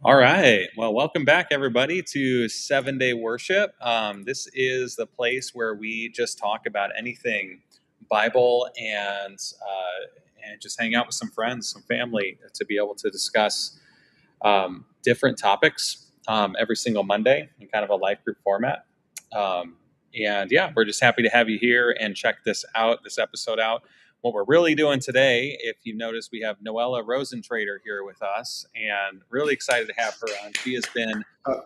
All right. Well, welcome back, everybody, to 7 Day Worship. This is the place where we just talk about anything Bible and just hang out with some friends, some family, to be able to discuss different topics every single Monday in kind of a life group format. And yeah, we're just happy to have you here and check this episode out. What we're really doing today, if you notice, we have Noella Rosentrader here with us, and really excited to have her on. She has been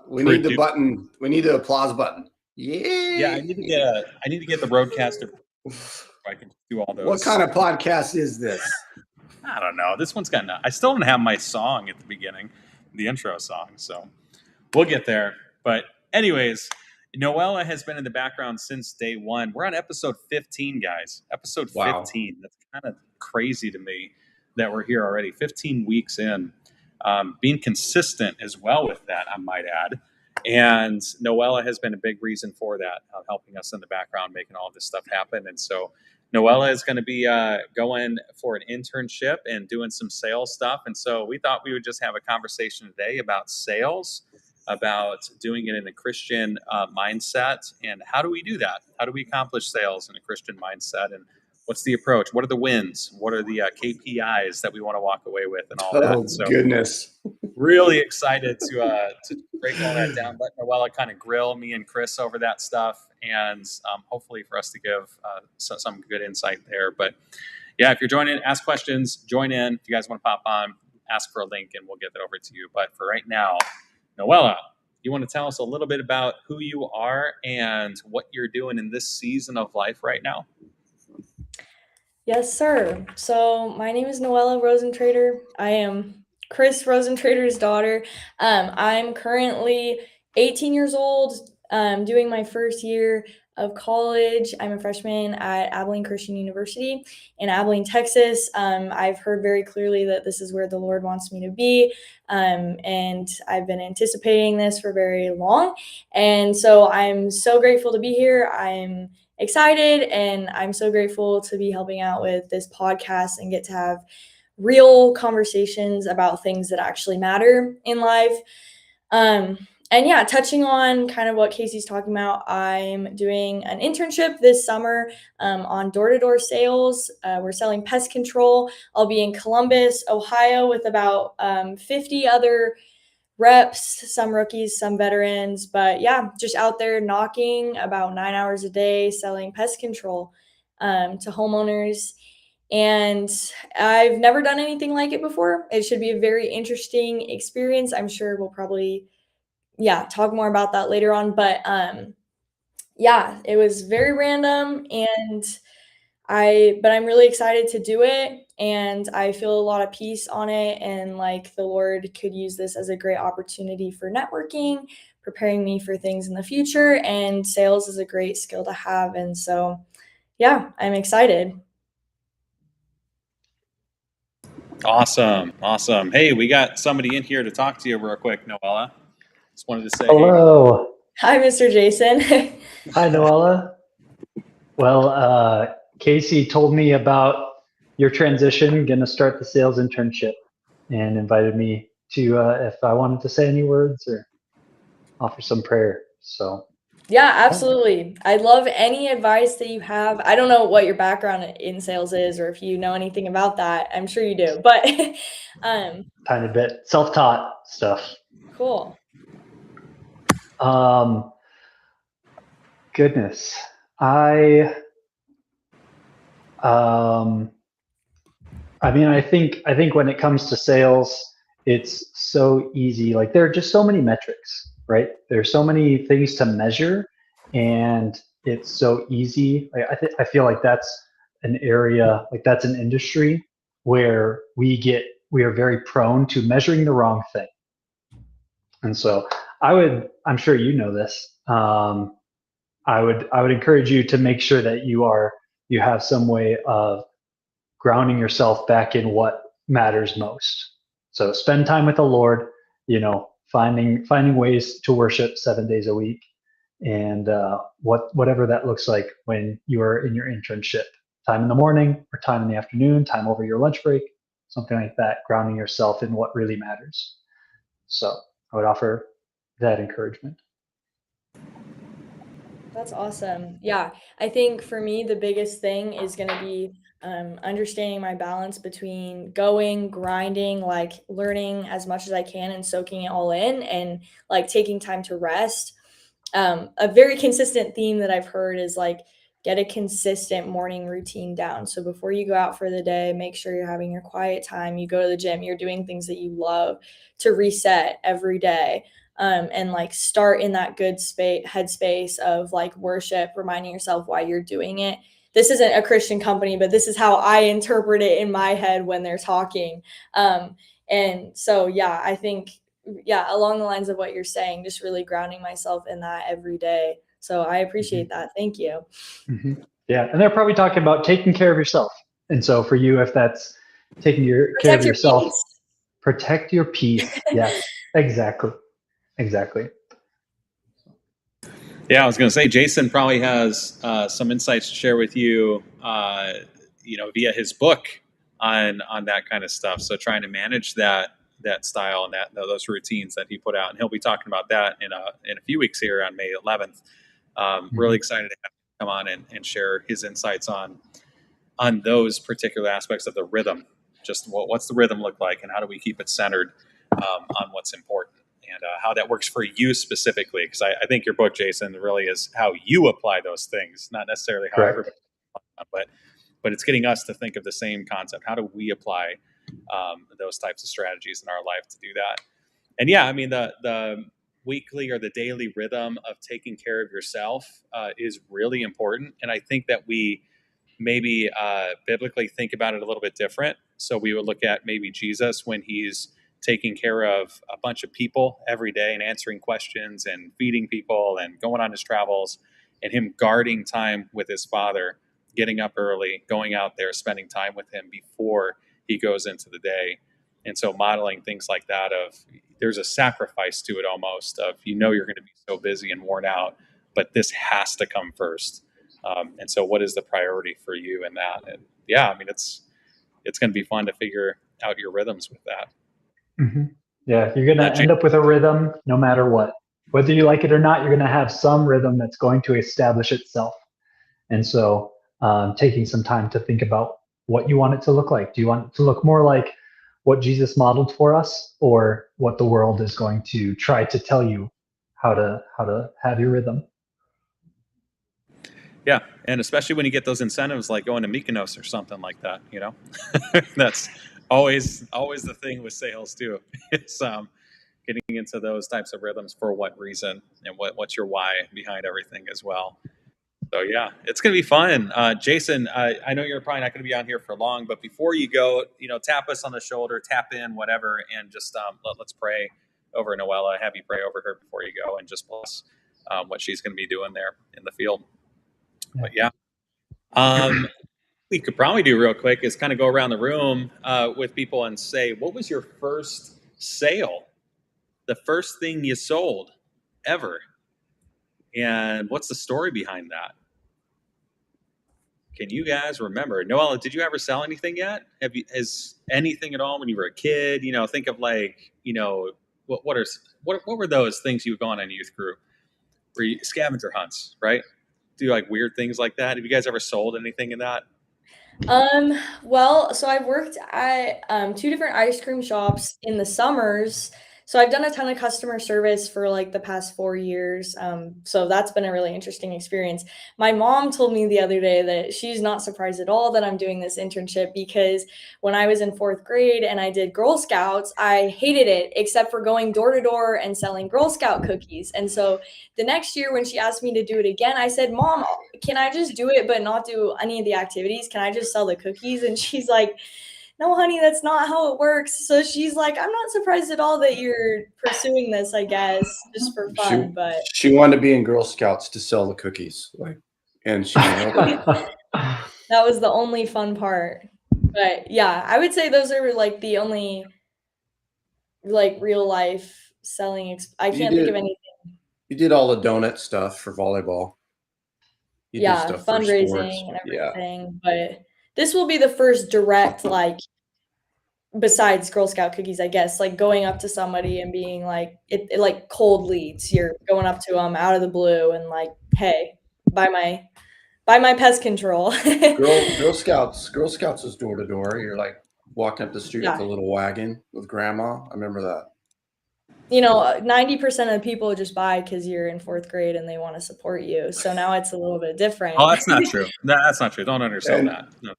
we need the button. We need the applause button. Yeah, I need to get the roadcaster so I can do all those. What kind of podcast is this? I don't know. This one's got I still don't have my song at the beginning, the intro song, so we'll get there. But anyways, Noella has been in the background since day one. We're on episode 15, guys. Episode 15. Wow. That's kind of crazy to me that we're here already, 15 weeks in. Being consistent as well with that, I might add. And Noella has been a big reason for that, helping us in the background, making all this stuff happen. And so Noella is going to be going for an internship and doing some sales stuff. And so we thought we would just have a conversation today about sales, about doing it in a Christian mindset, and how do we do that? How do we accomplish sales in a Christian mindset? And what's the approach? What are the wins? What are the KPIs that we want to walk away with, and all that? So goodness, really excited to break all that down. Let Noella kind of grill me and Chris over that stuff, and hopefully for us to give some good insight there. But yeah, if you're joining, ask questions, join in. If you guys want to pop on, ask for a link, and we'll get that over to you. But for right now, Noella, you want to tell us a little bit about who you are and what you're doing in this season of life right now? Yes, sir. So my name is Noella Rosentrader. I am Chris Rosentrader's daughter. I'm currently 18 years old, doing my first year of college. I'm a freshman at Abilene Christian University in Abilene, Texas. I've heard very clearly that this is where the Lord wants me to be, and I've been anticipating this for very long. And so I'm so grateful to be here. I'm excited, and I'm so grateful to be helping out with this podcast and get to have real conversations about things that actually matter in life. And yeah, touching on kind of what Casey's talking about, I'm doing an internship this summer on door-to-door sales. We're selling pest control. I'll be in Columbus, Ohio with about 50 other reps, some rookies, some veterans, but yeah, just out there knocking about 9 hours a day, selling pest control to homeowners. And I've never done anything like it before. It should be a very interesting experience. I'm sure we'll probably, talk more about that later on. But it was very random, but I'm really excited to do it, and I feel a lot of peace on it, and like the Lord could use this as a great opportunity for networking, preparing me for things in the future, and sales is a great skill to have. And so, yeah, I'm excited. Awesome. Hey, we got somebody in here to talk to you real quick, Noella. Just wanted to say hello. Hi, Mr. Jason. Hi, Noella. Well, Casey told me about your transition, going to start the sales internship, and invited me to if I wanted to say any words or offer some prayer. So yeah, absolutely. I'd love any advice that you have. I don't know what your background in sales is, or if you know anything about that. I'm sure you do, but tiny bit self-taught stuff. Cool. Goodness, I mean, I think when it comes to sales, it's so easy. Like, there are just so many metrics, right? There's so many things to measure, and it's so easy. I feel like that's an area, like that's an industry where we are very prone to measuring the wrong thing. And so I'm sure you know this. I would encourage you to make sure that you have some way of grounding yourself back in what matters most. So spend time with the Lord, finding ways to worship 7 days a week, and whatever that looks like when you're in your internship, time in the morning or time in the afternoon, time over your lunch break, something like that, grounding yourself in what really matters. So I would offer that encouragement. That's awesome. Yeah, I think for me, the biggest thing is going to be understanding my balance between going, grinding, like learning as much as I can and soaking it all in, and like taking time to rest. A very consistent theme that I've heard is like get a consistent morning routine down. So before you go out for the day, make sure you're having your quiet time. You go to the gym, you're doing things that you love to reset every day. And like start in that good headspace of like worship, reminding yourself why you're doing it. This isn't a Christian company, but this is how I interpret it in my head when they're talking. And so, yeah, I think, yeah, along the lines of what you're saying, just really grounding myself in that every day. So I appreciate that. Thank you. Mm-hmm. Yeah. And they're probably talking about taking care of yourself. And so for you, if that's taking care of yourself, protect your peace. Yes, exactly. Exactly. Yeah, I was going to say, Jason probably has some insights to share with you, via his book on that kind of stuff. So trying to manage that style and those routines that he put out, and he'll be talking about that in a few weeks here on May 11th. Really excited to have him come on and share his insights on those particular aspects of the rhythm. Just what's the rhythm look like, and how do we keep it centered on what's important, and how that works for you specifically. Because I think your book, Jason, really is how you apply those things, not necessarily how everybody, but it's getting us to think of the same concept. How do we apply those types of strategies in our life to do that? And yeah, I mean, the weekly or the daily rhythm of taking care of yourself is really important. And I think that we maybe biblically think about it a little bit different. So we would look at maybe Jesus when he's taking care of a bunch of people every day and answering questions and feeding people and going on his travels, and him guarding time with his Father, getting up early, going out there, spending time with him before he goes into the day. And so modeling things like that of there's a sacrifice to it almost of, you're going to be so busy and worn out, but this has to come first. And so what is the priority for you in that? And yeah, I mean, it's going to be fun to figure out your rhythms with that. Mm-hmm. Yeah, you're going to end up with a rhythm no matter what. Whether you like it or not, you're going to have some rhythm that's going to establish itself. And so taking some time to think about what you want it to look like. Do you want it to look more like what Jesus modeled for us, or what the world is going to try to tell you how to have your rhythm? Yeah, and especially when you get those incentives like going to Mykonos or something like that, that's always the thing with sales too. It's getting into those types of rhythms for what reason, and what's your why behind everything as well. So yeah, it's going to be fun. Jason, I know you're probably not going to be on here for long, but before you go, tap us on the shoulder, tap in, whatever, and just let's pray over Noella. Have you pray over her before you go, and just bless what she's going to be doing there in the field. But yeah, we could probably do real quick is kind of go around the room with people and say, what was your first sale? The first thing you sold ever? And what's the story behind that? Can you guys remember? Noella, did you ever sell anything yet? Has anything at all when you were a kid? Think of like, what were those things you've gone on youth group? Scavenger hunts, right? Do like weird things like that? Have you guys ever sold anything in that? Well, so I've worked at 2 different ice cream shops in the summers. So I've done a ton of customer service for like the past 4 years. So that's been a really interesting experience. My mom told me the other day that she's not surprised at all that I'm doing this internship, because when I was in 4th grade and I did Girl Scouts, I hated it except for going door to door and selling Girl Scout cookies. And so the next year when she asked me to do it again, I said, Mom, can I just do it but not do any of the activities? Can I just sell the cookies? And she's like, no, honey, that's not how it works. So she's like, I'm not surprised at all that you're pursuing this, I guess, just for fun. But she wanted to be in Girl Scouts to sell the cookies, and she that was the only fun part. But yeah, I would say those are like the only like real life selling. I can't think of anything. You did all the donut stuff for volleyball. You did stuff fundraising for sports. And everything. Yeah. But this will be the first direct like besides Girl Scout cookies, I guess, like going up to somebody and being like, it like cold leads. You're going up to them out of the blue and like, hey, buy my pest control. Girl Scouts is door to door. You're like walking up the street with a Yeah. little wagon with grandma. I remember that. 90% of people just buy because you're in 4th grade and they want to support you. So now it's a little bit different. Oh, that's not true. No, that's not true. Don't undersell And- that. No.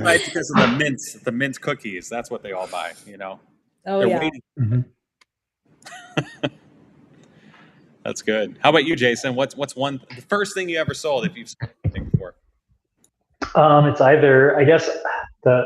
Right, because of the mint cookies. That's what they all buy. Oh They're yeah. waiting. Mhm. That's good. How about you, Jason? What's the first thing you ever sold if you've sold anything before? It's either, I guess, I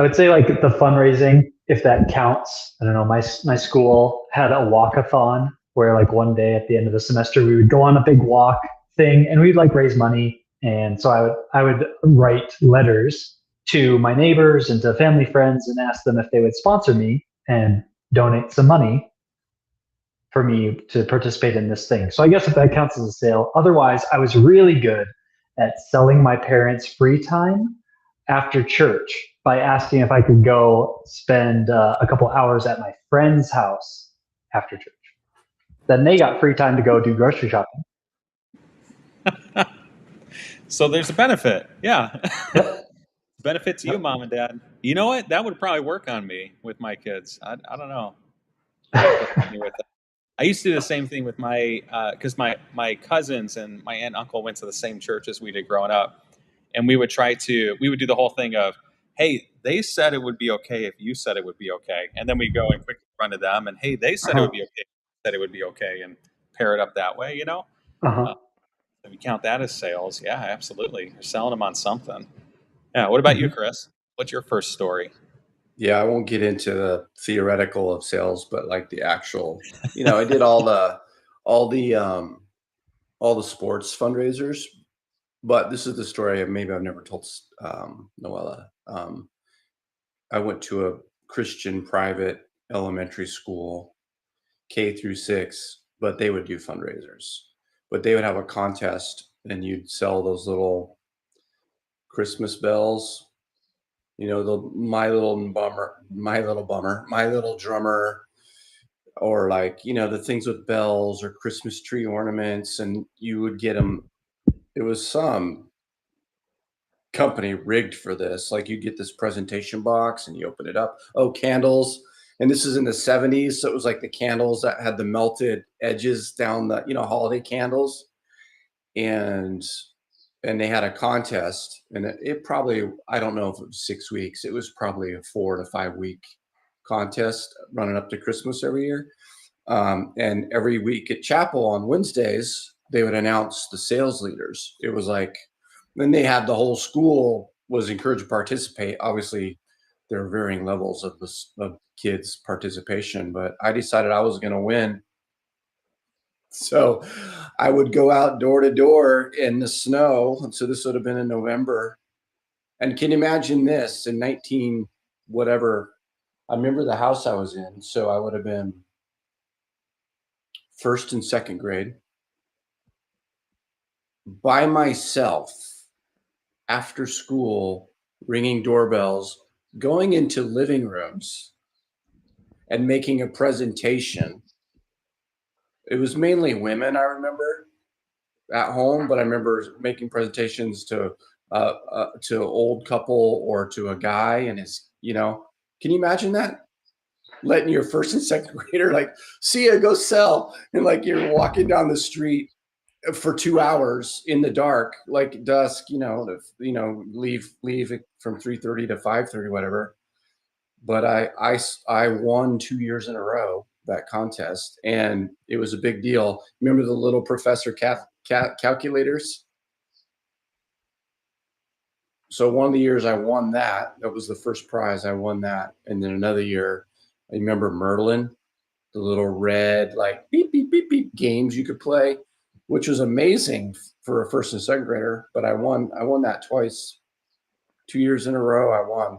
would say like the fundraising, if that counts. I don't know. My school had a walkathon where like one day at the end of the semester we would go on a big walk thing and we'd like raise money. And so I would write letters to my neighbors and to family friends and ask them if they would sponsor me and donate some money for me to participate in this thing. So I guess if that counts as a sale. Otherwise, I was really good at selling my parents free time after church by asking if I could go spend a couple hours at my friend's house after church. Then they got free time to go do grocery shopping. So there's a benefit. Yeah. Yep. Benefit to you, mom and dad. You know what? That would probably work on me with my kids. I don't know. I used to do the same thing with my because my cousins and my aunt and uncle went to the same church as we did growing up, and we would do the whole thing of, hey, they said it would be okay if you said it would be okay, and then we go and quickly run to them and, hey, they said it would be okay, said it would be okay, and pair it up that way. Uh-huh. If you count that as sales, yeah, absolutely, you're selling them on something. Yeah. What about you, Chris? What's your first story? Yeah, I won't get into the theoretical of sales, but like the actual, I did all the sports fundraisers. But this is the story maybe I've never told Noella. I went to a Christian private elementary school, K through 6, but they would do fundraisers. But they would have a contest, and you'd sell those little Christmas bells. The my little drummer, or like, the things with bells or Christmas tree ornaments, and you would get them. It was some company rigged for this. Like, you get this presentation box and you open it up. Oh, candles. And this is in the 70s. So it was like the candles that had the melted edges down the, holiday candles. And they had a contest, and it probably, I don't know if it was 6 weeks. It was probably a 4 to 5 week contest running up to Christmas every year. And every week at chapel on Wednesdays, they would announce the sales leaders. It was like, then they had the whole school was encouraged to participate. Obviously, there are varying levels of kids' participation, but I decided I was going to win. So I would go out door to door in the snow. And so this would have been in November. And can you imagine this in 19 whatever? I remember the house I was in. So I would have been 1st and 2nd grade by myself after school, ringing doorbells, going into living rooms and making a presentation. It was mainly women, I remember, at home, but I remember making presentations to old couple or to a guy and his, can you imagine that? Letting your 1st and 2nd grader, like, see ya, go sell. And like, you're walking down the street for 2 hours in the dark, like dusk, leave from 3:30 to 5:30, whatever. But I won 2 years in a row that contest, and it was a big deal. Remember the little professor calculators? So one of the years I won that was the first prize. I won that. And then another year, I remember Merlin, the little red, like beep, beep, beep, beep games you could play, which was amazing for a 1st and 2nd grader. But I won that twice, 2 years in a row. I won.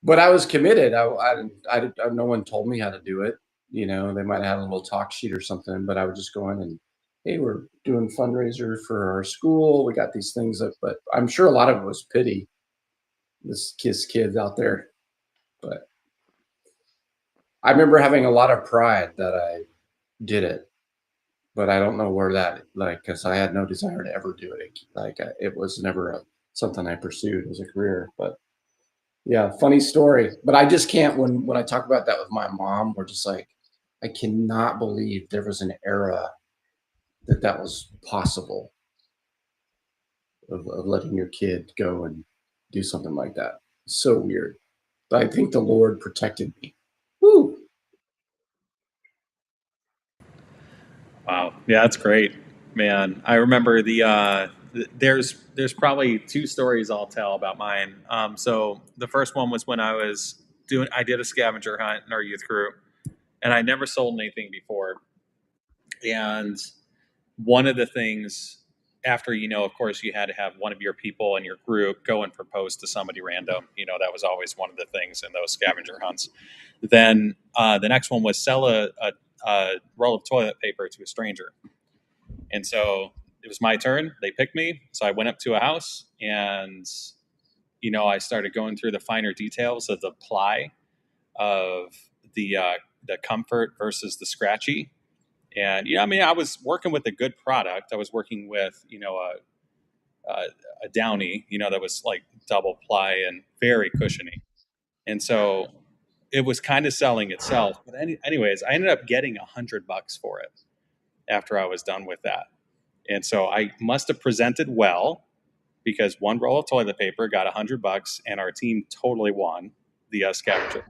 But I was committed. No one told me how to do it. They might have had a little talk sheet or something, but I would just go in and, hey, we're doing fundraiser for our school. We got these things but I'm sure a lot of it was pity. this kids out there. But I remember having a lot of pride that I did it, but I don't know where that, like, because I had no desire to ever do it. Like, it was never something I pursued as a career. But yeah, funny story. But I just can't, when I talk about that with my mom, we're just like, I cannot believe there was an era that was possible of letting your kid go and do something like that. It's so weird. But I think the Lord protected me. Woo! Wow. Yeah, that's great, man. I remember there's probably two stories I'll tell about mine. So the first one was when I did a scavenger hunt in our youth group, and I never sold anything before. And one of the things after, of course, you had to have one of your people in your group go and propose to somebody random. That was always one of the things in those scavenger hunts. Then the next one was sell a roll of toilet paper to a stranger. And so it was my turn. They picked me. So I went up to a house and, I started going through the finer details of the ply of the comfort versus the scratchy. And, I was working with a good product. I was working with, a Downy, that was like double ply and very cushiony. And so it was kind of selling itself. But anyways, I ended up getting $100 for it after I was done with that. And so I must have presented well because one roll of toilet paper got $100 and our team totally won the scavenger.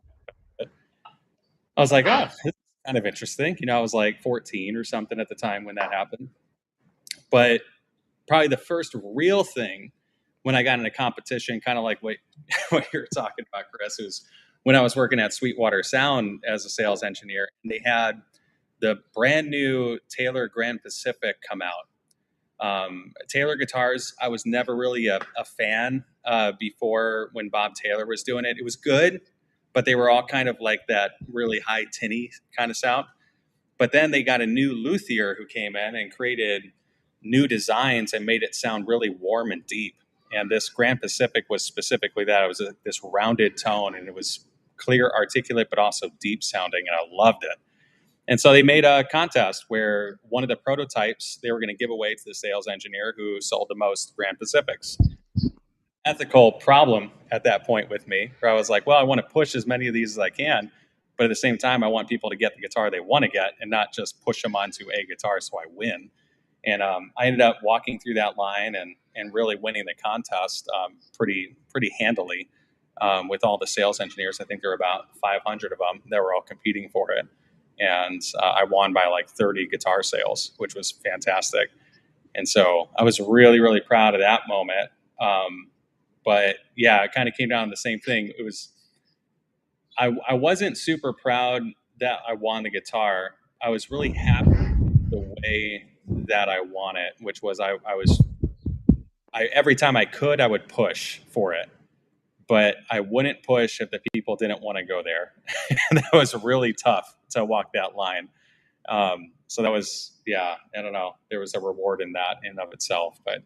I was like, oh, this is kind of interesting. I was like 14 or something at the time when that happened. But probably the first real thing when I got in a competition, kind of like what you were talking about, Chris, was when I was working at Sweetwater Sound as a sales engineer. And they had the brand new Taylor Grand Pacific come out. Taylor guitars, I was never really a fan before when Bob Taylor was doing it. It was good, but they were all kind of like that really high tinny kind of sound. But then they got a new luthier who came in and created new designs and made it sound really warm and deep. And this Grand Pacific was specifically that. It was this rounded tone, and it was clear, articulate, but also deep sounding, and I loved it. And so they made a contest where one of the prototypes they were going to give away to the sales engineer who sold the most Grand Pacifics. Ethical problem at that point with me, where I was like, well, I want to push as many of these as I can, but at the same time, I want people to get the guitar they want to get and not just push them onto a guitar so I win. And I ended up walking through that line and really winning the contest pretty handily with all the sales engineers. I think there were about 500 of them that were all competing for it. And I won by like 30 guitar sales, which was fantastic. And so I was really, really proud of that moment. But yeah, it kind of came down to the same thing. It was, I wasn't super proud that I won the guitar. I was really happy the way that I won it, which was I every time I could, I would push for it. But I wouldn't push if the people didn't want to go there. That was really tough to walk that line. So that was, I don't know. There was a reward in that in of itself. But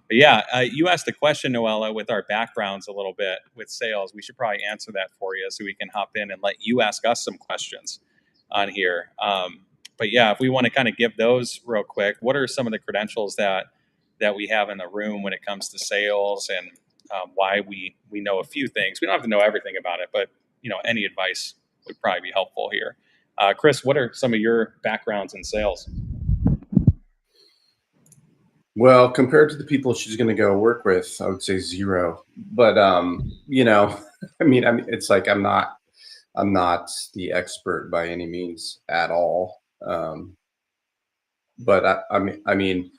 yeah, you asked the question, Noella, with our backgrounds a little bit with sales. We should probably answer that for you so we can hop in and let you ask us some questions on here. But yeah, if we want to kind of give those real quick, what are some of the credentials that we have in the room when it comes to sales and why we know a few things? We don't have to know everything about it, but any advice would probably be helpful here. Chris, what are some of your backgrounds in sales? Well, compared to the people she's going to go work with, I would say 0. But I mean, it's like I'm not the expert by any means at all. But I mean,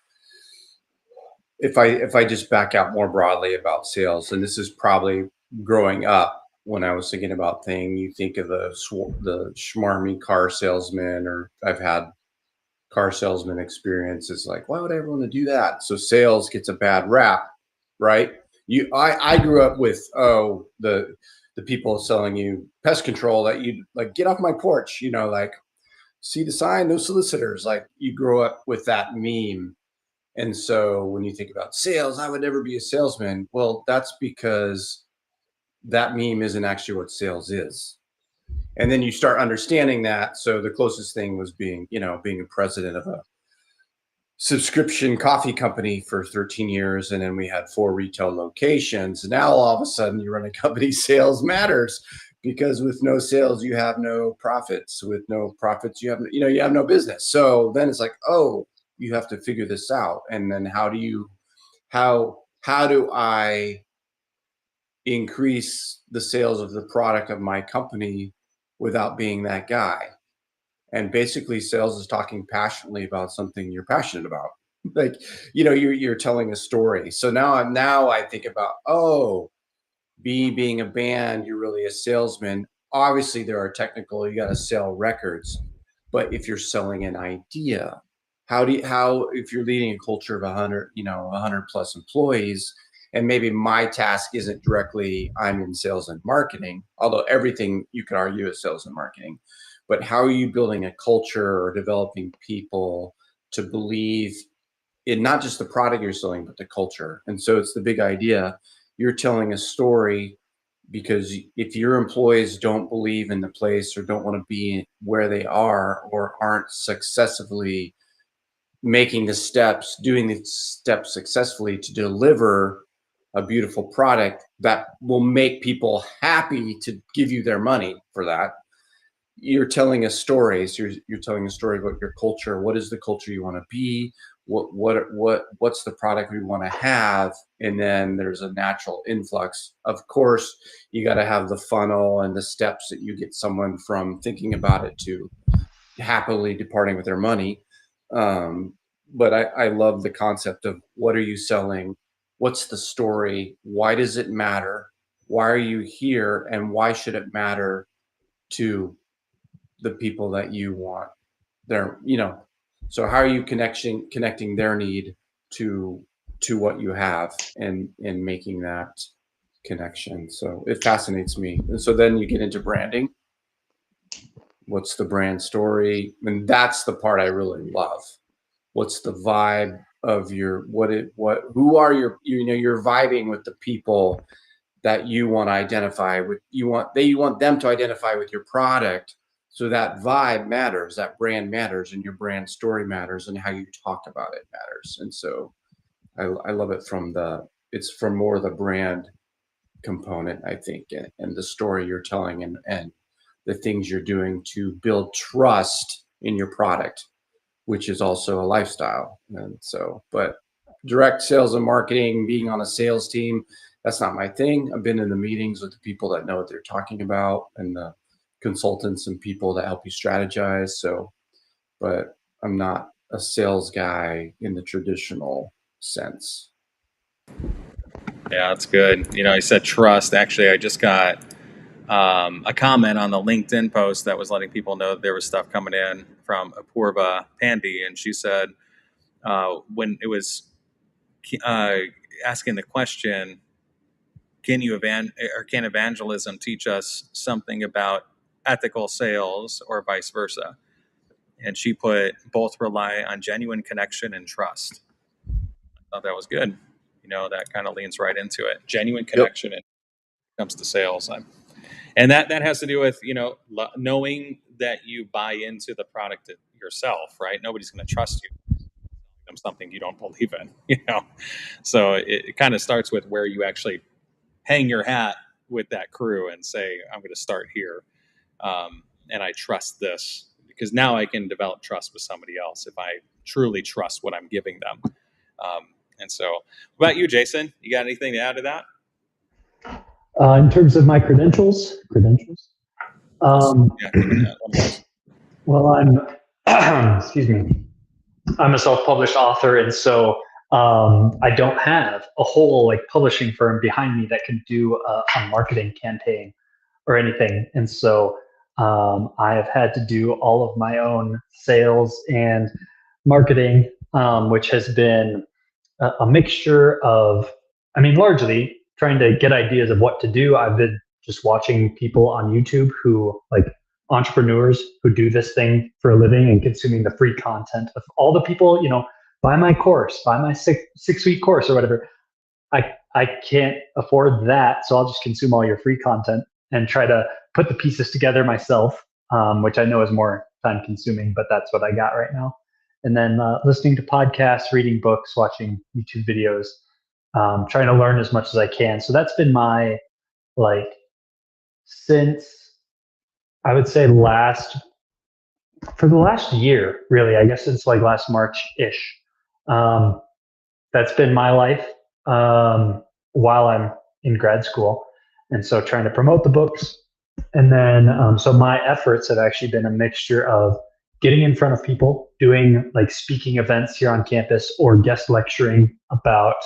if I just back out more broadly about sales, and this is probably growing up when I was thinking about things, you think of the schmarmy car salesman, or I've had car salesman experience. Is like, why would I want to do that? So sales gets a bad rap, right? I grew up with the people selling you pest control that you like, get off my porch, like see the sign, no solicitors. Like, you grow up with that meme. And so when you think about sales, I would never be a salesman. Well, that's because that meme isn't actually what sales is. And then you start understanding that. So the closest thing was being a president of a subscription coffee company for 13 years. And then we had 4 retail locations. Now all of a sudden you run a company, sales matters, because with no sales, you have no profits. With no profits, you have no business. So then it's like, oh, you have to figure this out. And then how do I increase the sales of the product of my company without being that guy? And basically sales is talking passionately about something you're passionate about. Like, you're telling a story. So now I think about, oh, being a band, you're really a salesman. Obviously there are technical, you got to sell records, but if you're selling an idea, if you're leading a culture of 100 plus employees, and maybe my task isn't directly, I'm in sales and marketing, although everything you could argue is sales and marketing, but how are you building a culture or developing people to believe in not just the product you're selling, but the culture? And so it's the big idea. You're telling a story, because if your employees don't believe in the place or don't want to be where they are, or aren't successfully doing the steps successfully to deliver a beautiful product that will make people happy to give you their money for that, you're telling a story. So you're telling a story about your culture. What is the culture you want to be? What's the product we want to have? And then there's a natural influx. Of course, you got to have the funnel and the steps that you get someone from thinking about it to happily departing with their money. But I love the concept of, what are you selling? What's the story? Why does it matter? Why are you here? And why should it matter to the people that you want there? So how are you connecting their need to what you have, and making that connection? So it fascinates me. And so then you get into branding. What's the brand story? And that's the part I really love. What's the vibe of you're vibing with the people that you want to identify with. You want them to identify with your product. So that vibe matters, that brand matters, and your brand story matters, and how you talk about it matters. And so I love it it's from more the brand component, I think, and the story you're telling, and the things you're doing to build trust in your product, which is also a lifestyle. And so, but direct sales and marketing, being on a sales team, that's not my thing. I've been in the meetings with the people that know what they're talking about, and the consultants and people that help you strategize. So, but I'm not a sales guy in the traditional sense. Yeah, that's good. I said trust. Actually, I just got a comment on the LinkedIn post that was letting people know that there was stuff coming in from Apurva Pandey, and she said when it was asking the question, can evangelism teach us something about ethical sales or vice versa? And she put, both rely on genuine connection and trust. I thought that was good. That kind of leans right into it. Genuine connection when it comes to sales. And that has to do with, knowing that you buy into the product yourself, right? Nobody's going to trust you them something you don't believe in, So it kind of starts with where you actually hang your hat with that crew and say, I'm going to start here. And I trust this, because now I can develop trust with somebody else if I truly trust what I'm giving them. And so, what about you, Jason? You got anything to add to that? In terms of my credentials. Well, I'm, excuse me, I'm a self-published author, and so I don't have a whole publishing firm behind me that can do a marketing campaign or anything. And so I have had to do all of my own sales and marketing, which has been a mixture of, largely trying to get ideas of what to do. I've been just watching people on YouTube who entrepreneurs who do this thing for a living, and consuming the free content of all the people, buy my course, buy my six-week course or whatever. I can't afford that, so I'll just consume all your free content and try to put the pieces together myself, which I know is more time consuming, but that's what I got right now. And then listening to podcasts, reading books, watching YouTube videos, trying to learn as much as I can. So that's been my, like, since I would say for the last year, really, I guess it's like last March-ish. That's been my life while I'm in grad school. And so trying to promote the books. And then, so my efforts have actually been a mixture of getting in front of people, doing like speaking events here on campus, or guest lecturing about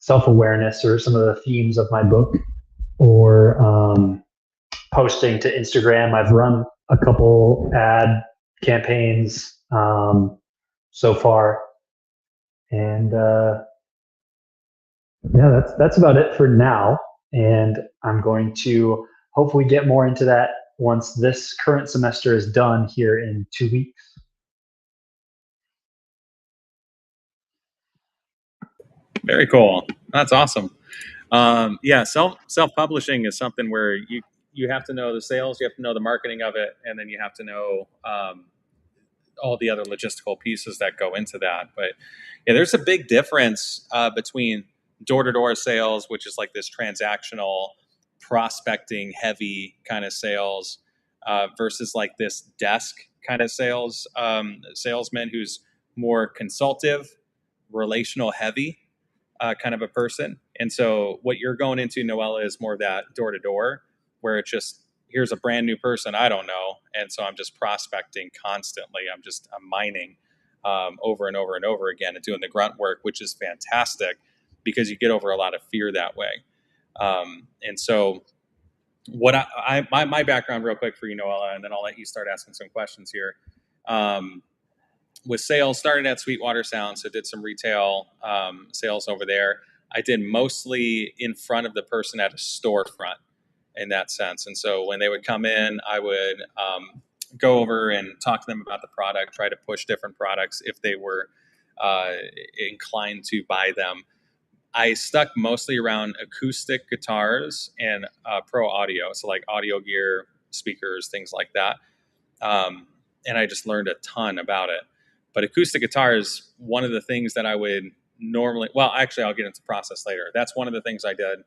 self-awareness or some of the themes of my book, or posting to Instagram. I've run a couple ad campaigns so far. And yeah, that's about it for now. And I'm going to hopefully get more into that once this current semester is done here in 2 weeks. Very cool. That's awesome. Yeah, self-publishing is something where you have to know the sales, you have to know the marketing of it, and then you have to know all the other logistical pieces that go into that. But yeah, there's a big difference between door-to-door sales, which is like this transactional, prospecting heavy kind of sales, versus like this desk kind of sales, salesman who's more consultative, relational heavy kind of a person. And so what you're going into, Noella, is more of that door-to-door, where it's just, here's a brand new person I don't know, and so I'm just prospecting constantly. I'm mining over and over and over again and doing the grunt work, which is fantastic because you get over a lot of fear that way. And so what my background real quick for you, Noella, and then I'll let you start asking some questions here. With sales, started at Sweetwater Sound, so did some retail sales over there. I did mostly in front of the person at a storefront in that sense. And so when they would come in, I would go over and talk to them about the product, try to push different products if they were inclined to buy them. I stuck mostly around acoustic guitars and pro audio, so like audio gear, speakers, things like that. And I just learned a ton about it. But acoustic guitar is one of the things that I would normally, well, actually, I'll get into the process later. That's one of the things I did.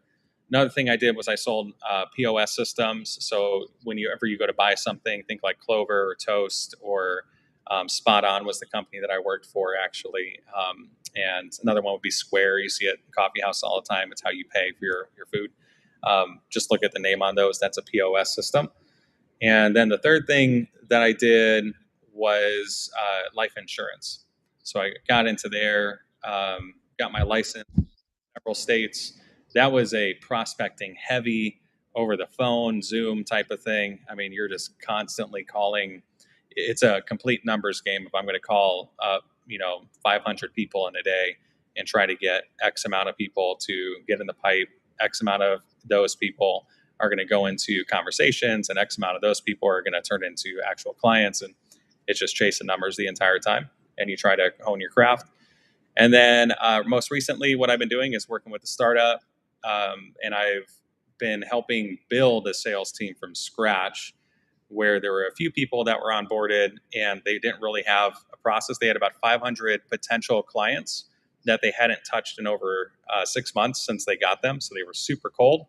Another thing I did was I sold POS systems. So whenever you go to buy something, think like Clover or Toast or Spot On was the company that I worked for, actually. And another one would be Square. You see it in coffee house all the time. It's how you pay for your food. Just look at the name on those. That's a POS system. And then the third thing that I did was life insurance. So I got into there, got my license in several states. That was a prospecting heavy, over the phone, Zoom type of thing. I mean, you're just constantly calling. It's a complete numbers game. If I'm going to call 500 people in a day and try to get X amount of people to get in the pipe, X amount of those people are going to go into conversations, and X amount of those people are going to turn into actual clients. And it's just chasing numbers the entire time. And you try to hone your craft. And then most recently, what I've been doing is working with a startup. And I've been helping build a sales team from scratch, where there were a few people that were onboarded and they didn't really have a process. They had about 500 potential clients that they hadn't touched in over 6 months since they got them. So they were super cold.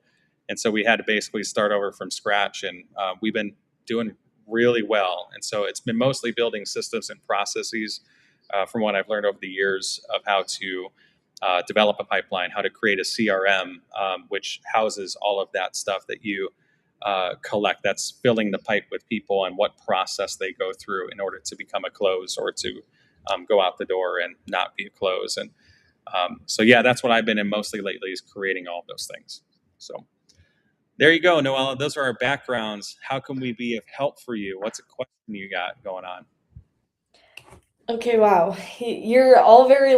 And so we had to basically start over from scratch. And we've been doing really well. And so it's been mostly building systems and processes from what I've learned over the years of how to develop a pipeline, how to create a CRM, which houses all of that stuff that you collect. That's filling the pipe with people and what process they go through in order to become a close or to go out the door and not be a close. And so, yeah, that's what I've been in mostly lately, is creating all of those things. So there you go, Noella. Those are our backgrounds. How can we be of help for you? What's a question you got going on? Okay, wow. You're all very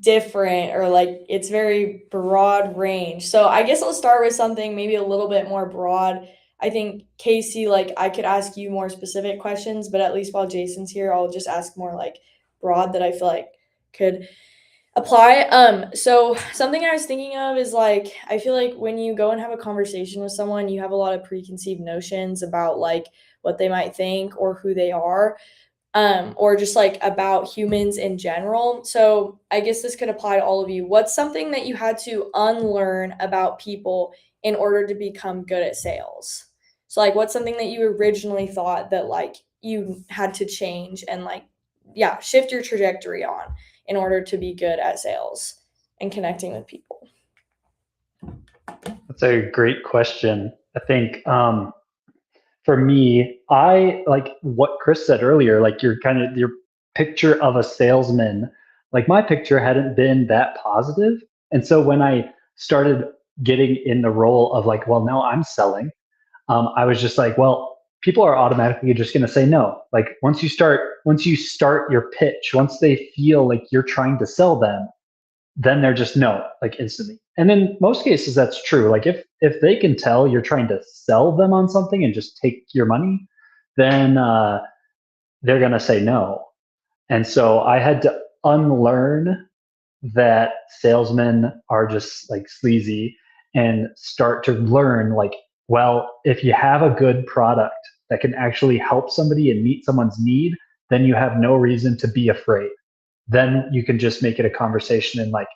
different, or it's very broad range. So I guess I'll start with something maybe a little bit more broad. I think Casey, I could ask you more specific questions, but at least while Jason's here, I'll just ask more broad that I feel like could apply. So something I was thinking of is like, I feel like when you go and have a conversation with someone, you have a lot of preconceived notions about like what they might think or who they are, or just like about humans in general. So I guess this could apply to all of you. What's something that you had to unlearn about people in order to become good at sales? So like, what's something that you originally thought that like you had to change and like, yeah, shift your trajectory on in order to be good at sales and connecting with people? That's a great question. I think for me, I like what Chris said earlier, like your picture of a salesman, like my picture hadn't been that positive. And so when I started getting in the role of like, well, now I'm selling, I was just like, well, people are automatically just going to say no. Like once you start your pitch, once they feel like you're trying to sell them, then they're just no, like instantly. And in most cases, that's true. Like if they can tell you're trying to sell them on something and just take your money, then they're going to say no. And so I had to unlearn that salesmen are just like sleazy and start to learn like, well, if you have a good product that can actually help somebody and meet someone's need, then you have no reason to be afraid. Then you can just make it a conversation and like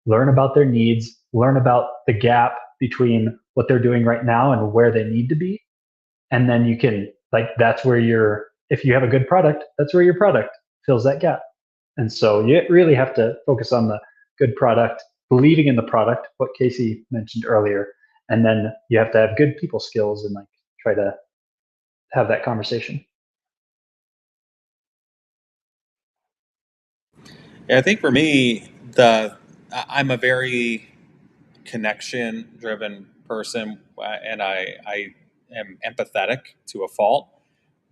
learn about their needs, learn about the gap between what they're doing right now and where they need to be. And then you can like, that's where if you have a good product, that's where your product fills that gap. And so you really have to focus on the good product, believing in the product, what Casey mentioned earlier. And then you have to have good people skills and like try to have that conversation. Yeah, I think for me, I'm a very connection driven person, and I am empathetic to a fault,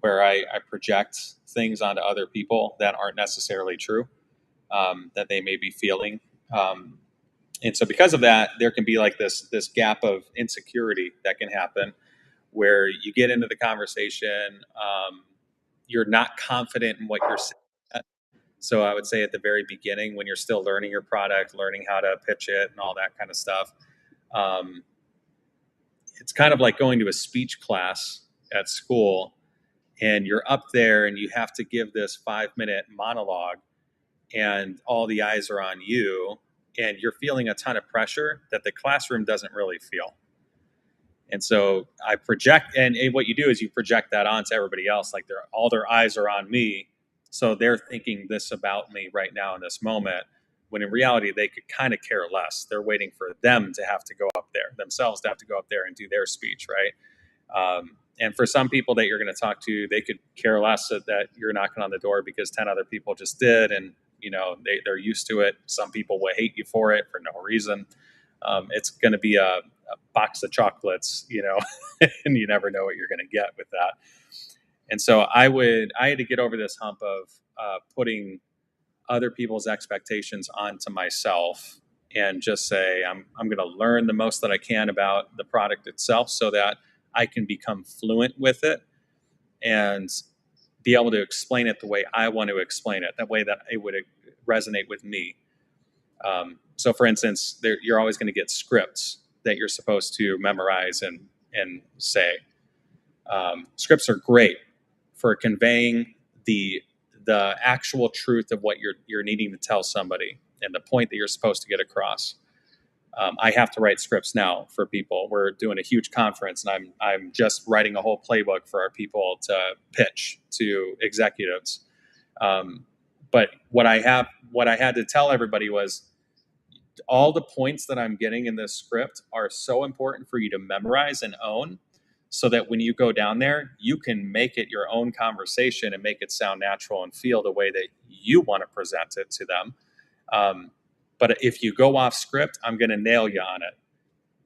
where I project things onto other people that aren't necessarily true, that they may be feeling. And so because of that, there can be like this gap of insecurity that can happen where you get into the conversation, you're not confident in what you're saying. So I would say at the very beginning, when you're still learning your product, learning how to pitch it and all that kind of stuff, um, it's kind of like going to a speech class at school, and you're up there and you have to give this 5-minute monologue, and all the eyes are on you, and you're feeling a ton of pressure that the classroom doesn't really feel. And so I project, and what you do is you project that onto everybody else, like all their eyes are on me, so they're thinking this about me right now in this moment. When in reality, they could kind of care less. They're waiting for them to have to go up there, themselves to have to go up there and do their speech, right? And for some people that you're going to talk to, they could care less that you're knocking on the door because 10 other people just did, and they're used to it. Some people will hate you for it for no reason. It's going to be a box of chocolates, and you never know what you're going to get with that. And so I had to get over this hump of putting other people's expectations onto myself and just say, I'm going to learn the most that I can about the product itself so that I can become fluent with it and be able to explain it the way I want to explain it, that way that it would resonate with me. So for instance, you're always going to get scripts that you're supposed to memorize and say. Scripts are great for conveying the actual truth of what you're needing to tell somebody and the point that you're supposed to get across. I have to write scripts now for people. We're doing a huge conference, and I'm just writing a whole playbook for our people to pitch to executives. But what I had to tell everybody was, all the points that I'm getting in this script are so important for you to memorize and own, so that when you go down there, you can make it your own conversation and make it sound natural and feel the way that you want to present it to them. But if you go off script, I'm going to nail you on it,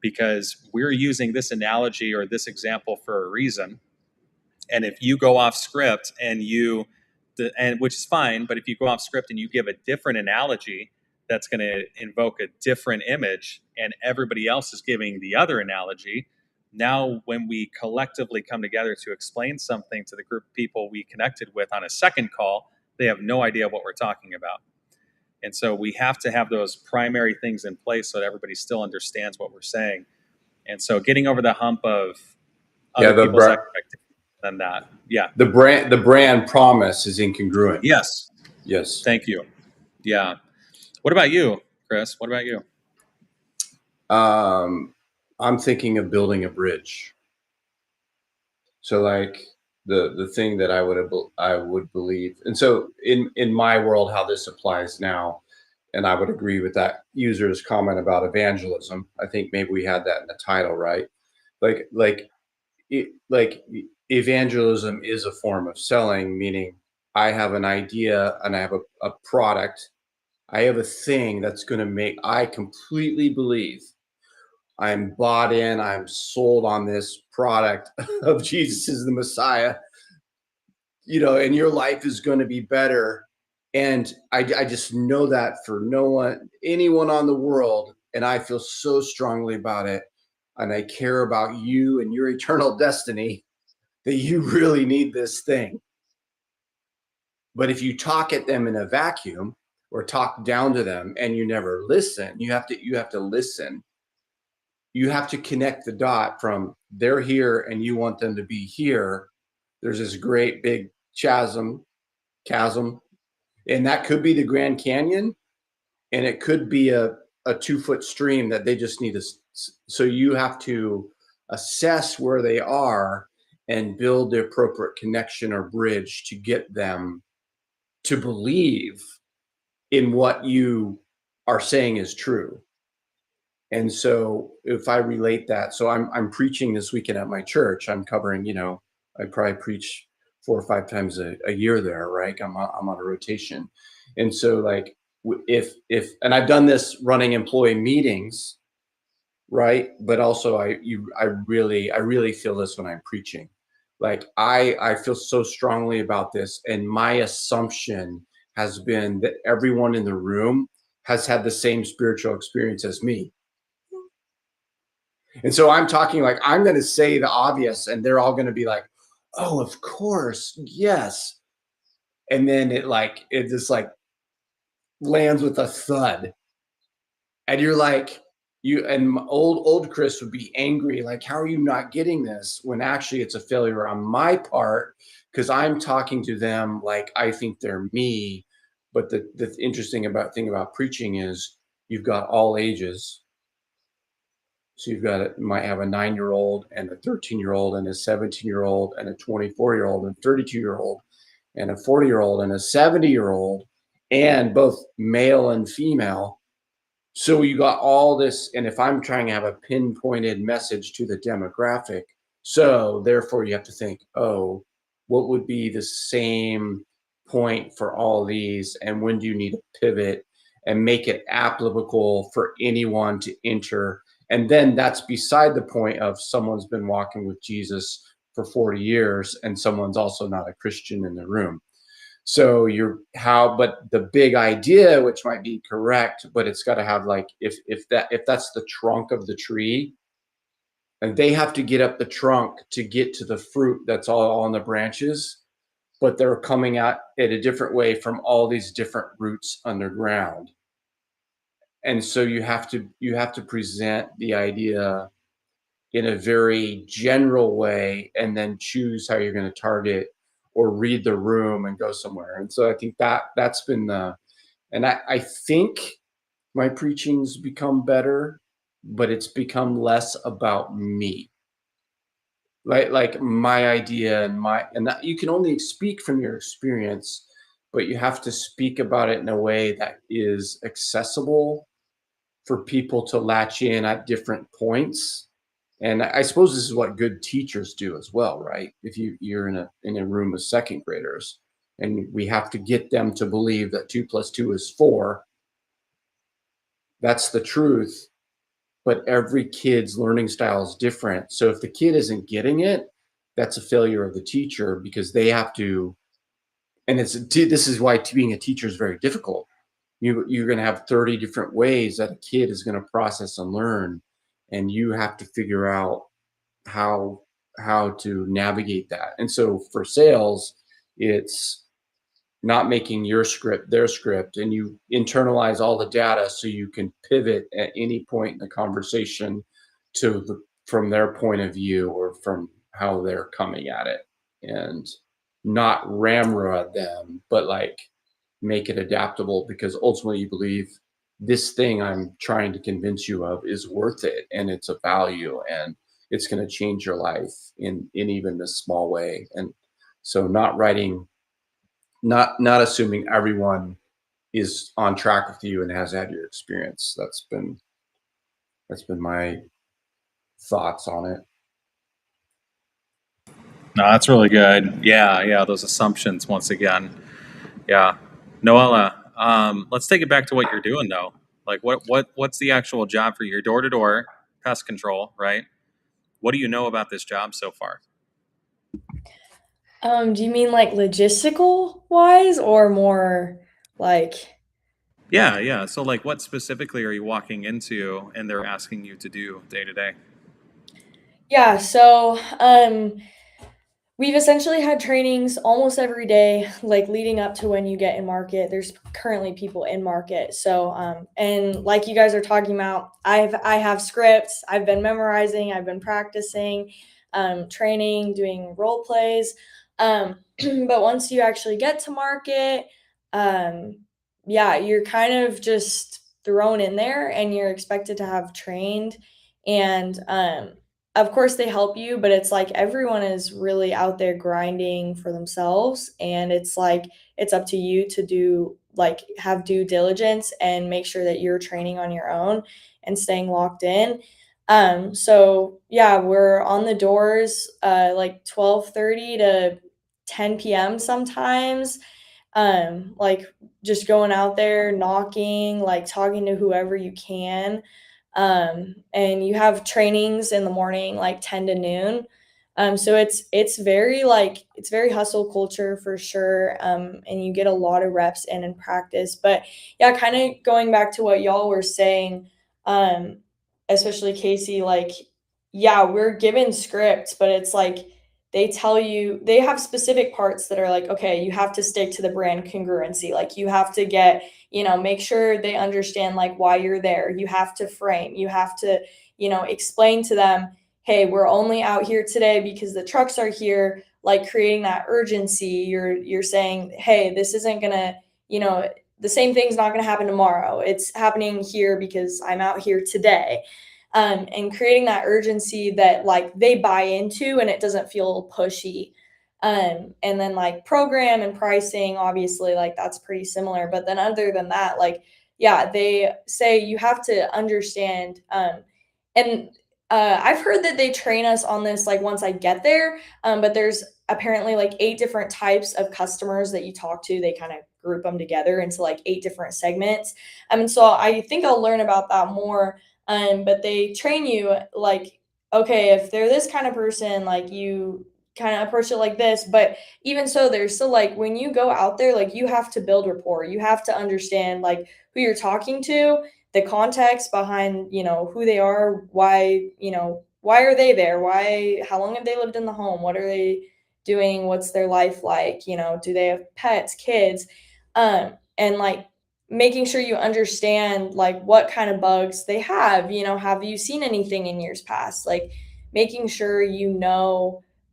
because we're using this analogy or this example for a reason. And if you go off script and which is fine, but if you go off script and you give a different analogy that's going to invoke a different image, and everybody else is giving the other analogy, now when we collectively come together to explain something to the group of people we connected with on a second call, they have no idea what we're talking about. And so we have to have those primary things in place so that everybody still understands what we're saying. And so getting over the hump of Yeah, other people's expectations than that. Yeah. the brand promise is incongruent. Yes. Yes. Thank you. Yeah. What about you, Chris? What about you? I'm thinking of building a bridge. So like the thing that I would believe, and so in my world, how this applies now, and I would agree with that user's comment about evangelism. I think maybe we had that in the title, right? Like evangelism is a form of selling, meaning I have an idea and I have a product. I have a thing that's going to make, I completely believe I'm bought in, I'm sold on this product of Jesus is the Messiah, and your life is going to be better. And I just know that for anyone on the world. And I feel so strongly about it. And I care about you and your eternal destiny that you really need this thing. But if you talk at them in a vacuum or talk down to them and you never listen, you have to listen. You have to connect the dot from they're here and you want them to be here. There's this great big chasm, and that could be the Grand Canyon, and it could be a 2-foot stream that they just need to. So you have to assess where they are and build the appropriate connection or bridge to get them to believe in what you are saying is true. And so if I relate that, so I'm preaching this weekend at my church. I'm covering, I probably preach 4 or 5 times a year there, right? I'm on a rotation. And so like if and I've done this running employee meetings, right? But also I really feel this when I'm preaching. Like I feel so strongly about this, and my assumption has been that everyone in the room has had the same spiritual experience as me. And so I'm talking like I'm going to say the obvious, and they're all going to be like, "Oh, of course, yes." And then it just like lands with a thud, and you're like, old Chris would be angry, like, "How are you not getting this?" When actually it's a failure on my part because I'm talking to them like I think they're me. But the interesting thing about preaching is you've got all ages. So might have a 9-year-old and a 13-year-old and a 17-year-old and a 24-year-old and a 32-year-old and a 40-year-old and a 70-year-old, and both male and female. So you got all this, and if I'm trying to have a pinpointed message to the demographic, so therefore you have to think, oh, what would be the same point for all these, and when do you need to pivot and make it applicable for anyone to enter? And then that's beside the point of someone's been walking with Jesus for 40 years and someone's also not a Christian in the room. So but the big idea, which might be correct, but it's got to have like, if that's the trunk of the tree, and they have to get up the trunk to get to the fruit that's all on the branches, but they're coming out in a different way from all these different roots underground. And so you have to present the idea in a very general way and then choose how you're going to target or read the room and go somewhere. And so I think that's been and I think my preaching's become better, but it's become less about me. Like my idea and that you can only speak from your experience, but you have to speak about it in a way that is accessible for people to latch in at different points. And I suppose this is what good teachers do as well, right? If you're in a room of second graders and we have to get them to believe that 2 + 2 is 4, that's the truth. But every kid's learning style is different. So if the kid isn't getting it, that's a failure of the teacher because they have to. And this is why being a teacher is very difficult. You're going to have 30 different ways that a kid is going to process and learn, and you have to figure out how to navigate that. And so for sales, it's not making your script their script, and you internalize all the data so you can pivot at any point in the conversation from their point of view or from how they're coming at it, and not ramrod them, but like make it adaptable, because ultimately you believe this thing I'm trying to convince you of is worth it, and it's a value, and it's going to change your life in even this small way. And so not assuming everyone is on track with you and has had your experience. That's been my thoughts on it. No, that's really good. Yeah, those assumptions once again. Yeah, Noella, let's take it back to what you're doing though. Like, what's the actual job for you? You're door to door pest control, right? What do you know about this job so far? Do you mean like logistical wise or more like? Yeah. So, like, what specifically are you walking into, and they're asking you to do day to day? Yeah, so we've essentially had trainings almost every day, like leading up to when you get in market. There's currently people in market. So, and like you guys are talking about, I have scripts, I've been memorizing, I've been practicing, training, doing role plays. But once you actually get to market, yeah, you're kind of just thrown in there and you're expected to have trained. And of course they help you, but it's like everyone is really out there grinding for themselves, and it's like it's up to you to do like have due diligence and make sure that you're training on your own and staying locked in. So yeah, we're on the doors like 12:30 to 10 p.m. sometimes. Like just going out there, knocking, like talking to whoever you can. And you have trainings in the morning, like 10 to noon. So it's very like it's very hustle culture for sure. And you get a lot of reps in and practice. But yeah, kind of going back to what y'all were saying, um, especially Casey, like yeah, we're given scripts, but it's like they tell you they have specific parts that are like, okay, you have to stick to the brand congruency. Like you have to get, make sure they understand like why you're there. You have to frame, you have to, explain to them, hey, we're only out here today because the trucks are here, like creating that urgency. You're saying, hey, this isn't gonna, the same thing's not gonna happen tomorrow. It's happening here because I'm out here today. And creating that urgency that like they buy into and it doesn't feel pushy. And then like program and pricing, obviously, like that's pretty similar. But then other than that, like, yeah, they say you have to understand. And I've heard that they train us on this like once I get there. But there's apparently like 8 different types of customers that you talk to. They kind of group them together into like 8 different segments. And so I think I'll learn about that more. But they train you like, okay, if they're this kind of person, like you kind of approach it like this. But even so, there's still like when you go out there, like you have to build rapport. You have to understand like who you're talking to, the context behind, who they are, why are they there? How long have they lived in the home? What are they doing? What's their life like? Do they have pets, kids? And like making sure you understand like what kind of bugs they have. Have you seen anything in years past? Like making sure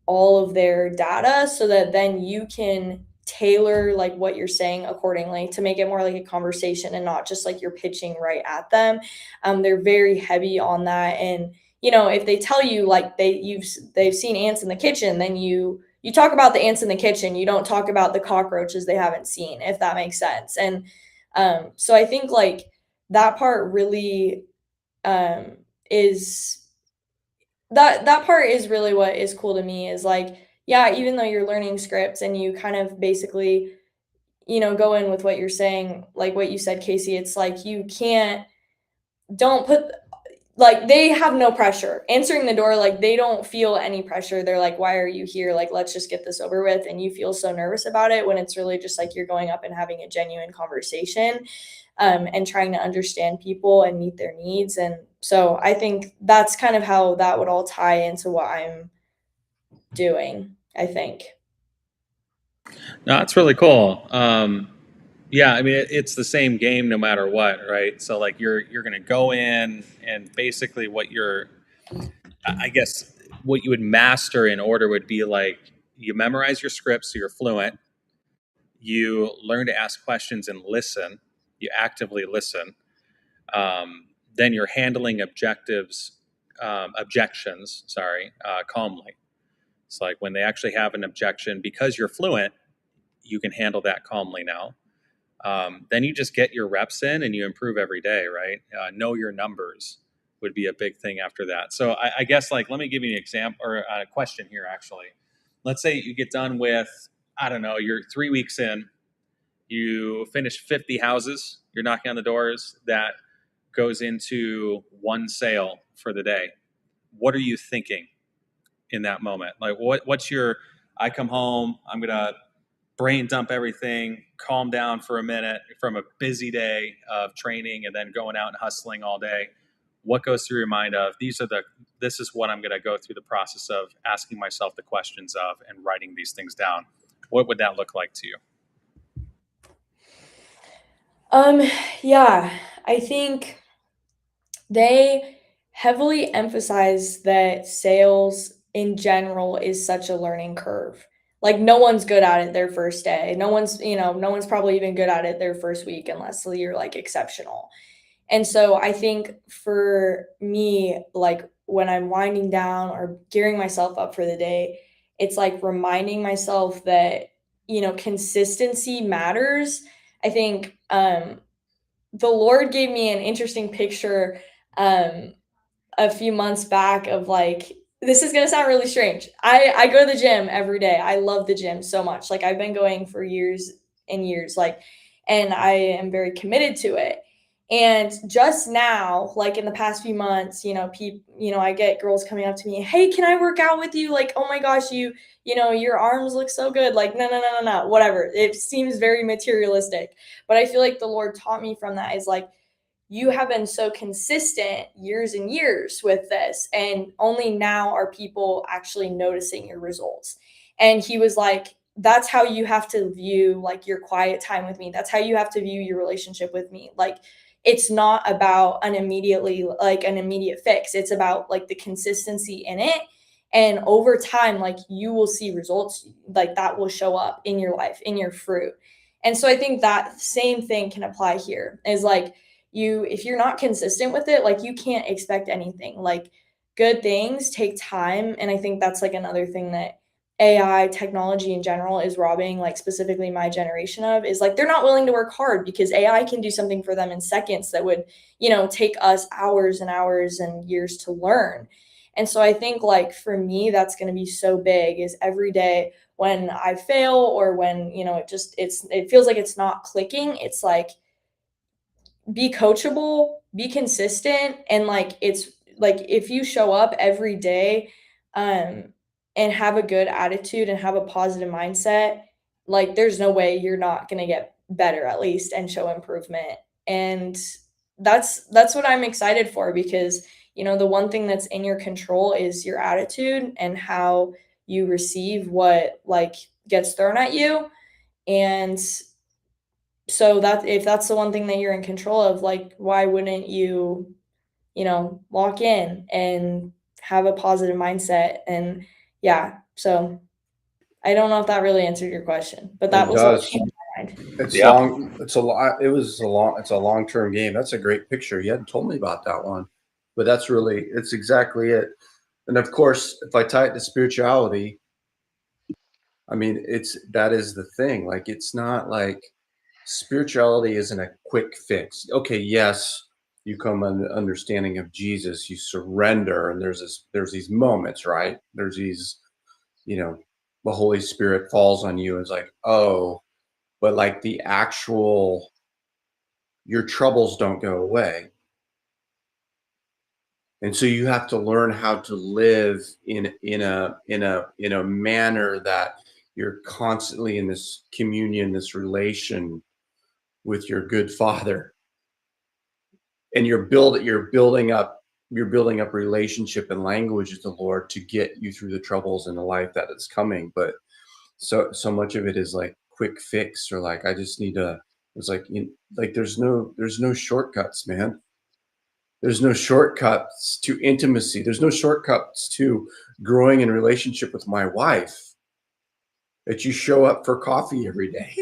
all of their data so that then you can tailor like what you're saying accordingly to make it more like a conversation and not just like you're pitching right at them. They're very heavy on that. And if they tell you like they've seen ants in the kitchen, then you talk about the ants in the kitchen. You don't talk about the cockroaches they haven't seen, if that makes sense. And so I think like that part really is that part is really what is cool to me is like, yeah, even though you're learning scripts and you kind of basically, go in with what you're saying, like what you said, Casey, it's like don't put like they have no pressure answering the door. Like they don't feel any pressure. They're like, why are you here? Like, let's just get this over with. And you feel so nervous about it when it's really just like you're going up and having a genuine conversation, and trying to understand people and meet their needs. And so I think that's kind of how that would all tie into what I'm doing, I think. No, that's really cool. Yeah, I mean it's the same game no matter what, right? So like you're going to go in and basically what you're, I guess what you would master in order would be like you memorize your script so you're fluent. You learn to ask questions and listen. You actively listen. Then you're handling objections, calmly. It's like when they actually have an objection, because you're fluent, you can handle that calmly now. Then you just get your reps in and you improve every day, right? Know your numbers would be a big thing after that. So I guess like let me give you an example or a question here. Actually, let's say you get done with, I don't know, you're 3 weeks in, you finish 50 houses, you're knocking on the doors. That goes into one sale for the day. What are you thinking in that moment? Like what's your, I come home, I'm gonna brain dump everything, calm down for a minute from a busy day of training and then going out and hustling all day. What goes through your mind of this is what I'm going to go through the process of asking myself the questions of and writing these things down? What would that look like to you? Yeah, I think they heavily emphasize that sales in general is such a learning curve. Like no one's good at it their first day. No one's probably even good at it their first week unless you're like exceptional. And so I think for me, like when I'm winding down or gearing myself up for the day, it's like reminding myself that, consistency matters. I think the Lord gave me an interesting picture um, a few months back of like, this is gonna sound really strange. I go to the gym every day. I love the gym so much. Like I've been going for years and years, like, and I am very committed to it. And just now, like in the past few months, I get girls coming up to me, hey, can I work out with you? Like, oh my gosh, your arms look so good. Like, no, whatever. It seems very materialistic. But I feel like the Lord taught me from that is like, you have been so consistent years and years with this, and only now are people actually noticing your results. And he was like, that's how you have to view like your quiet time with me. That's how you have to view your relationship with me. Like it's not about an immediate fix. It's about like the consistency in it. And over time, like you will see results like that will show up in your life, in your fruit. And so I think that same thing can apply here is like, if you're not consistent with it, like you can't expect anything. Like good things take time, and I think that's like another thing that AI technology in general is robbing like specifically my generation of is like they're not willing to work hard because AI can do something for them in seconds that would, take us hours and hours and years to learn. And so I think like for me that's going to be so big is every day when I fail or when, it feels like it's not clicking, it's like be coachable, be consistent, and like it's like if you show up every day um and have a good attitude and have a positive mindset, like there's no way you're not going to get better at least and show improvement. And that's what I'm excited for because the one thing that's in your control is your attitude and how you receive what like gets thrown at you. And so that if that's the one thing that you're in control of, like why wouldn't you, lock in and have a positive mindset? And yeah, so I don't know if that really answered your question, but that It was what does. came to my mind. It's Yeah. long. It's a lot. It's a long-term game. That's a great picture. You hadn't told me about that one, but it's exactly it. And of course, if I tie it to spirituality, I mean, that is the thing. Like, it's not like spirituality isn't a quick fix. Okay, yes, you come under understanding of Jesus, you surrender, and there's these moments, right? There's these, you know, the Holy Spirit falls on you and it's like, oh, but like the actual your troubles don't go away. And so you have to learn how to live in a manner that you're constantly in this communion, this relation with your good Father, and you're building up relationship and language with the Lord to get you through the troubles in the life that is coming. But so much of it is like quick fix, or like I just need to. It's like like there's no shortcuts, man. There's no shortcuts to intimacy. There's no shortcuts to growing in relationship with my wife. That you show up for coffee every day.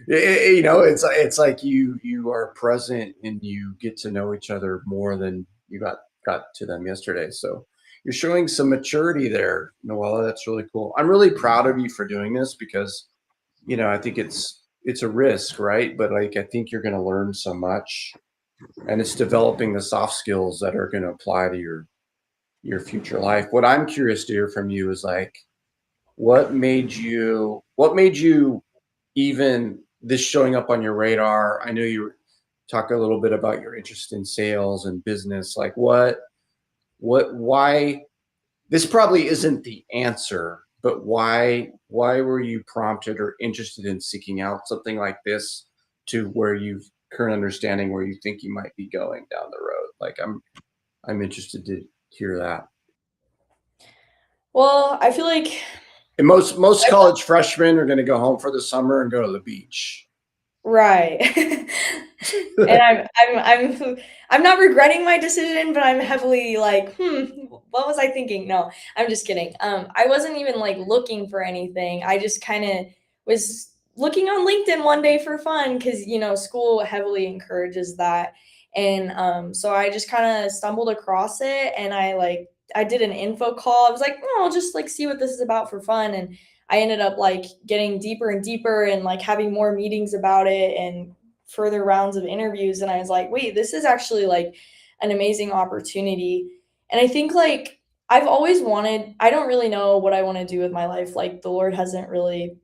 You know, it's like you are present and you get to know each other more than you got to them yesterday. So you're showing some maturity there, Noella. That's really cool. I'm really proud of you for doing this because, you know, I think it's a risk, right? But like I think you're going to learn so much, and it's developing the soft skills that are going to apply to your future life. What I'm curious to hear from you is like, what made you even this showing up on your radar? I know you talk a little bit about your interest in sales and business. Like why, this probably isn't the answer, but why were you prompted or interested in seeking out something like this to where you've current understanding where you think you might be going down the road? Like I'm interested to hear that. Well, I feel like And most college freshmen are going to go home for the summer and go to the beach. right. And I'm not regretting my decision, but I'm heavily like, what was I thinking? No, I'm just kidding. I wasn't even like looking for anything. I just kind of was looking on LinkedIn one day for fun because, you know, school heavily encourages that. And so I just kind of stumbled across it, and I did an info call. I was like, oh, I'll just like see what this is about for fun. And I ended up like getting deeper and deeper and like having more meetings about it and further rounds of interviews. And I was like, wait, this is actually like an amazing opportunity. And I think like I've always wanted, I don't really know what I want to do with my life. Like the Lord hasn't really,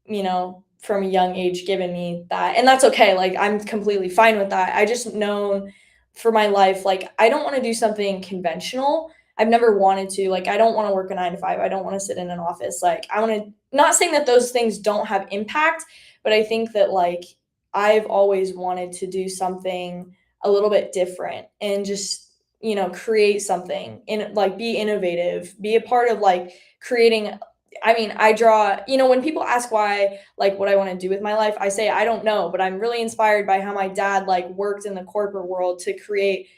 you know, from a young age given me that. And that's okay. Like I'm completely fine with that. I just known for my life, like I don't want to do something conventional. I've never wanted to. Like I don't want to work a 9 to 5. I don't want to sit in an office. Like I want to, not saying that those things don't have impact, but I think that like I've always wanted to do something a little bit different and just, you know, create something and like be innovative, be a part of like creating. I mean, I draw, you know, when people ask why, like what I want to do with my life, I say, I don't know, but I'm really inspired by how my dad like worked in the corporate world to create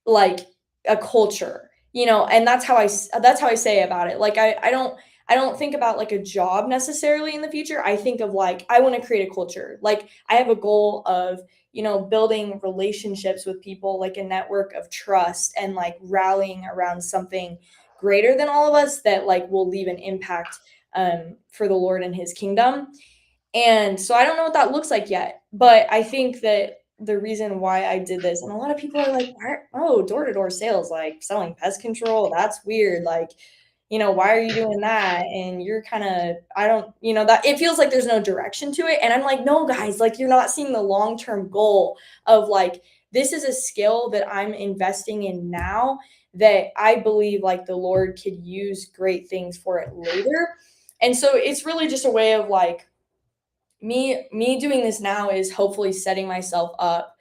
like a culture, you know, and that's how I say about it. Like I don't think about like a job necessarily in the future. I think of like I want to create a culture. Like I have a goal of, you know, building relationships with people, like a network of trust and like rallying around something greater than all of us that like will leave an impact for the Lord and his kingdom. And so I don't know what that looks like yet, but I think that the reason why I did this, and a lot of people are like, oh, door-to-door sales, like selling pest control, that's weird. Like, you know, why are you doing that? And you're kind of, I don't, you know, that it feels like there's no direction to it. And I'm like, no, guys, like you're not seeing the long-term goal of like, this is a skill that I'm investing in now that I believe like the Lord could use great things for it later. And so it's really just a way of like, me doing this now is hopefully setting myself up.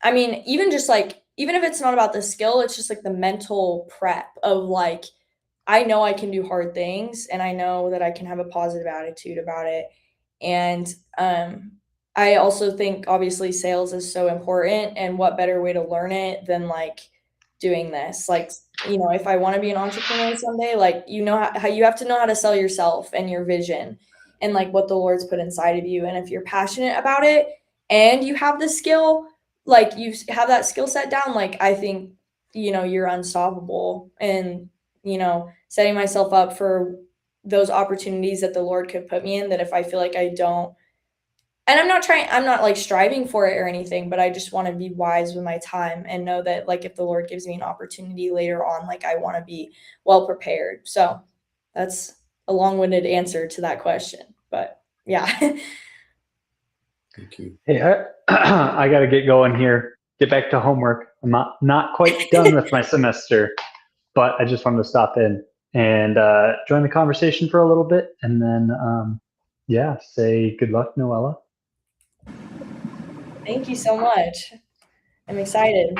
I mean, even just like even if it's not about the skill, it's just like the mental prep of like I know I can do hard things and I know that I can have a positive attitude about it. And I also think obviously sales is so important, and what better way to learn it than like doing this? Like, you know, if I want to be an entrepreneur someday, like you know how you have to know how to sell yourself and your vision and like what the Lord's put inside of you. And if you're passionate about it and you have the skill, like you have that skill set down, like I think, you know, you're unstoppable. And, you know, setting myself up for those opportunities that the Lord could put me in, that if I feel like I don't, and I'm not like striving for it or anything, but I just want to be wise with my time and know that like if the Lord gives me an opportunity later on, like I want to be well prepared. So that's a long-winded answer to that question, but yeah. Thank you. Hey, I got to get going here. Get back to homework. I'm not quite done with my semester, but I just wanted to stop in and join the conversation for a little bit, and then yeah, say good luck, Noella. Thank you so much. I'm excited.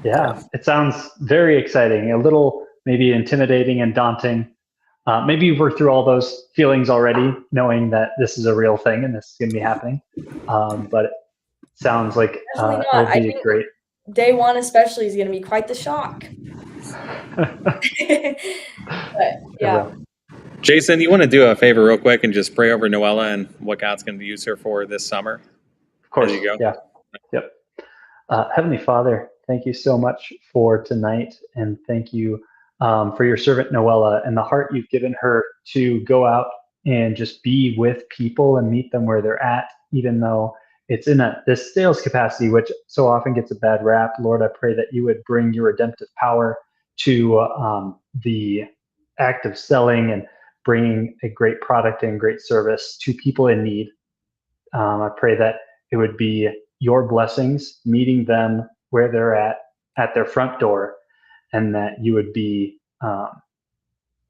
Yeah, it sounds very exciting. A little maybe intimidating and daunting, Maybe you've worked through all those feelings already, knowing that this is a real thing and this is going to be happening. But it sounds like Definitely it not. will I be think great. day one especially is going to be quite the shock. But yeah. Jason, you want to do a favor real quick and just pray over Noella and what God's going to use her for this summer? Of course. There you go. Yeah. Yep. Heavenly Father, thank you so much for tonight, and thank you for your servant Noella and the heart you've given her to go out and just be with people and meet them where they're at, even though it's in this sales capacity, which so often gets a bad rap. Lord, I pray that you would bring your redemptive power to the act of selling and bringing a great product and great service to people in need. I pray that it would be your blessings meeting them where they're at their front door, and that you would be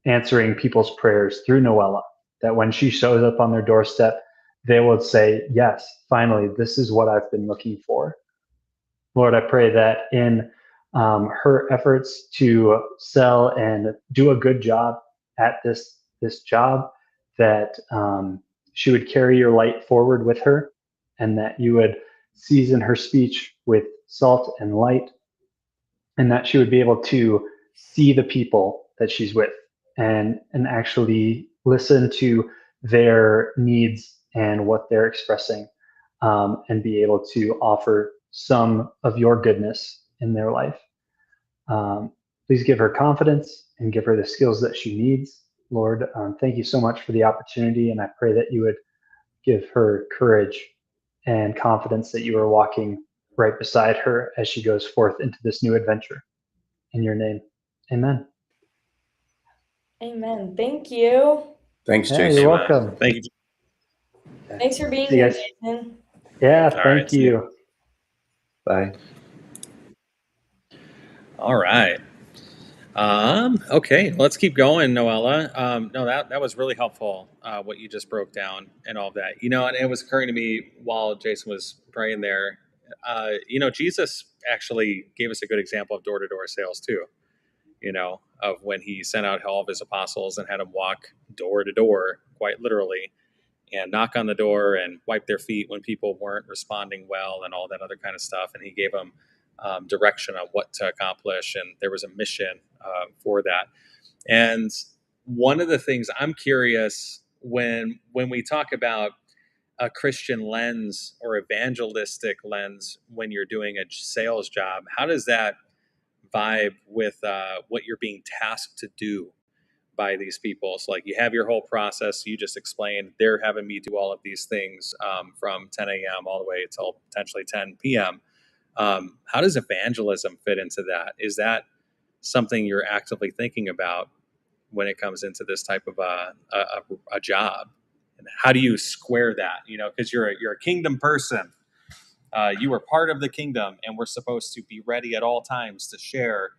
answering people's prayers through Noella, that when she shows up on their doorstep, they will say, yes, finally, this is what I've been looking for. Lord, I pray that in her efforts to sell and do a good job at this job, that she would carry your light forward with her, and that you would season her speech with salt and light, and that she would be able to see the people that she's with and actually listen to their needs and what they're expressing, and be able to offer some of your goodness in their life. Please give her confidence and give her the skills that she needs. Lord, thank you so much for the opportunity, and I pray that you would give her courage and confidence that you are walking right beside her as she goes forth into this new adventure. In your name, amen. Amen. Thank you. Thanks, Yeah, Jason. you're welcome. Thank you. Thanks for being See you here, guys. Jason. Yeah, All thank right, see you. Bye. All right. Okay, let's keep going, Noella. No, that was really helpful, what you just broke down and all of that. And it was occurring to me while Jason was praying there, Jesus actually gave us a good example of door-to-door sales too, of when he sent out all of his apostles and had them walk door to door, quite literally, and knock on the door and wipe their feet when people weren't responding well and all that other kind of stuff. And he gave them direction on what to accomplish, and there was a mission for that. And one of the things I'm curious when we talk about a Christian lens or evangelistic lens when you're doing a sales job, how does that vibe with what you're being tasked to do by these people? So like you have your whole process, you just explained, they're having me do all of these things from 10 a.m. all the way until potentially 10 p.m. How does evangelism fit into that? Is that something you're actively thinking about when it comes into this type of a job? And how do you square that? Because you're a kingdom person. You are part of the kingdom, and we're supposed to be ready at all times to share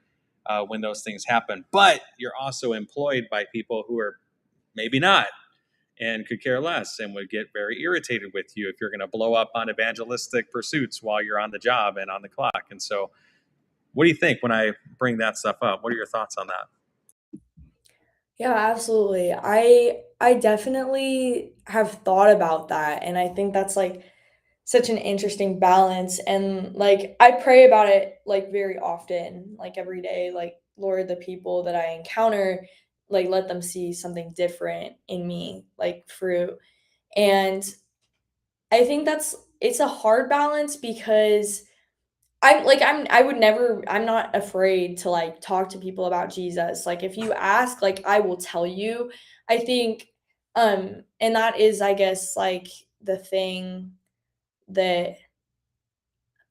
when those things happen. But you're also employed by people who are maybe not and could care less and would get very irritated with you if you're going to blow up on evangelistic pursuits while you're on the job and on the clock. And so what do you think when I bring that stuff up? What are your thoughts on that? Yeah, absolutely. I definitely have thought about that, and I think that's like such an interesting balance, and like I pray about it like very often, like every day, like Lord, the people that I encounter, like let them see something different in me, like fruit. And I think it's a hard balance because I'm not afraid to like talk to people about Jesus. Like if you ask, like I will tell you. I think and that is I guess like the thing that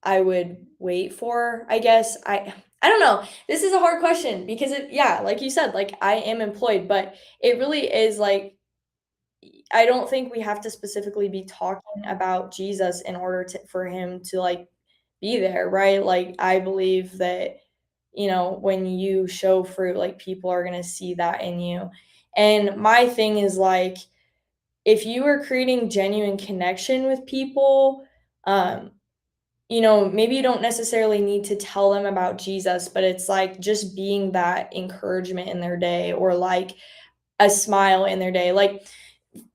I would wait for, I guess. I don't know. This is a hard question because yeah, like you said, like I am employed, but it really is like I don't think we have to specifically be talking about Jesus in order for him to like be there, right? Like I believe that when you show fruit, like people are going to see that in you. And my thing is like if you are creating genuine connection with people, maybe you don't necessarily need to tell them about Jesus, but it's like just being that encouragement in their day, or like a smile in their day. Like,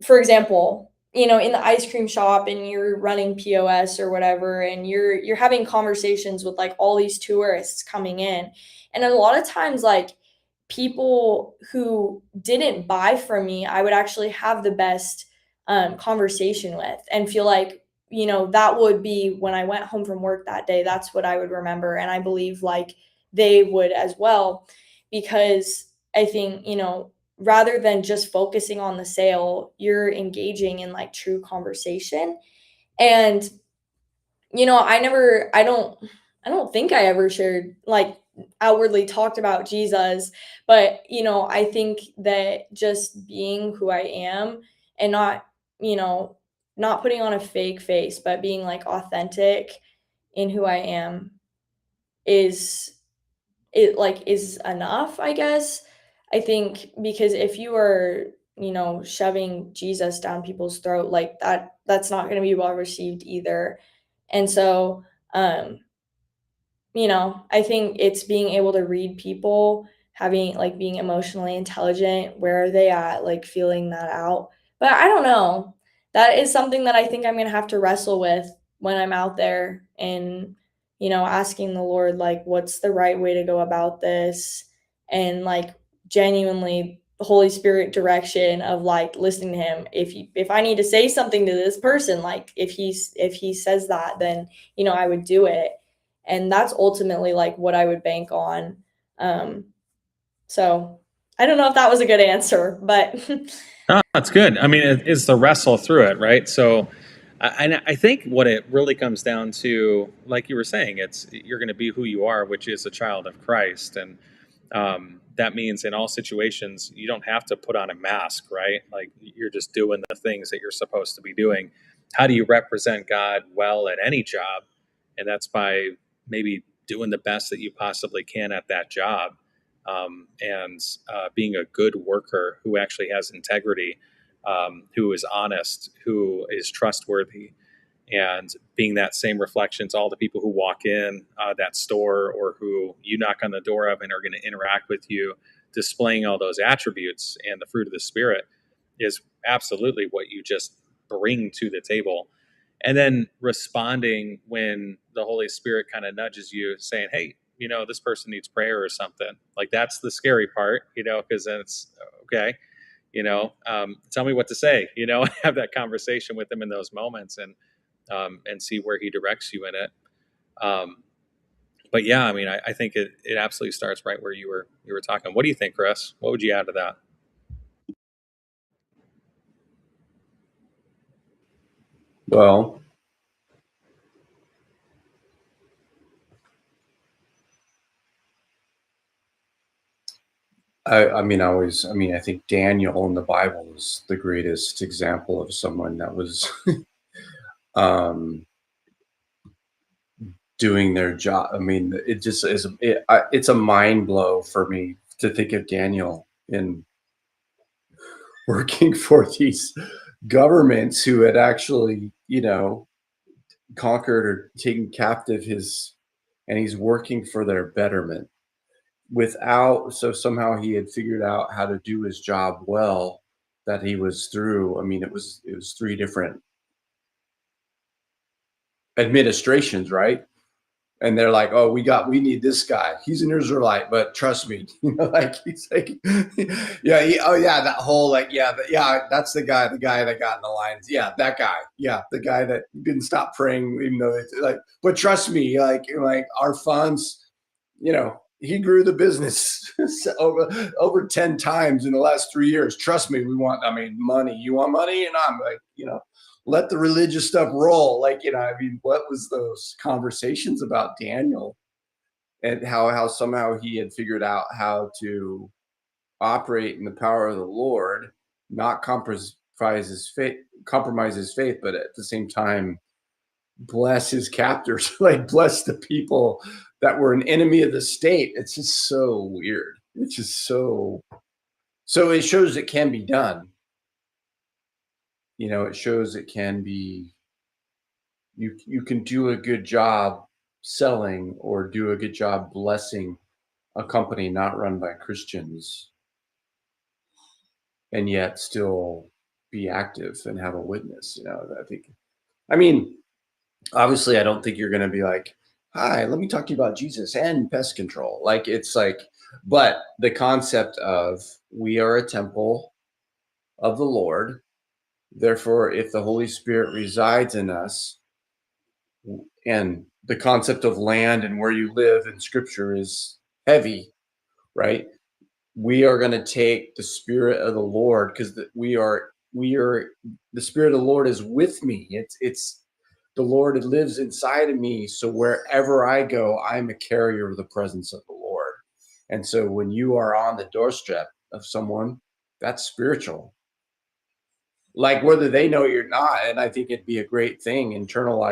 for example, in the ice cream shop and you're running POS or whatever, and you're having conversations with like all these tourists coming in. And a lot of times, like, people who didn't buy from me, I would actually have the best conversation with and feel like, that would be when I went home from work that day. That's what I would remember. And I believe like they would as well, because I think, rather than just focusing on the sale, you're engaging in like true conversation. And I don't think I ever shared, like, outwardly talked about Jesus, but I think that just being who I am and you know not putting on a fake face, but being like authentic in who I am is is enough, I guess. I think because if you are, shoving Jesus down people's throat like that, that's not going to be well received either. And so, um, I think it's being able to read people, having like being emotionally intelligent, where are they at, like feeling that out. But I don't know. That is something that I think I'm gonna have to wrestle with when I'm out there, and asking the Lord like what's the right way to go about this, and like genuinely the Holy Spirit direction of like listening to him. If I need to say something to this person, like if he says that, then I would do it. And that's ultimately like what I would bank on. So I don't know if that was a good answer, but No, that's good. I mean, it's the wrestle through it, right? So, I think what it really comes down to, like you were saying, it's you're going to be who you are, which is a child of Christ, and that means in all situations you don't have to put on a mask, right? Like you're just doing the things that you're supposed to be doing. How do you represent God well at any job? And that's by maybe doing the best that you possibly can at that job, and being a good worker who actually has integrity, who is honest, who is trustworthy, and being that same reflection to all the people who walk in that store or who you knock on the door of and are going to interact with you. Displaying all those attributes and the fruit of the Spirit is absolutely what you just bring to the table. And then responding when the Holy Spirit kind of nudges you, saying, hey, this person needs prayer or something. Like that's the scary part, because then it's okay, tell me what to say, have that conversation with him in those moments, and see where he directs you in it. But yeah, I mean, I think it absolutely starts right where you were talking. What do you think, Chris? What would you add to that? Well, I think Daniel in the Bible is the greatest example of someone that was um, doing their job. I mean, it just is. It's a mind blow for me to think of Daniel in working for these governments who had actually, conquered or taken captive and he's working for their betterment so somehow he had figured out how to do his job well, that he was through. I mean, it was three different administrations, right? And they're like, oh, we need this guy. He's an Israelite, but trust me, like he's like, yeah, oh yeah, that whole like, yeah, that's the guy that got in the lines. Yeah, that guy. Yeah, the guy that didn't stop praying, even though like, but trust me, like our funds, he grew the business over 10 times in the last 3 years. Trust me, money. You want money? And I'm like, let the religious stuff roll. Like, what was those conversations about Daniel and how somehow he had figured out how to operate in the power of the Lord, not compromise his faith, but at the same time, bless his captors, like bless the people that were an enemy of the state. It's just so weird. It's just so it shows it can be done. It shows it can be. You can do a good job selling or do a good job blessing a company not run by Christians. and yet still be active and have a witness. I mean, obviously, I don't think you're going to be like, hi, let me talk to you about Jesus and pest control. Like, it's like, but the concept of we are a temple of the Lord. Therefore, if the Holy Spirit resides in us, and the concept of land and where you live in Scripture is heavy, right? We are going to take the Spirit of the Lord, because the Spirit of the Lord is with me. It's the Lord lives inside of me. So wherever I go, I'm a carrier of the presence of the Lord. And so when you are on the doorstep of someone, that's spiritual. Like, whether they know you're not, and I think it'd be a great thing, internal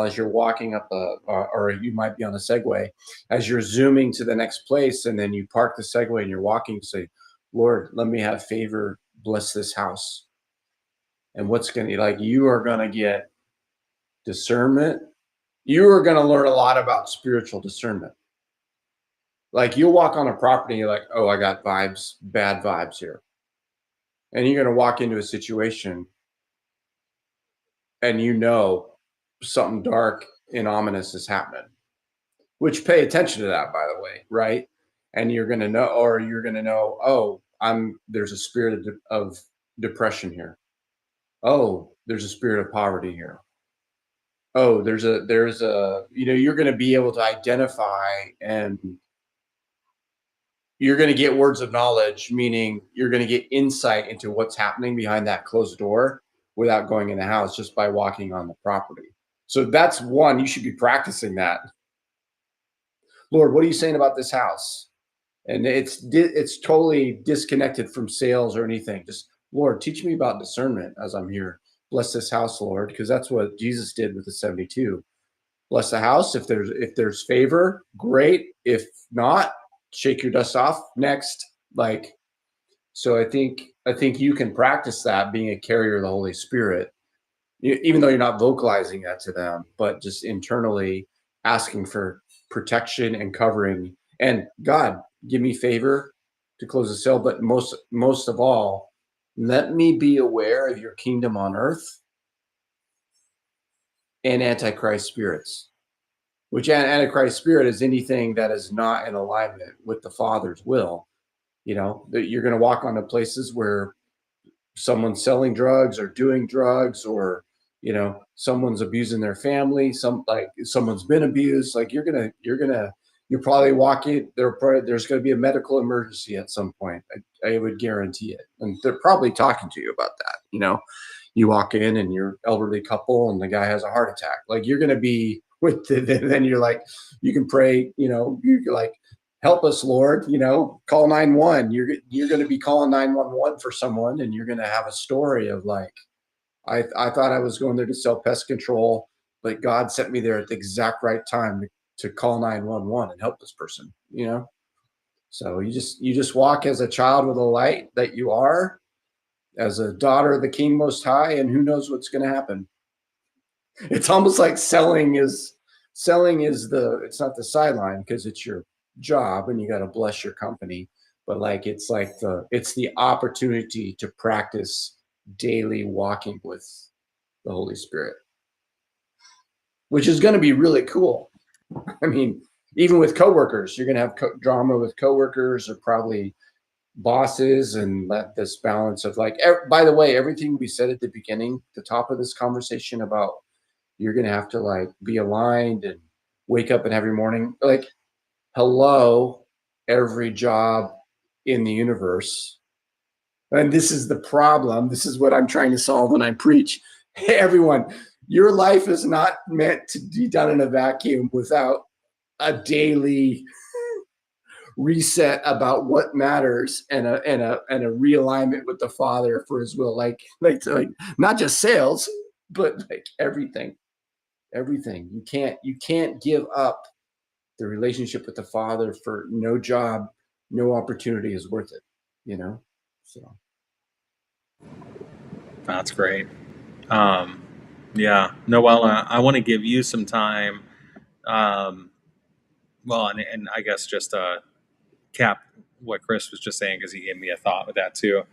as you're walking up or you might be on a Segway, as you're zooming to the next place, and then you park the Segway and you're walking, you say, Lord, let me have favor, bless this house. And you are going to get discernment. You are going to learn a lot about spiritual discernment. Like, you'll walk on a property and you're like, oh, I got bad vibes here. And you're going to walk into a situation and something dark and ominous is happening, which, pay attention to that, by the way, right? And you're going to know, oh, there's a spirit of depression here. Oh, there's a spirit of poverty here. Oh, there's a you're going to be able to identify, and you're going to get words of knowledge, meaning you're going to get insight into what's happening behind that closed door without going in the house, just by walking on the property. So that's one, you should be practicing that. Lord, what are you saying about this house? And it's totally disconnected from sales or anything. Just, Lord, teach me about discernment as I'm here. Bless this house, Lord, because that's what Jesus did with the 72. Bless the house. If there's favor, great. If not, shake your dust off. Next. So I think you can practice that, being a carrier of the Holy Spirit, even though you're not vocalizing that to them, but just internally asking for protection and covering. And God, give me favor to close the sale, but most of all, let me be aware of your kingdom on earth and Antichrist spirits, which Antichrist spirit is anything that is not in alignment with the Father's will. That you're going to walk onto places where someone's selling drugs or doing drugs, or someone's abusing their family, someone's been abused. Like, you're probably walking there. There's going to be a medical emergency at some point. I would guarantee it. And they're probably talking to you about that. You walk in and you're elderly couple and the guy has a heart attack. Like, you're going to be with it. And then you're like, you can pray, you're like, help us, Lord, call 911. You're going to be calling 911 for someone, and you're going to have a story of like, I thought I was going there to sell pest control, but God sent me there at the exact right time to call 911 and help this person, So you just walk as a child with a light that you are, as a daughter of the King Most High, and who knows what's going to happen. It's almost like selling is it's not the sideline, because it's your job and you got to bless your company, but it's the opportunity to practice daily walking with the Holy Spirit, which is going to be really cool. I mean, even with coworkers, you're going to have drama with coworkers, or probably bosses, and let this balance of by the way, everything we said at the beginning, the top of this conversation about you're going to have to be aligned and wake up and every morning, hello, every job in the universe. And this is the problem. This is what I'm trying to solve when I preach. Hey, everyone, your life is not meant to be done in a vacuum without a daily reset about what matters, and a realignment with the Father for His will. Like not just sales, but everything. You can't give up the relationship with the Father for no job, no opportunity is worth it, so. That's great. Yeah, Noella, I want to give you some time. Well, and I guess just cap what Chris was just saying, because he gave me a thought with that too.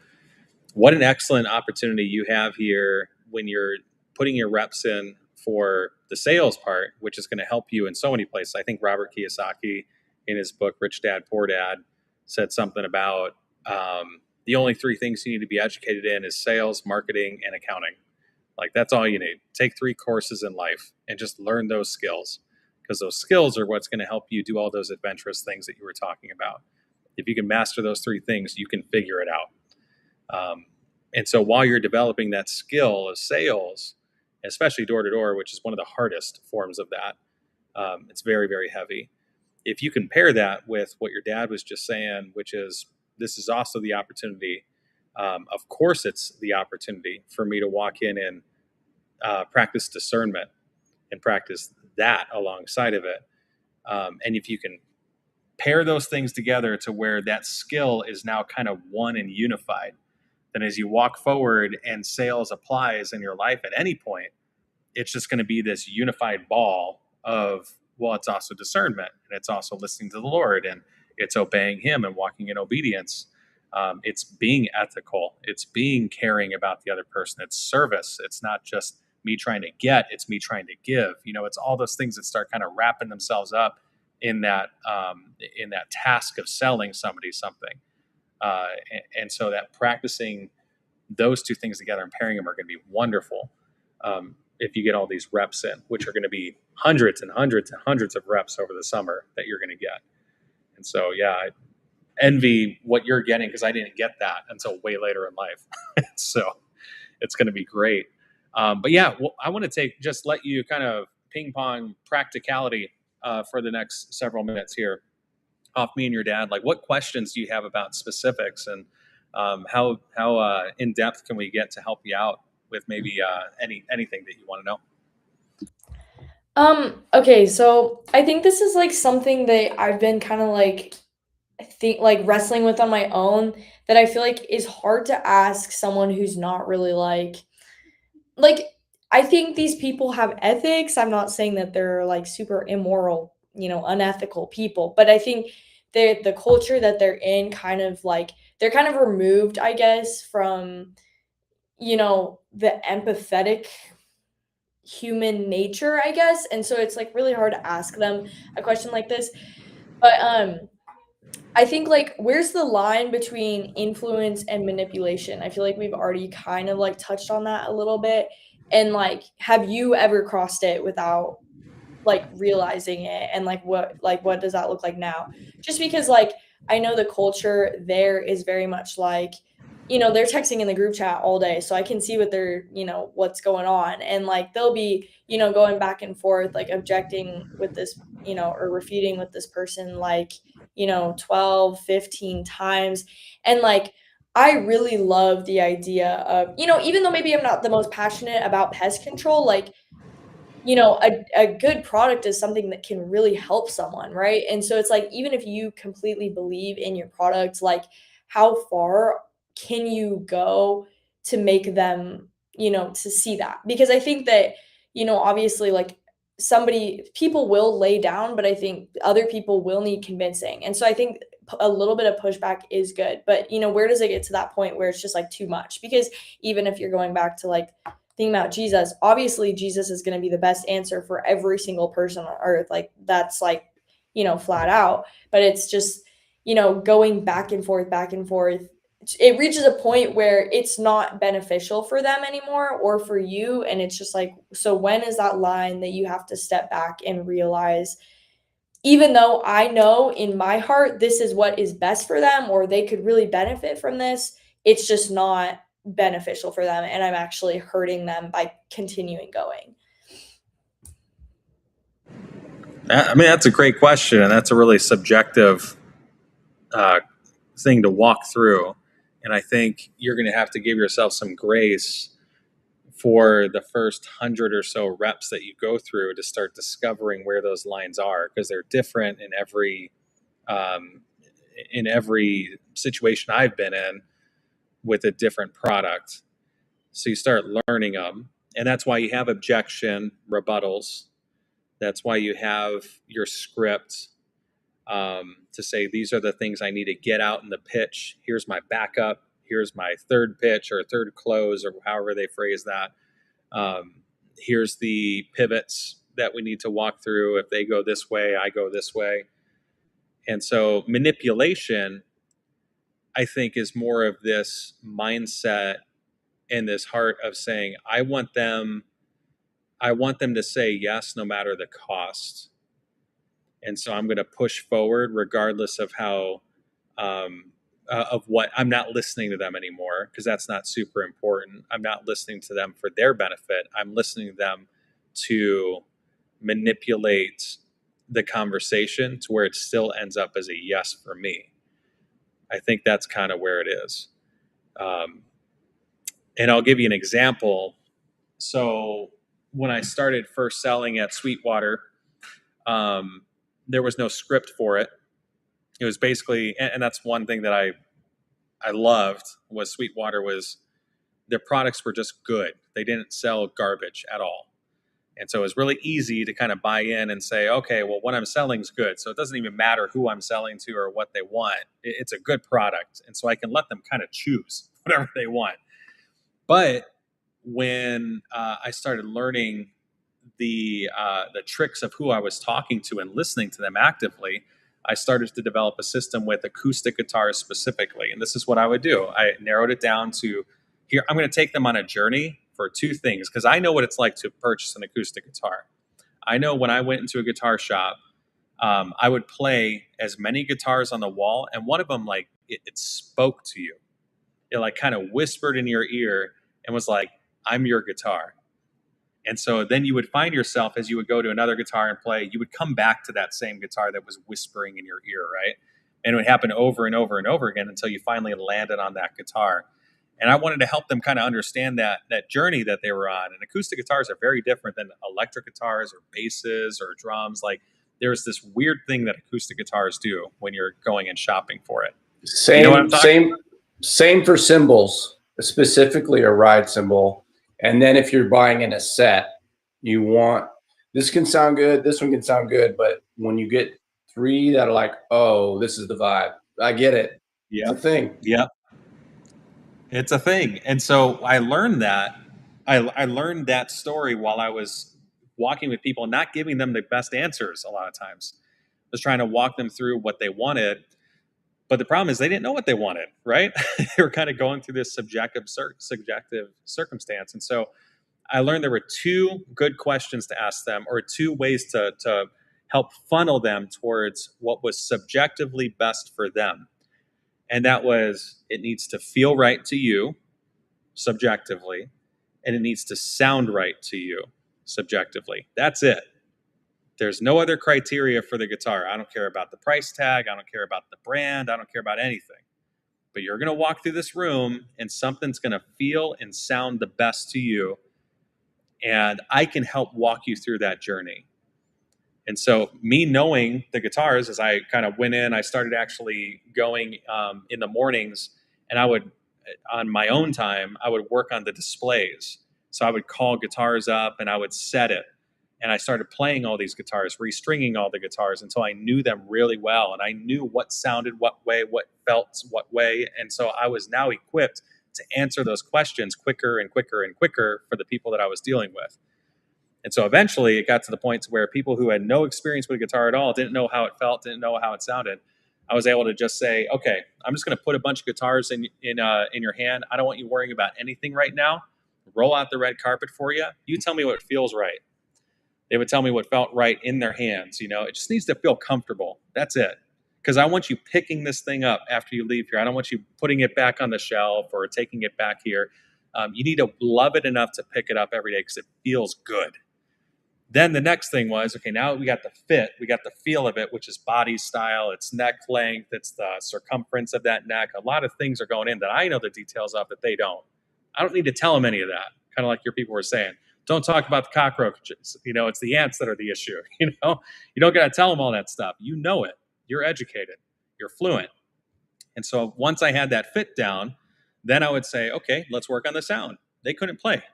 What an excellent opportunity you have here when you're putting your reps in for the sales part, which is going to help you in so many places. I think Robert Kiyosaki, in his book Rich Dad Poor Dad, said something about the only three things you need to be educated in is sales, marketing, and accounting. Like, that's all you need. Take 3 courses in life and just learn those skills, because those skills are what's going to help you do all those adventurous things that you were talking about. If you can master those 3 things, you can figure it out. And so while you're developing that skill of sales, especially door to door, which is one of the hardest forms of that, it's very, very heavy. If you compare that with what your dad was just saying, which is, this is also the opportunity. Of course, it's the opportunity for me to walk in and practice discernment and practice that alongside of it. And if you can pair those things together to where that skill is now kind of one and unified, then as you walk forward and sales applies in your life at any point, it's just going to be this unified ball of, well, it's also discernment, and it's also listening to the Lord, and it's obeying him and walking in obedience. It's being ethical. It's being caring about the other person. It's service. It's not just me trying to get, it's me trying to give. It's all those things that start kind of wrapping themselves up in that task of selling somebody something. And so that practicing those 2 things together and pairing them are going to be wonderful. If you get all these reps in, which are going to be hundreds and hundreds and hundreds of reps over the summer that you're going to get. And so, yeah, I envy what you're getting, because I didn't get that until way later in life. So it's going to be great. But yeah, I want to just let you kind of ping pong practicality for the next several minutes here off me and your dad. Like, what questions do you have about specifics, and how in depth can we get to help you out with maybe anything that you want to know? Okay, so I think this is like something that I've been kind of like wrestling with on my own, that I feel like is hard to ask someone who's not really like I think these people have ethics. I'm not saying that they're like super immoral, unethical people, but I think the culture that they're in kind of like they're kind of removed, I guess, from the empathetic human nature, I guess. And so it's like really hard to ask them a question like this. But I think like where's the line between influence and manipulation? I feel like we've already kind of like touched on that a little bit. And like have you ever crossed it without like realizing it, and what does that look like now? Just because like I know the culture there is very much like they're texting in the group chat all day, so I can see what they're what's going on, and like they'll be going back and forth, like objecting with this or refuting with this person, like 12, 15 times. And like I really love the idea of even though maybe I'm not the most passionate about pest control, like a good product is something that can really help someone, right? And so it's like, even if you completely believe in your product, like how far can you go to make them, to see that? Because I think that, obviously, like people will lay down, but I think other people will need convincing. And so I think a little bit of pushback is good, but where does it get to that point where it's just like too much? Because even if you're going back to like thinking about Jesus, obviously Jesus is going to be the best answer for every single person on earth. Like that's like, flat out, but it's just, going back and forth, back and forth. It reaches a point where it's not beneficial for them anymore or for you. And it's just like, so when is that line that you have to step back and realize, even though I know in my heart, this is what is best for them, or they could really benefit from this, it's just not beneficial for them, and I'm actually hurting them by continuing going? I mean, that's a great question, and that's a really subjective thing to walk through. And I think you're going to have to give yourself some grace for the first 100 or so reps that you go through to start discovering where those lines are, because they're different in every situation I've been in with a different product. So you start learning them, and that's why you have objection, rebuttals. That's why you have your script. to say, these are the things I need to get out in the pitch. Here's my backup. Here's my third pitch or third close, or however they phrase that. Here's the pivots that we need to walk through. If they go this way, I go this way. And so manipulation, I think, is more of this mindset and this heart of saying, I want them to say yes no matter the cost. And so I'm going to push forward regardless of how of what. I'm not listening to them anymore, because that's not super important. I'm not listening to them for their benefit. I'm listening to them to manipulate the conversation to where it still ends up as a yes for me. I think that's kind of where it is. And I'll give you an example. So when I started first selling at Sweetwater, there was no script for it. It was basically, and that's one thing that I loved, was Sweetwater was, their products were just good. They didn't sell garbage at all. And so it was really easy to kind of buy in and say, okay, well, what I'm selling is good. So it doesn't even matter who I'm selling to or what they want. It's a good product. And so I can let them kind of choose whatever they want. But when I started learning the tricks of who I was talking to and listening to them actively, I started to develop a system with acoustic guitars specifically. And this is what I would do. I narrowed it down to, here, I'm going to take them on a journey for two things, because I know what it's like to purchase an acoustic guitar. I know when I went into a guitar shop, I would play as many guitars on the wall, and one of them, like, it spoke to you. It like kind of whispered in your ear and was like, I'm your guitar. And so then you would find yourself, as you would go to another guitar and play, you would come back to that same guitar that was whispering in your ear, right? And it would happen over and over and over again until you finally landed on that guitar. And I wanted to help them kind of understand that journey that they were on. And acoustic guitars are very different than electric guitars or basses or drums. Like, there's this weird thing that acoustic guitars do when you're going and shopping for it. Same, you know what I'm talking about? Same for cymbals, specifically a ride cymbal. And then if you're buying in a set, you want, this can sound good, this one can sound good, but when you get three that are like, oh, this is the vibe, I get it. Yeah. It's a thing. Yeah. It's a thing. And so I learned that. I learned that story while I was walking with people, not giving them the best answers a lot of times. I was trying to walk them through what they wanted. But the problem is they didn't know what they wanted, right? They were kind of going through this subjective circumstance. And so I learned there were two good questions to ask them, or two ways to help funnel them towards what was subjectively best for them. And that was, it needs to feel right to you subjectively, and it needs to sound right to you subjectively. That's it. There's no other criteria for the guitar. I don't care about the price tag. I don't care about the brand. I don't care about anything. But you're going to walk through this room and something's going to feel and sound the best to you. And I can help walk you through that journey. And so me knowing the guitars, as I kind of went in, I started actually going in the mornings, and I would, on my own time, I would work on the displays. So I would call guitars up and I would set it. And I started playing all these guitars, restringing all the guitars until I knew them really well. And I knew what sounded what way, what felt what way. And so I was now equipped to answer those questions quicker and quicker and quicker for the people that I was dealing with. And so eventually it got to the point where people who had no experience with a guitar at all, didn't know how it felt, didn't know how it sounded, I was able to just say, okay, I'm just going to put a bunch of guitars in your hand. I don't want you worrying about anything right now. Roll out the red carpet for you. You tell me what feels right. They would tell me what felt right in their hands. You know, it just needs to feel comfortable. That's it. Because I want you picking this thing up after you leave here. I don't want you putting it back on the shelf or taking it back here. You need to love it enough to pick it up every day because it feels good. Then the next thing was, okay, now we got the fit, we got the feel of it, which is body style, it's neck length, it's the circumference of that neck. A lot of things are going in that I know the details of that they don't. I don't need to tell them any of that, kind of like your people were saying. Don't talk about the cockroaches. You know, it's the ants that are the issue. You know, you don't got to tell them all that stuff. You know it. You're educated. You're fluent. And so once I had that fit down, then I would say, okay, let's work on the sound. They couldn't play.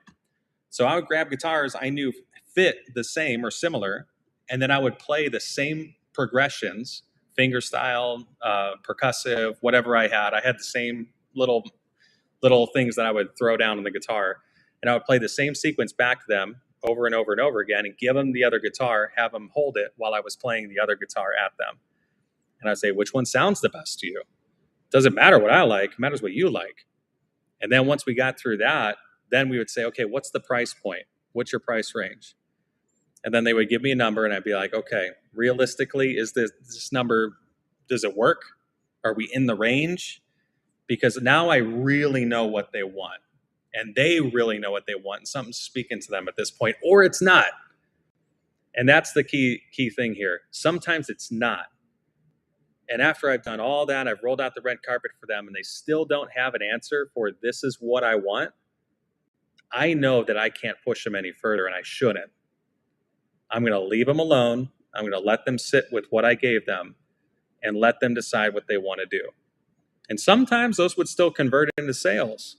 So I would grab guitars I knew fit the same or similar, and then I would play the same progressions fingerstyle, percussive, whatever I had the same little things that I would throw down on the guitar, and I would play the same sequence back to them over and over and over again, and give them the other guitar, have them hold it while I was playing the other guitar at them. And I'd say, which one sounds the best to you? Doesn't matter what I like, it matters what you like. And then once we got through that, then we would say, okay, what's the price point? What's your price range? And then they would give me a number, and I'd be like, okay, realistically, is this number, does it work? Are we in the range? Because now I really know what they want, and they really know what they want, and something's speaking to them at this point, or it's not. And that's the key thing here. Sometimes it's not. And after I've done all that, I've rolled out the red carpet for them, and they still don't have an answer for this is what I want. I know that I can't push them any further, and I shouldn't. I'm going to leave them alone. I'm going to let them sit with what I gave them and let them decide what they want to do. And sometimes those would still convert into sales.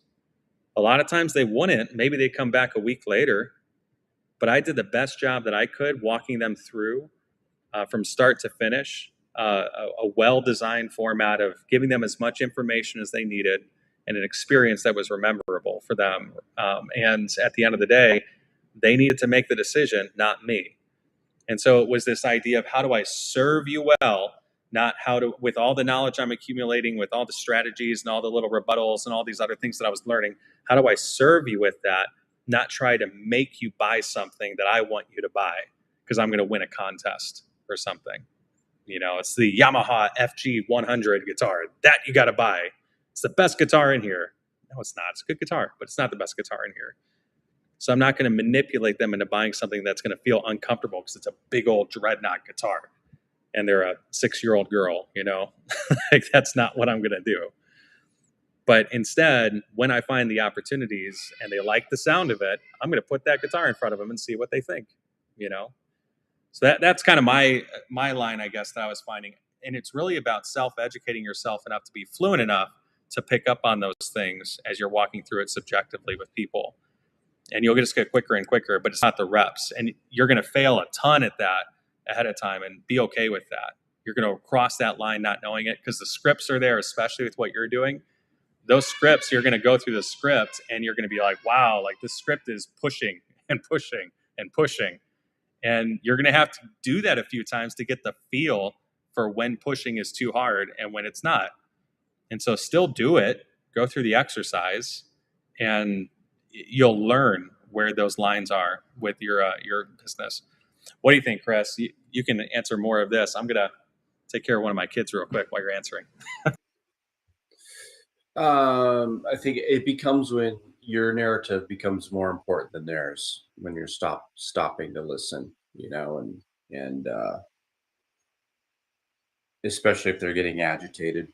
A lot of times they wouldn't. Maybe they come back a week later. But I did the best job that I could walking them through from start to finish, a well-designed format of giving them as much information as they needed and an experience that was rememberable for them. And at the end of the day, they needed to make the decision, not me. And so it was this idea of how do I serve you well, not how to, with all the knowledge I'm accumulating, with all the strategies and all the little rebuttals and all these other things that I was learning, how do I serve you with that, not try to make you buy something that I want you to buy because I'm going to win a contest or something. You know, it's the Yamaha FG 100 guitar that you got to buy. It's the best guitar in here. No, it's not. It's a good guitar, but it's not the best guitar in here. So I'm not going to manipulate them into buying something that's going to feel uncomfortable because it's a big old dreadnought guitar and they're a 6-year-old girl, you know, like that's not what I'm going to do. But instead, when I find the opportunities and they like the sound of it, I'm going to put that guitar in front of them and see what they think, you know. So that's kind of my line, I guess, that I was finding. And it's really about self-educating yourself enough to be fluent enough to pick up on those things as you're walking through it subjectively with people. And you'll just get quicker and quicker, but it's not the reps. And you're going to fail a ton at that ahead of time and be okay with that. You're going to cross that line not knowing it because the scripts are there, especially with what you're doing. Those scripts, you're going to go through the script and you're going to be like, wow, like this script is pushing and pushing and pushing. And you're going to have to do that a few times to get the feel for when pushing is too hard and when it's not. And so still do it, go through the exercise, and you'll learn where those lines are with your business. What do you think, Chris? You can answer more of this. I'm going to take care of one of my kids real quick while you're answering. I think it becomes when your narrative becomes more important than theirs, when you're stopping to listen, you know, and especially if they're getting agitated,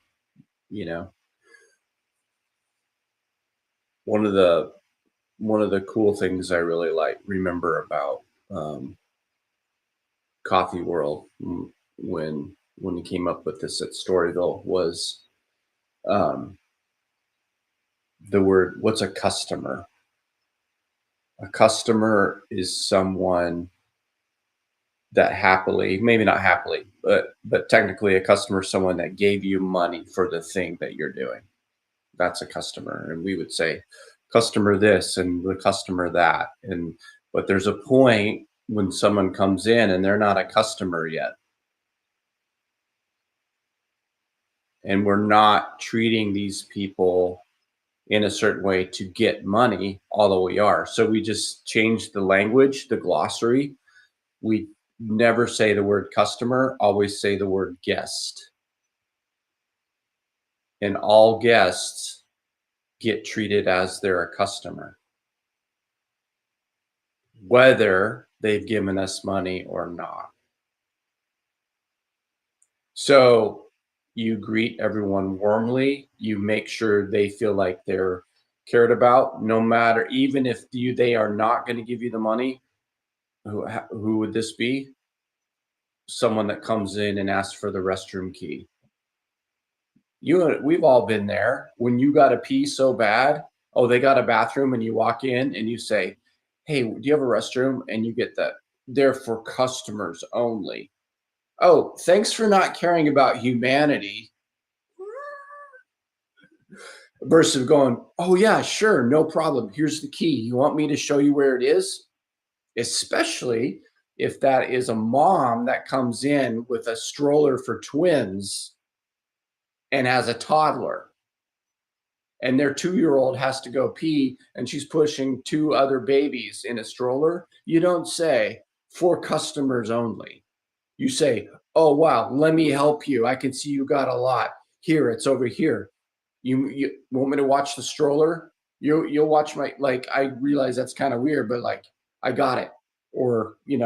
you know. One of the cool things I really remember about Coffee World when he came up with this at Storyville was the word, what's a customer? A customer is someone that maybe not happily, but technically a customer is someone that gave you money for the thing that you're doing. That's a customer. And we would say customer this and the customer that. But there's a point when someone comes in and they're not a customer yet. And we're not treating these people in a certain way to get money, although we are. So we just changed the language, the glossary. We never say the word customer, always say the word guest. And all guests get treated as they're a customer, whether they've given us money or not. So you greet everyone warmly. You make sure they feel like they're cared about, no matter, even if they are not going to give you the money. Who would this be? Someone that comes in and asks for the restroom key. We've all been there when you got to pee so bad. Oh, they got a bathroom, and you walk in and you say, "Hey, do you have a restroom?" And you get that. They're for customers only. Oh, thanks for not caring about humanity. Versus going, oh, yeah, sure, no problem. Here's the key. You want me to show you where it is? Especially if that is a mom that comes in with a stroller for twins and has a toddler, and their 2-year-old has to go pee and she's pushing 2 other babies in a stroller. You don't say, for customers only. You say, oh, wow, let me help you. I can see you got a lot. Here, it's over here. You want me to watch the stroller? You'll watch my, like, I realize that's kind of weird, but like, I got it. Or, you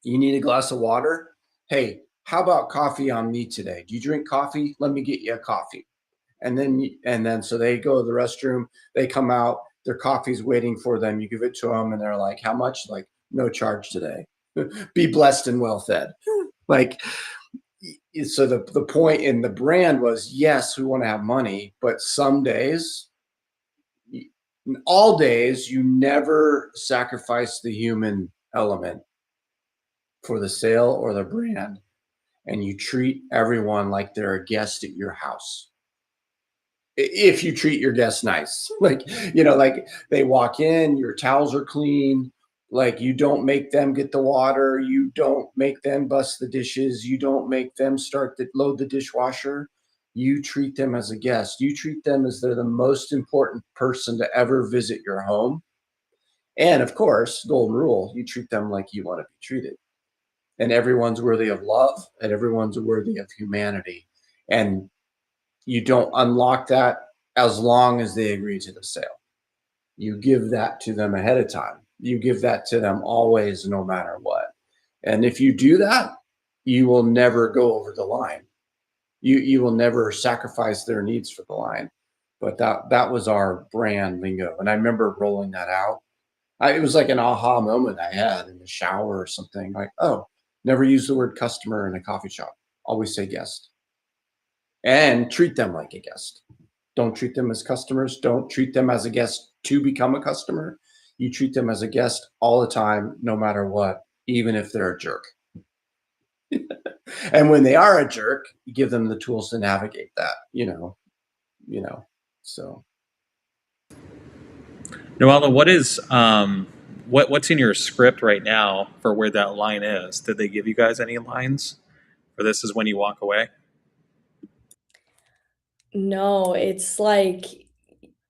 need a glass of water? Hey, how about coffee on me today? Do you drink coffee? Let me get you a coffee. And then so they go to the restroom, they come out, their coffee's waiting for them. You give it to them and they're like, how much? Like, no charge today. Be blessed and well fed. Like, so the point in the brand was, yes, we want to have money, but some days, all days, you never sacrifice the human element for the sale or the brand, and you treat everyone like they're a guest at your house. If you treat your guests nice, like, like they walk in, your towels are clean, like you don't make them get the water, you don't make them bust the dishes, you don't make them load the dishwasher. You treat them as a guest. You treat them as they're the most important person to ever visit your home. And of course, golden rule, you treat them like you want to be treated. And everyone's worthy of love, and everyone's worthy of humanity. And you don't unlock that as long as they agree to the sale. You give that to them ahead of time. You give that to them always, no matter what. And if you do that, you will never go over the line. You will never sacrifice their needs for the line. But that was our brand lingo. And I remember rolling that out. It was like an aha moment I had in the shower or something. Like, oh, never use the word customer in a coffee shop. Always say guest. And treat them like a guest. Don't treat them as customers. Don't treat them as a guest to become a customer. You treat them as a guest all the time, no matter what, even if they're a jerk. And when they are a jerk, you give them the tools to navigate that, so. Noella, what's in your script right now for where that line is? Did they give you guys any lines? Or this is when you walk away? No, it's like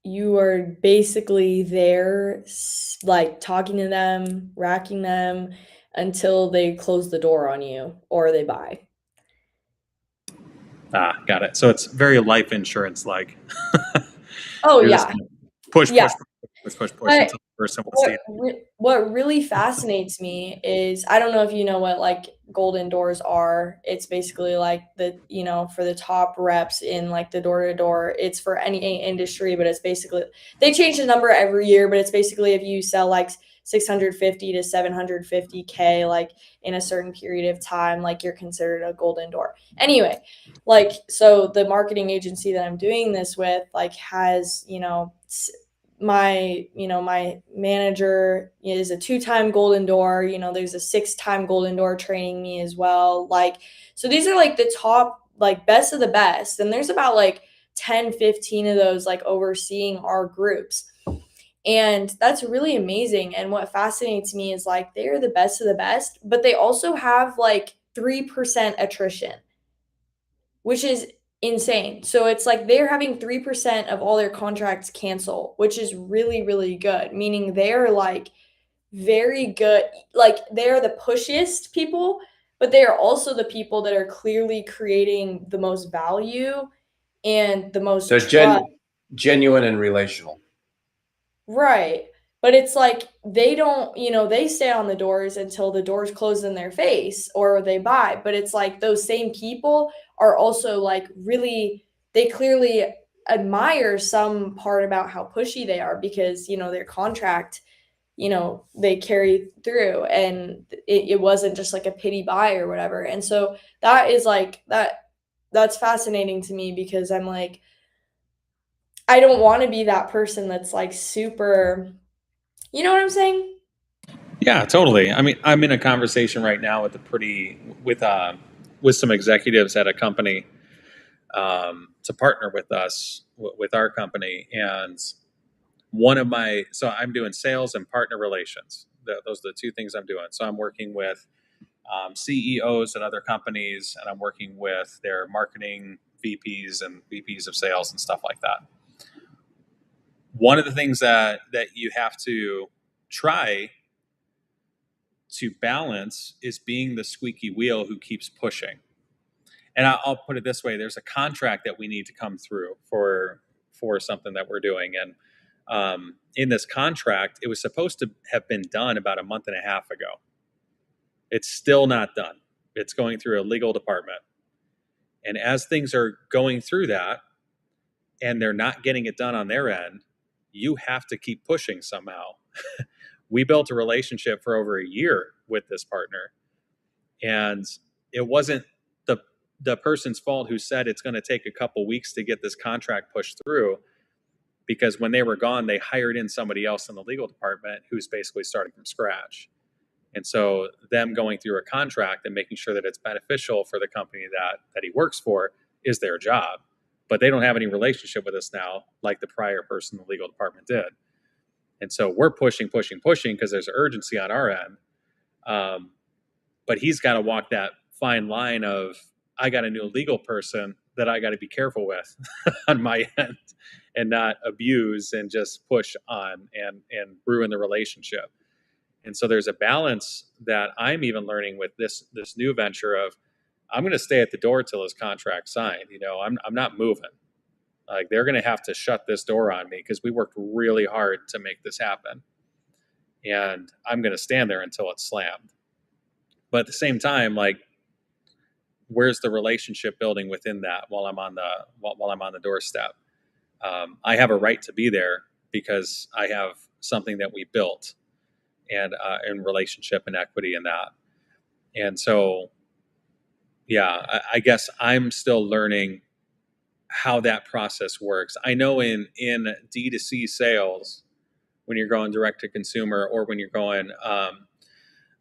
you are basically there, like talking to them, racking them until they close the door on you or they buy. Ah, got it. So it's very life insurance like. Oh, You're just yeah. gonna push Yeah. until But the person wants to. what really fascinates me is, I don't know if you know what like golden doors are. It's basically like for the top reps in like the door to door. It's for any industry, but it's basically, they change the number every year, but it's basically if you sell like 650 to 750K like in a certain period of time, like you're considered a golden door. Anyway, like, so the marketing agency that I'm doing this with like has, my manager is a 2-time golden door. There's a 6-time golden door training me as well. Like, so these are like the top, like best of the best. And there's about like 10, 15 of those like overseeing our groups. And that's really amazing. And what fascinates me is like they're the best of the best, but they also have like 3% attrition, which is insane. So it's like they're having 3% of all their contracts cancel, which is really, really good, meaning they're like very good. Like they're the pushiest people, but they are also the people that are clearly creating the most value and the most So trust. genuine and relational. Right. But it's like they don't, they stay on the doors until the doors close in their face or they buy. But it's like those same people are also like really, they clearly admire some part about how pushy they are because, their contract, they carry through and it wasn't just like a pity buy or whatever. And so that is like that's fascinating to me because I'm like, I don't want to be that person that's like super, you know what I'm saying? Yeah, totally. I mean, I'm in a conversation right now with some executives at a company to partner with us with our company, and so I'm doing sales and partner relations. Those are the two things I'm doing. So I'm working with CEOs at other companies, and I'm working with their marketing VPs and VPs of sales and stuff like that. One of the things that you have to try to balance is being the squeaky wheel who keeps pushing. And I'll put it this way: there's a contract that we need to come through for something that we're doing, and in this contract, it was supposed to have been done about a month and a half ago. It's still not done. It's going through a legal department, and as things are going through that, and they're not getting it done on their end, you have to keep pushing somehow. We built a relationship for over a year with this partner, and it wasn't the person's fault who said it's going to take a couple weeks to get this contract pushed through, because when they were gone, they hired in somebody else in the legal department who's basically starting from scratch. And so them going through a contract and making sure that it's beneficial for the company that he works for is their job. But they don't have any relationship with us now like the prior person in the legal department did. And so we're pushing because there's urgency on our end. But he's got to walk that fine line of, I got a new legal person that I got to be careful with on my end and not abuse and just push on and ruin the relationship. And so there's a balance that I'm even learning with this new venture of, I'm going to stay at the door till his contract's signed. I'm not moving. Like, they're going to have to shut this door on me because we worked really hard to make this happen. And I'm going to stand there until it's slammed. But at the same time, like, where's the relationship building within that while I'm on the doorstep? I have a right to be there because I have something that we built, and in relationship and equity in that. And so, yeah, I guess I'm still learning how that process works. I know in D2C sales, when you're going direct to consumer or when you're going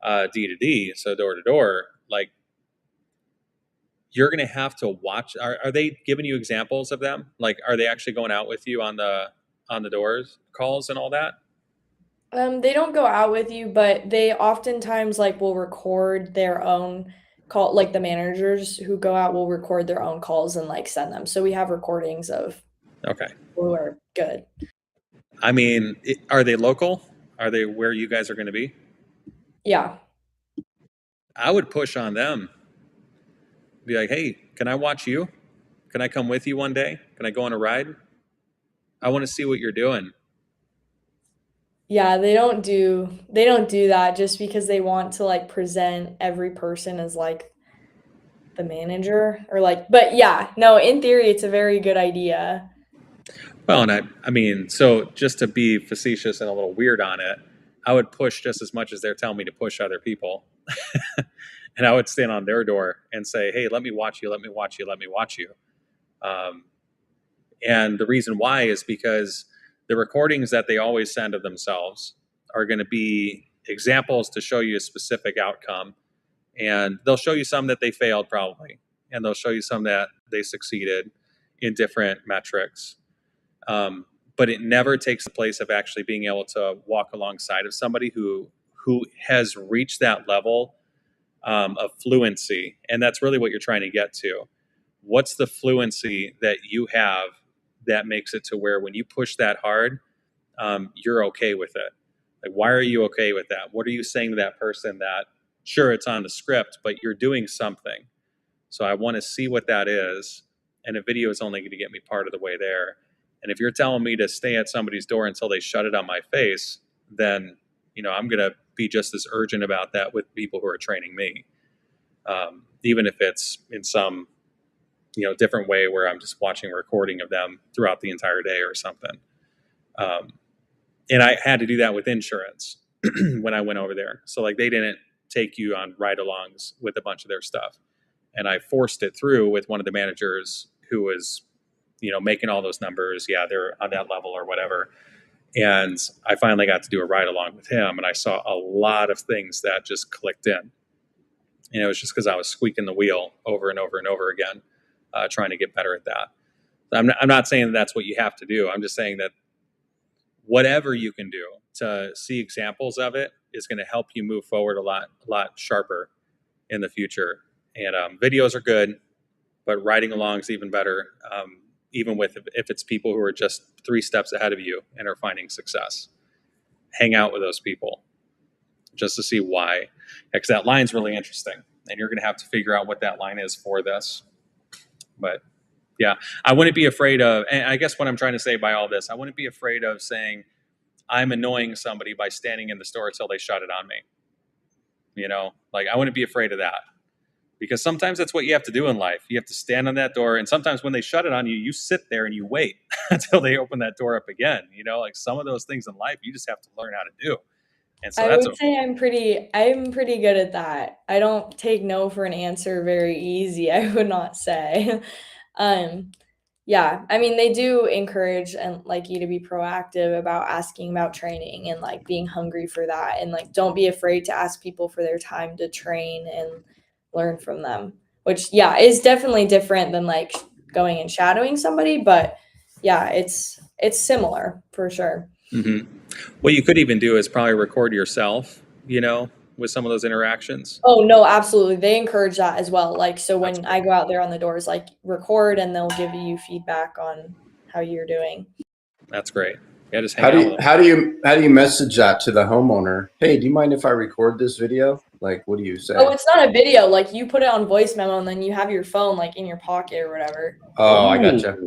D2D, so door to door, like, you're going to have to watch. Are they giving you examples of them? Like, are they actually going out with you on the doors calls and all that? They don't go out with you, but they oftentimes like will record their own call. Like the managers who go out will record their own calls and like send them. So we have recordings of Okay. people who are good. I mean, are they local? Are they where you guys are going to be? Yeah. I would push on them. Be like, hey, can I watch you? Can I come with you one day? Can I go on a ride? I want to see what you're doing. Yeah, they don't do that just because they want to like present every person as like the manager or like, but yeah, no, in theory it's a very good idea. Well, and I mean, so just to be facetious and a little weird on it, I would push just as much as they're telling me to push other people. And I would stand on their door and say, hey, let me watch you, let me watch you, let me watch you. And the reason why is because the recordings that they always send of themselves are going to be examples to show you a specific outcome. And they'll show you some that they failed probably. And they'll show you some that they succeeded in different metrics. But it never takes the place of actually being able to walk alongside of somebody who has reached that level of fluency. And that's really what you're trying to get to. What's the fluency that you have that makes it to where when you push that hard, you're okay with it? Like, why are you okay with that? What are you saying to that person that, sure, it's on the script, but you're doing something? So I want to see what that is. And a video is only going to get me part of the way there. And if you're telling me to stay at somebody's door until they shut it on my face, then, I'm going to be just as urgent about that with people who are training me. Even if it's in some, different way where I'm just watching a recording of them throughout the entire day or something. And I had to do that with insurance when I went over there. So like, they didn't take you on ride-alongs with a bunch of their stuff. And I forced it through with one of the managers who was, making all those numbers. Yeah, they're on that level or whatever. And I finally got to do a ride along with him, and I saw a lot of things that just clicked in. And it was just because I was squeaking the wheel over and over and over again, trying to get better at that. I'm not saying that that's what you have to do. I'm just saying that whatever you can do to see examples of it is going to help you move forward a lot sharper in the future. And videos are good, but riding along is even better. Even if it's people who are just 3 steps ahead of you and are finding success, hang out with those people just to see why, because that line's really interesting, and you're going to have to figure out what that line is for this. But yeah, I wouldn't be afraid of, and I guess what I'm trying to say by all this, I wouldn't be afraid of saying I'm annoying somebody by standing in the store until they shut it on me. Like I wouldn't be afraid of that, because sometimes that's what you have to do in life. You have to stand on that door, and sometimes when they shut it on you, you sit there and you wait until they open that door up again. Like some of those things in life, you just have to learn how to do. And so I would say I'm pretty good at that. I don't take no for an answer very easy, I would not say. Yeah, I mean, they do encourage and like you to be proactive about asking about training and like being hungry for that, and like don't be afraid to ask people for their time to train and learn from them, which is definitely different than like going and shadowing somebody, but yeah, it's similar for sure. Mm-hmm. What you could even do is probably record yourself, with some of those interactions. Oh no, absolutely. They encourage that as well. Like, so when I go out there on the doors, like record, and they'll give you feedback on how you're doing. That's great. Yeah, just hang out with them. How do you message that to the homeowner? Hey, do you mind if I record this video? Like, what do you say? Oh, it's not a video. Like you put it on voice memo, and then you have your phone like in your pocket or whatever. Oh, I gotcha.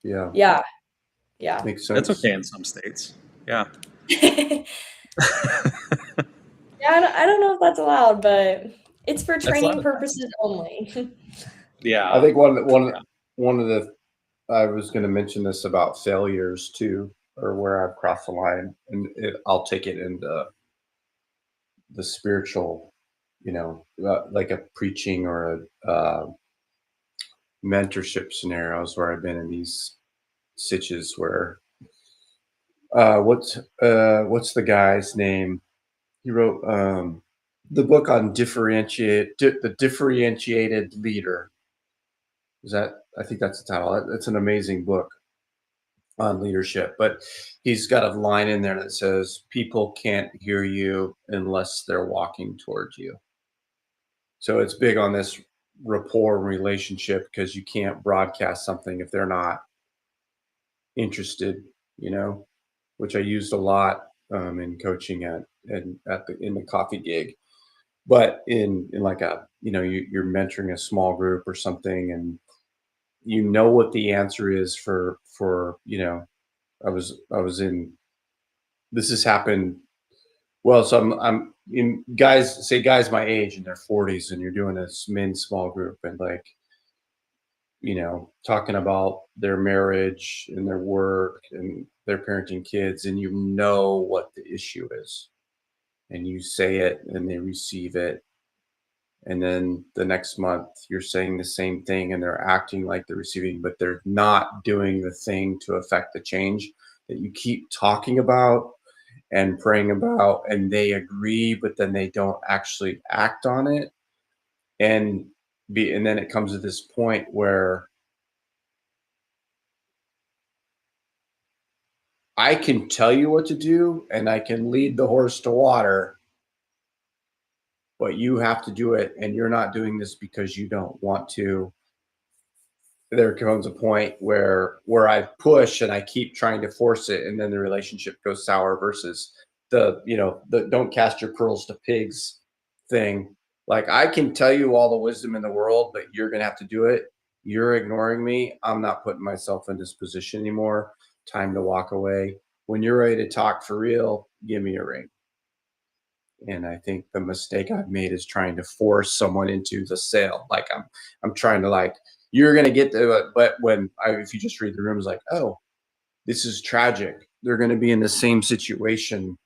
Yeah. Yeah. Makes sense. That's okay in some states. Yeah. Yeah, I don't know if that's allowed, but it's for training purposes only. Yeah. I think one of the I was going to mention this about failures too, or where I've crossed the line, and I'll take it into the spiritual, like a preaching or a mentorship scenarios where I've been in these sitches where what's the guy's name? He wrote the book on the differentiated leader. I think that's the title. It's an amazing book on leadership, but he's got a line in there that says people can't hear you unless they're walking towards you. So it's big on this rapport relationship, because you can't broadcast something if they're not interested, which I used a lot in coaching in the coffee gig. But in like you're mentoring a small group or something, and what the answer is for I was in, this has happened. Well, so I'm in guys my age in their 40s, and you're doing this men's small group, and like, talking about their marriage and their work and their parenting kids, and what the issue is, and you say it and they receive it. And then the next month you're saying the same thing and they're acting like they're receiving, but they're not doing the thing to affect the change that you keep talking about and praying about, and they agree, but then they don't actually act on it. And then it comes to this point where I can tell you what to do and I can lead the horse to water, but you have to do it, and you're not doing this because you don't want to. There comes a point where I push and I keep trying to force it, and then the relationship goes sour, versus the don't cast your pearls to pigs thing. Like, I can tell you all the wisdom in the world, but you're going to have to do it. You're ignoring me. I'm not putting myself in this position anymore. Time to walk away. When you're ready to talk for real, give me a ring. And I think the mistake I've made is trying to force someone into the sale. Like I'm trying to, like, you're going to get to it. But if you just read the room, it's like, oh, this is tragic. They're going to be in the same situation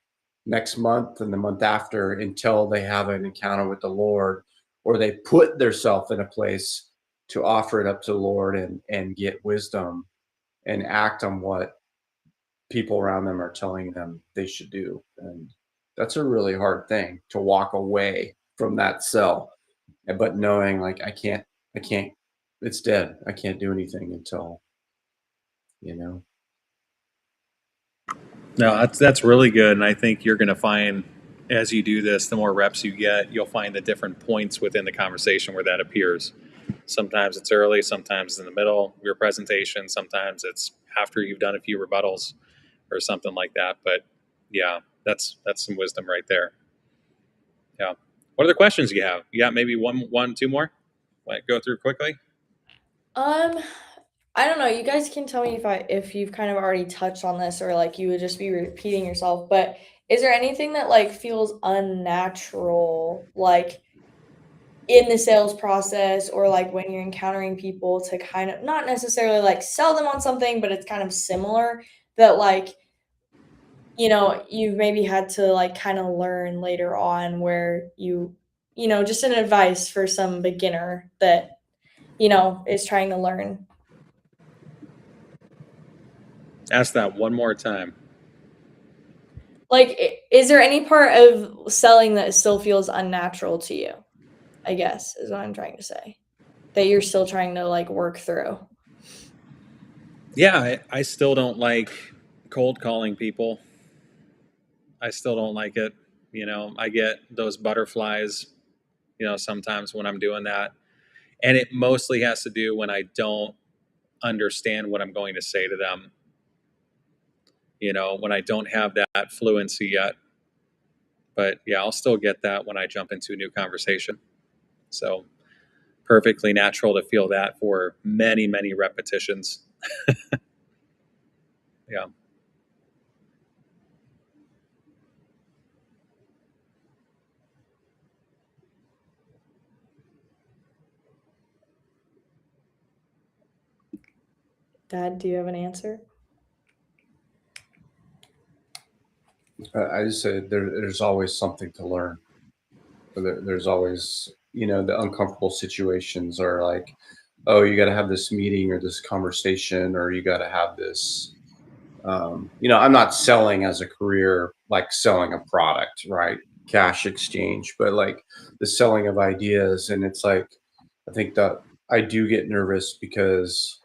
next month and the month after until they have an encounter with the Lord, or they put themselves in a place to offer it up to the Lord and get wisdom and act on what people around them are telling them they should do. And that's a really hard thing, to walk away from that cell, but knowing like I can't, it's dead. I can't do anything until, you know. No, that's really good, and I think you're going to find as you do this, the more reps you get, you'll find the different points within the conversation where that appears. Sometimes it's early, sometimes it's in the middle of your presentation, sometimes it's after you've done a few rebuttals or something like that. But yeah, that's some wisdom right there. Yeah. What other questions do you have? You got maybe one, two more? Like go through quickly. I don't know. You guys can tell me if you've kind of already touched on this, or like you would just be repeating yourself. But is there anything that like feels unnatural, like in the sales process, or like when you're encountering people to kind of not necessarily like sell them on something, but it's kind of similar, that like, you've maybe had to like kind of learn later on, where just an advice for some beginner that is trying to learn? Ask that one more time. Like, is there any part of selling that still feels unnatural to you? I guess is what I'm trying to say. That you're still trying to like work through. Yeah, I still don't like cold calling people. I still don't like it. I get those butterflies, sometimes when I'm doing that. And it mostly has to do when I don't understand what I'm going to say to them, when I don't have that fluency yet. But yeah, I'll still get that when I jump into a new conversation. So perfectly natural to feel that for many, many repetitions. Yeah. Dad, do you have an answer? I just say there's always something to learn. There's always, the uncomfortable situations are like, oh, you got to have this meeting or this conversation, or you got to have this. I'm not selling as a career, like selling a product, right? Cash exchange, but like the selling of ideas. And it's like, I think that I do get nervous because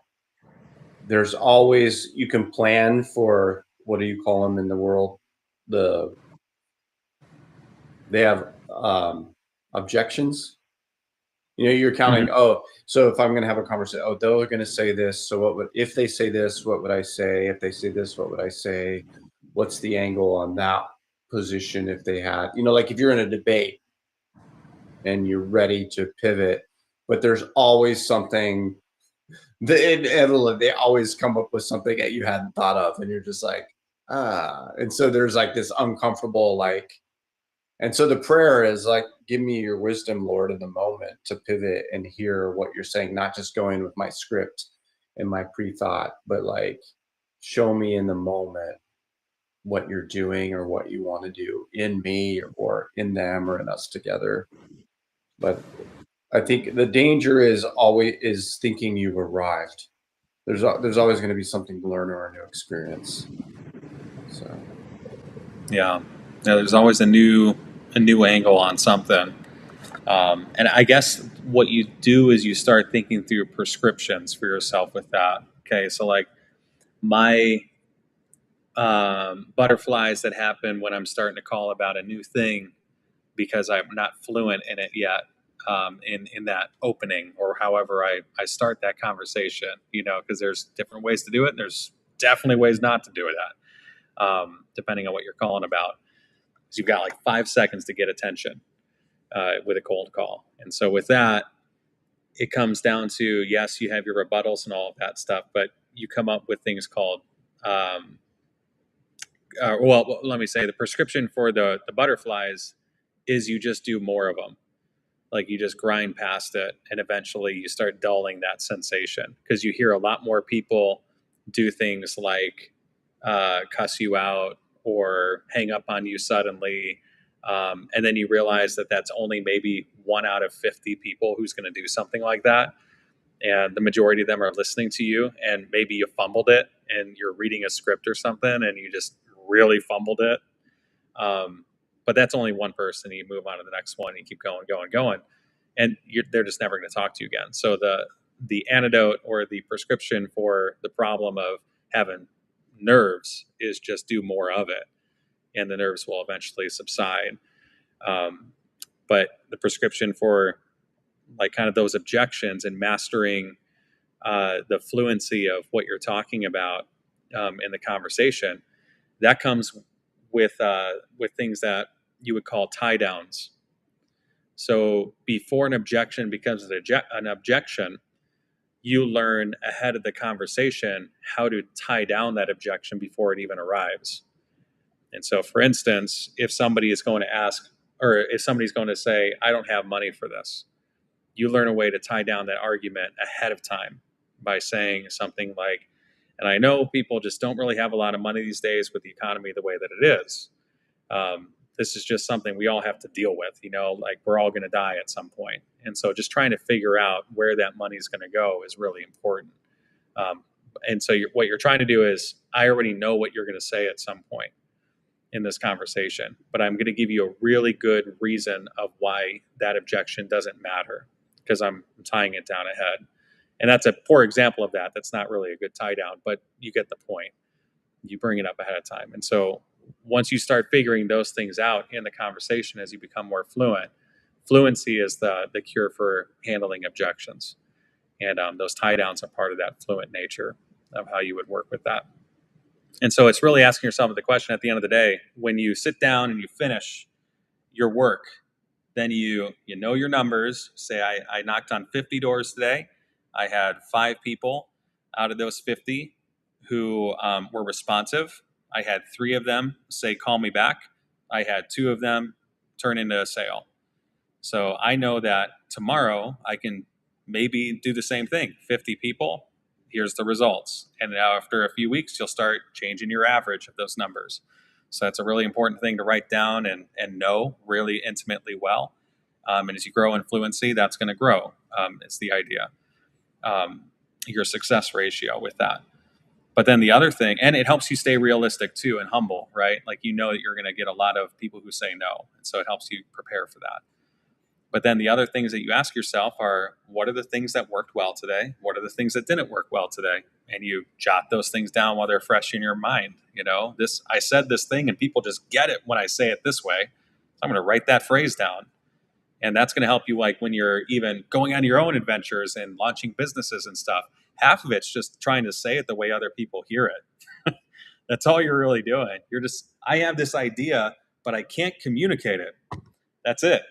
there's always, you can plan for, what do you call them in the world? They have objections. You're counting. Mm-hmm. Oh, so if I'm going to have a conversation, oh, they're going to say this. So if they say this, what would I say? If they say this, what would I say? What's the angle on that position? If they had, like if you're in a debate and you're ready to pivot, but there's always something, they always come up with something that you hadn't thought of. And you're just like, and so there's like this uncomfortable, like, and so the prayer is like, give me your wisdom, Lord, in the moment to pivot and hear what you're saying, not just going with my script and my pre-thought, but like show me in the moment what you're doing or what you want to do in me or in them or in us together. But I think the danger is thinking you've arrived. There's always going to be something to learn or a new experience. So Yeah. There's always a new angle on something. And I guess what you do is you start thinking through prescriptions for yourself with that. Okay, so like my butterflies that happen when I'm starting to call about a new thing because I'm not fluent in it yet, in that opening or however I start that conversation, because there's different ways to do it. And there's definitely ways not to do that, depending on what you're calling about. So you've got like 5 seconds to get attention with a cold call. And so with that, it comes down to, yes, you have your rebuttals and all of that stuff, but you come up with things called, well, let me say the prescription for the butterflies is you just do more of them. Like you just grind past it and eventually you start dulling that sensation because you hear a lot more people do things like cuss you out or hang up on you suddenly. And then you realize that that's only maybe 1 out of 50 people who's going to do something like that. and the majority of them are listening to you, and maybe you fumbled it and you're reading a script or something and you just really fumbled it. But that's only one person. You move on to the next one and you keep going, and they're just never going to talk to you again. So the antidote or the prescription for the problem of having nerves is just do more of it, and the nerves will eventually subside. But the prescription for like kind of those objections and mastering the fluency of what you're talking about in the conversation, that comes with things that you would call tie downs. So before an objection becomes an objection, you learn ahead of the conversation how to tie down that objection before it even arrives. And so, for instance, if somebody is going to ask, or if somebody's going to say, I don't have money for this, you learn a way to tie down that argument ahead of time by saying something like, and I know people just don't really have a lot of money these days with the economy the way that it is. This is just something we all have to deal with, like we're all going to die at some point. And so just trying to figure out where that money is going to go is really important. And so what you're trying to do is, I already know what you're going to say at some point in this conversation, but I'm going to give you a really good reason of why that objection doesn't matter, because I'm tying it down ahead. And that's a poor example of that. That's not really a good tie down, but you get the point. You bring it up ahead of time. And so once you start figuring those things out in the conversation as you become more fluent, fluency is the cure for handling objections. And those tie downs are part of that fluent nature of how you would work with that. And so it's really asking yourself the question at the end of the day, when you sit down and you finish your work, then you know your numbers. Say, I knocked on 50 doors today. I had 5 people out of those 50 who were responsive. I had 3 of them say, call me back. I had 2 of them turn into a sale. So I know that tomorrow I can maybe do the same thing. 50 people, here's the results. And now after a few weeks, you'll start changing your average of those numbers. So that's a really important thing to write down and know really intimately well. And as you grow in fluency, that's going to grow. It's the idea. Your success ratio with that. But then the other thing, and it helps you stay realistic too and humble, right? Like that you're going to get a lot of people who say no. And so it helps you prepare for that. But then the other things that you ask yourself are, what are the things that worked well today? What are the things that didn't work well today? And you jot those things down while they're fresh in your mind. I said this thing and people just get it when I say it this way. So I'm going to write that phrase down. And that's going to help you, like when you're even going on your own adventures and launching businesses and stuff. Half of it's just trying to say it the way other people hear it. That's all you're really doing. I have this idea, but I can't communicate it. That's it.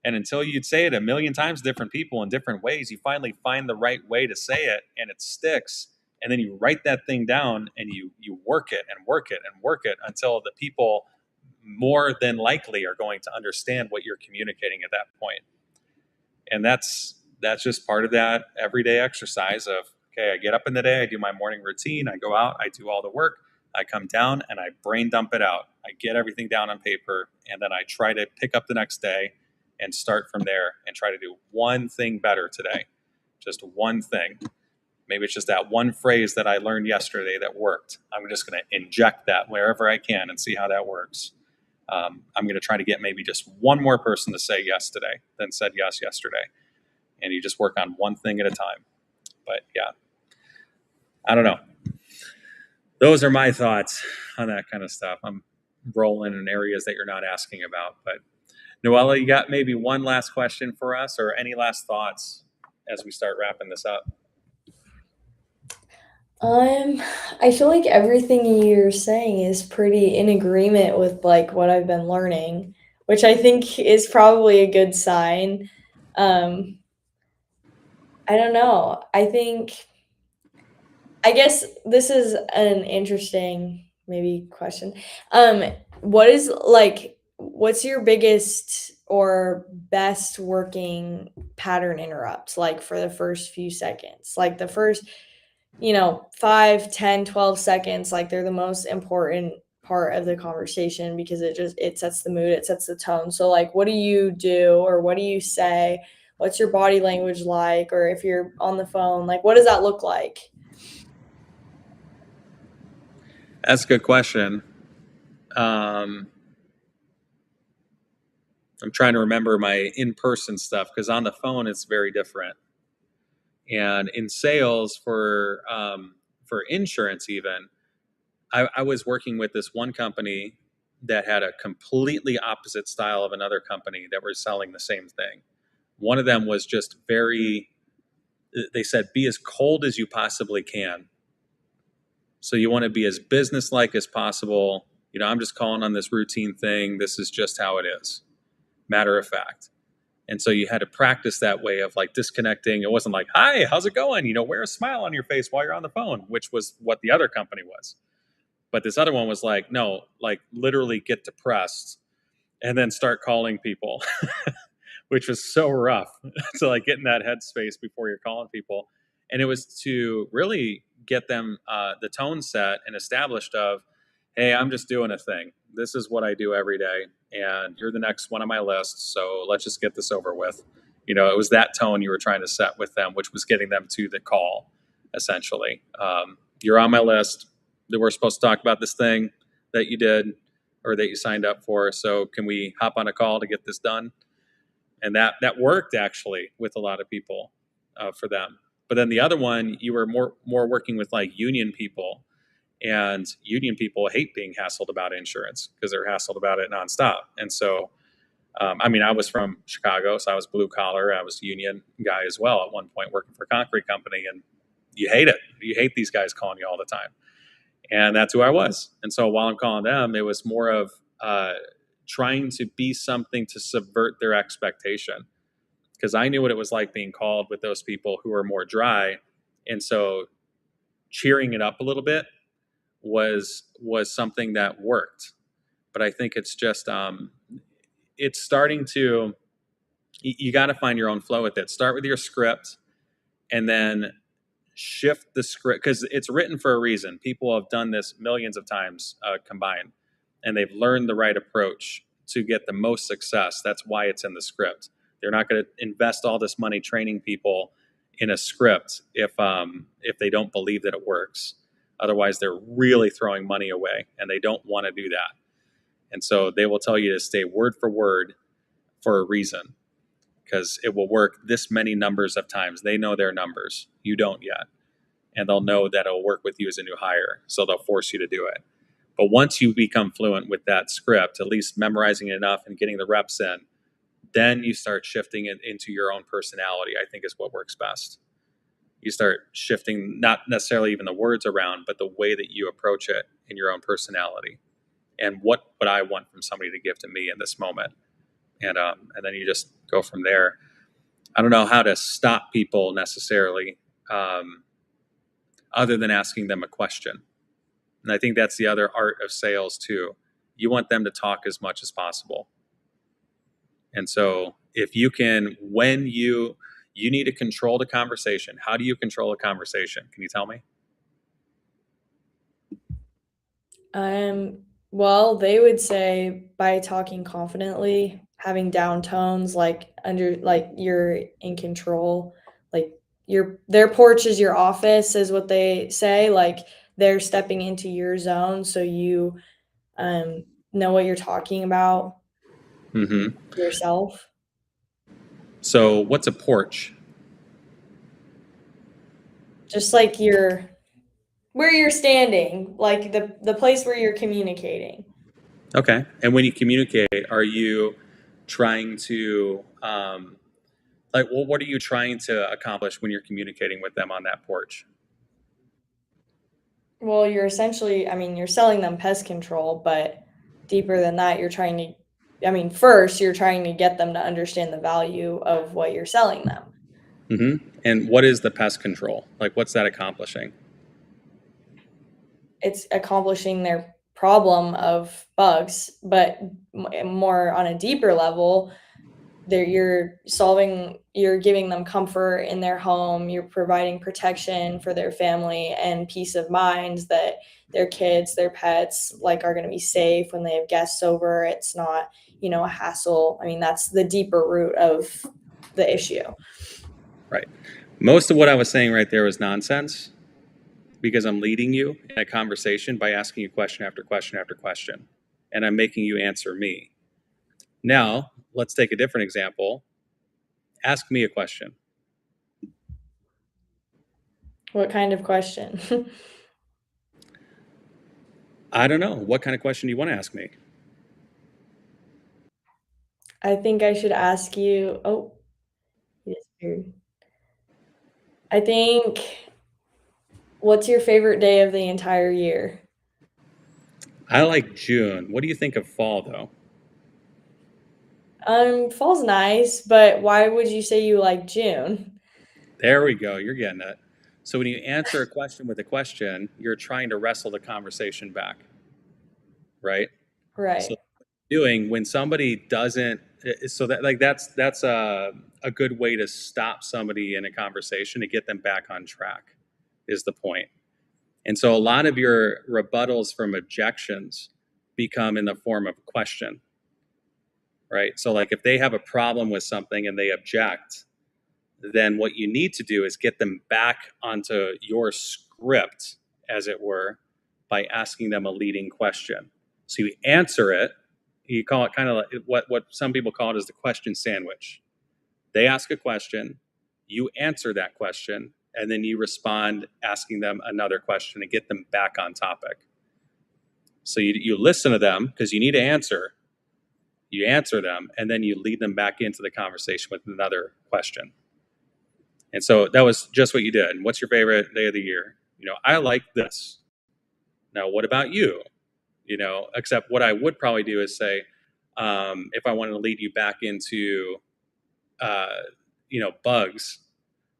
And until you'd say it a million times, different people in different ways, you finally find the right way to say it and it sticks. And then you write that thing down and you work it and work it and work it until the people more than likely are going to understand what you're communicating at that point. And that's just part of that everyday exercise of, okay, I get up in the day, I do my morning routine, I go out, I do all the work, I come down and I brain dump it out. I get everything down on paper, and then I try to pick up the next day and start from there and try to do one thing better today. Just one thing. Maybe it's just that one phrase that I learned yesterday that worked. I'm just going to inject that wherever I can and see how that works. I'm going to try to get maybe just one more person to say yes today than said yes yesterday. And you just work on one thing at a time. But yeah, I don't know. Those are my thoughts on that kind of stuff. I'm rolling in areas that you're not asking about. But Noella, you got maybe one last question for us, or any last thoughts as we start wrapping this up? I feel like everything you're saying is pretty in agreement with like what I've been learning, which I think is probably a good sign. I don't know. I guess this is an interesting maybe question. What's your biggest or best working pattern interrupt, like for the first few seconds? Like the first 5, 10, 12 seconds, like they're the most important part of the conversation because it sets the mood, it sets the tone. So like, what do you do or what do you say what's your body language like, or if you're on the phone, like what does that look like? That's a good question. I'm trying to remember my in-person stuff because on the phone it's very different. And in sales for insurance, even I was working with this one company that had a completely opposite style of another company that were selling the same thing. One of them was just very. They said, "Be as cold as you possibly can." So you want to be as business-like as possible. I'm just calling on this routine thing. This is just how it is. Matter of fact. And so you had to practice that way of like disconnecting. It wasn't like, "Hi, how's it going?" Wear a smile on your face while you're on the phone, which was what the other company was. But this other one was like, no, like literally get depressed and then start calling people, which was so rough to like get in that headspace before you're calling people. And it was to really get them the tone set and established of, hey, I'm just doing a thing. This is what I do every day. And you're the next one on my list. So let's just get this over with. It was that tone you were trying to set with them, which was getting them to the call, essentially. You're on my list. That we're supposed to talk about this thing that you did or that you signed up for. So can we hop on a call to get this done? And that worked actually with a lot of people for them. But then the other one, you were more working with like union people, and union people hate being hassled about insurance because they're hassled about it nonstop. And so, I was from Chicago, so I was blue collar. I was a union guy as well at one point working for a concrete company, and you hate it. You hate these guys calling you all the time. And that's who I was. And so while I'm calling them, it was more of trying to be something to subvert their expectation. Because I knew what it was like being called with those people who were more dry. And so cheering it up a little bit was something that worked. But I think it's just, it's starting to, you got to find your own flow with it. Start with your script and then shift the script, because it's written for a reason. People have done this millions of times combined, and they've learned the right approach to get the most success. That's why it's in the script. They're not going to invest all this money training people in a script if they don't believe that it works. Otherwise, they're really throwing money away, and they don't want to do that. And so they will tell you to stay word for word for a reason, because it will work this many numbers of times. They know their numbers. You don't yet. And they'll know that it'll work with you as a new hire. So they'll force you to do it. But once you become fluent with that script, at least memorizing it enough and getting the reps in, then you start shifting it into your own personality, I think is what works best. You start shifting not necessarily even the words around, but the way that you approach it in your own personality. And what would I want from somebody to give to me in this moment? And then you just go from there. I don't know how to stop people necessarily, other than asking them a question. And I think that's the other art of sales too. You want them to talk as much as possible. And so if you can, when you need to control the conversation, how do you control a conversation? Can you tell me? Well, they would say by talking confidently, having down tones, like you're in control, like their porch is your office is what they say, like they're stepping into your zone, so you know what you're talking about yourself. So what's a porch? Just like where you're standing, like the place where you're communicating. Okay. And when you communicate, are you trying to, what are you trying to accomplish when you're communicating with them on that porch? Well, you're essentially, you're selling them pest control, but deeper than that, first you're trying to get them to understand the value of what you're selling them. Mm-hmm. And what is the pest control? Like, what's that accomplishing? It's accomplishing their problem of bugs, but more on a deeper level, you're giving them comfort in their home, you're providing protection for their family and peace of mind that their kids, their pets, are going to be safe when they have guests over. It's not, a hassle. That's the deeper root of the issue. Right. Most of what I was saying right there was nonsense because I'm leading you in a conversation by asking you question after question after question, and I'm making you answer me. Now, let's take a different example. Ask me a question. What kind of question? I don't know. What kind of question do you want to ask me? I think I should ask you. Oh, he disappeared. I think, what's your favorite day of the entire year? I like June. What do you think of fall, though? Fall's nice, but why would you say you like June? There we go. You're getting it. So when you answer a question with a question, you're trying to wrestle the conversation back, right? Right. So doing when somebody doesn't, so that like that's a good way to stop somebody in a conversation to get them back on track, is the point. And so a lot of your rebuttals from objections become in the form of a question, right? So like if they have a problem with something and they object, then what you need to do is get them back onto your script, as it were, by asking them a leading question. So you answer it. You call it kind of like what some people call it is the question sandwich. They ask a question, you answer that question, and then you respond asking them another question and get them back on topic. So you listen to them because you need to answer. You answer them, and then you lead them back into the conversation with another question. And so that was just what you did. What's your favorite day of the year? I like this. Now, what about you? Except what I would probably do is say, if I wanted to lead you back into, bugs,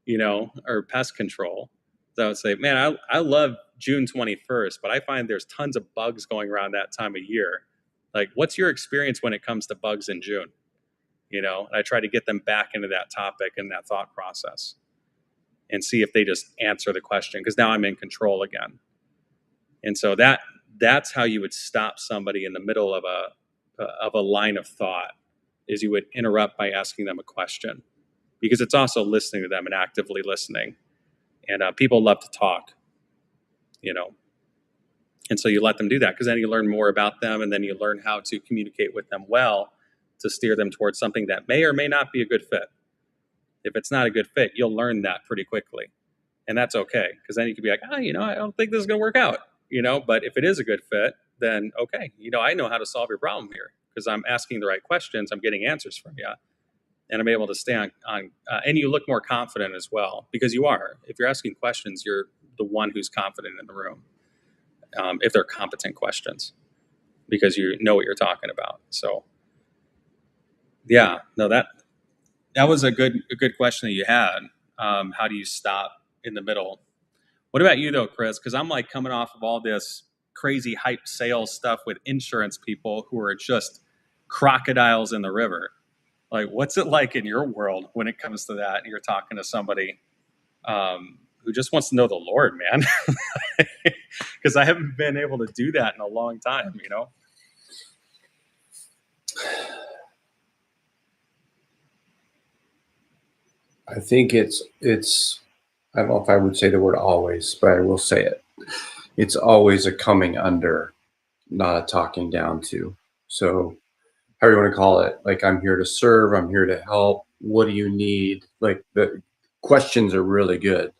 or pest control, so I would say, man, I love June 21st, but I find there's tons of bugs going around that time of year. Like, what's your experience when it comes to bugs in June? And I try to get them back into that topic and that thought process and see if they just answer the question, because now I'm in control again. And so that's how you would stop somebody in the middle of a line of thought, is you would interrupt by asking them a question, because it's also listening to them and actively listening. And people love to talk, and so you let them do that, because then you learn more about them, and then you learn how to communicate with them well to steer them towards something that may or may not be a good fit. If it's not a good fit, you'll learn that pretty quickly. And that's okay, because then you can be like, I don't think this is going to work out. But if it is a good fit, then okay, I know how to solve your problem here, because I'm asking the right questions, I'm getting answers from you, and I'm able to stay on and you look more confident as well, because you are. If you're asking questions, you're the one who's confident in the room, if they're competent questions, because you know what you're talking about. So yeah, no, that was a good question that you had. How do you stop in the middle? What about you though, Chris? Because I'm like coming off of all this crazy hype sales stuff with insurance people who are just crocodiles in the river. Like, what's it like in your world when it comes to that? And you're talking to somebody who just wants to know the Lord, man. Because I haven't been able to do that in a long time, I think it's I don't know if I would say the word always, but I will say it. It's always a coming under, not a talking down to. So however you want to call it, like, I'm here to serve, I'm here to help. What do you need? Like, the questions are really good,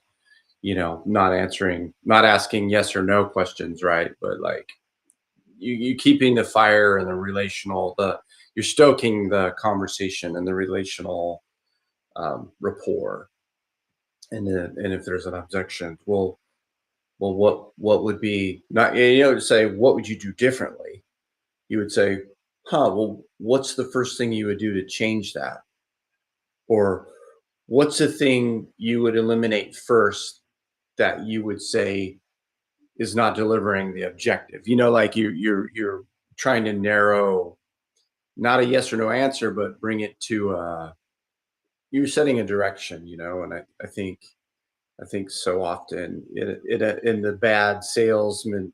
not asking yes or no questions, right? But like you keeping the fire and the relational, you're stoking the conversation and the relational rapport. And if there's an objection, well, what would be, not, to say, what would you do differently? You would say, well, what's the first thing you would do to change that? Or what's the thing you would eliminate first that you would say is not delivering the objective? Like you're trying to narrow, not a yes or no answer, but bring it to you're setting a direction, and I think so often in the bad salesperson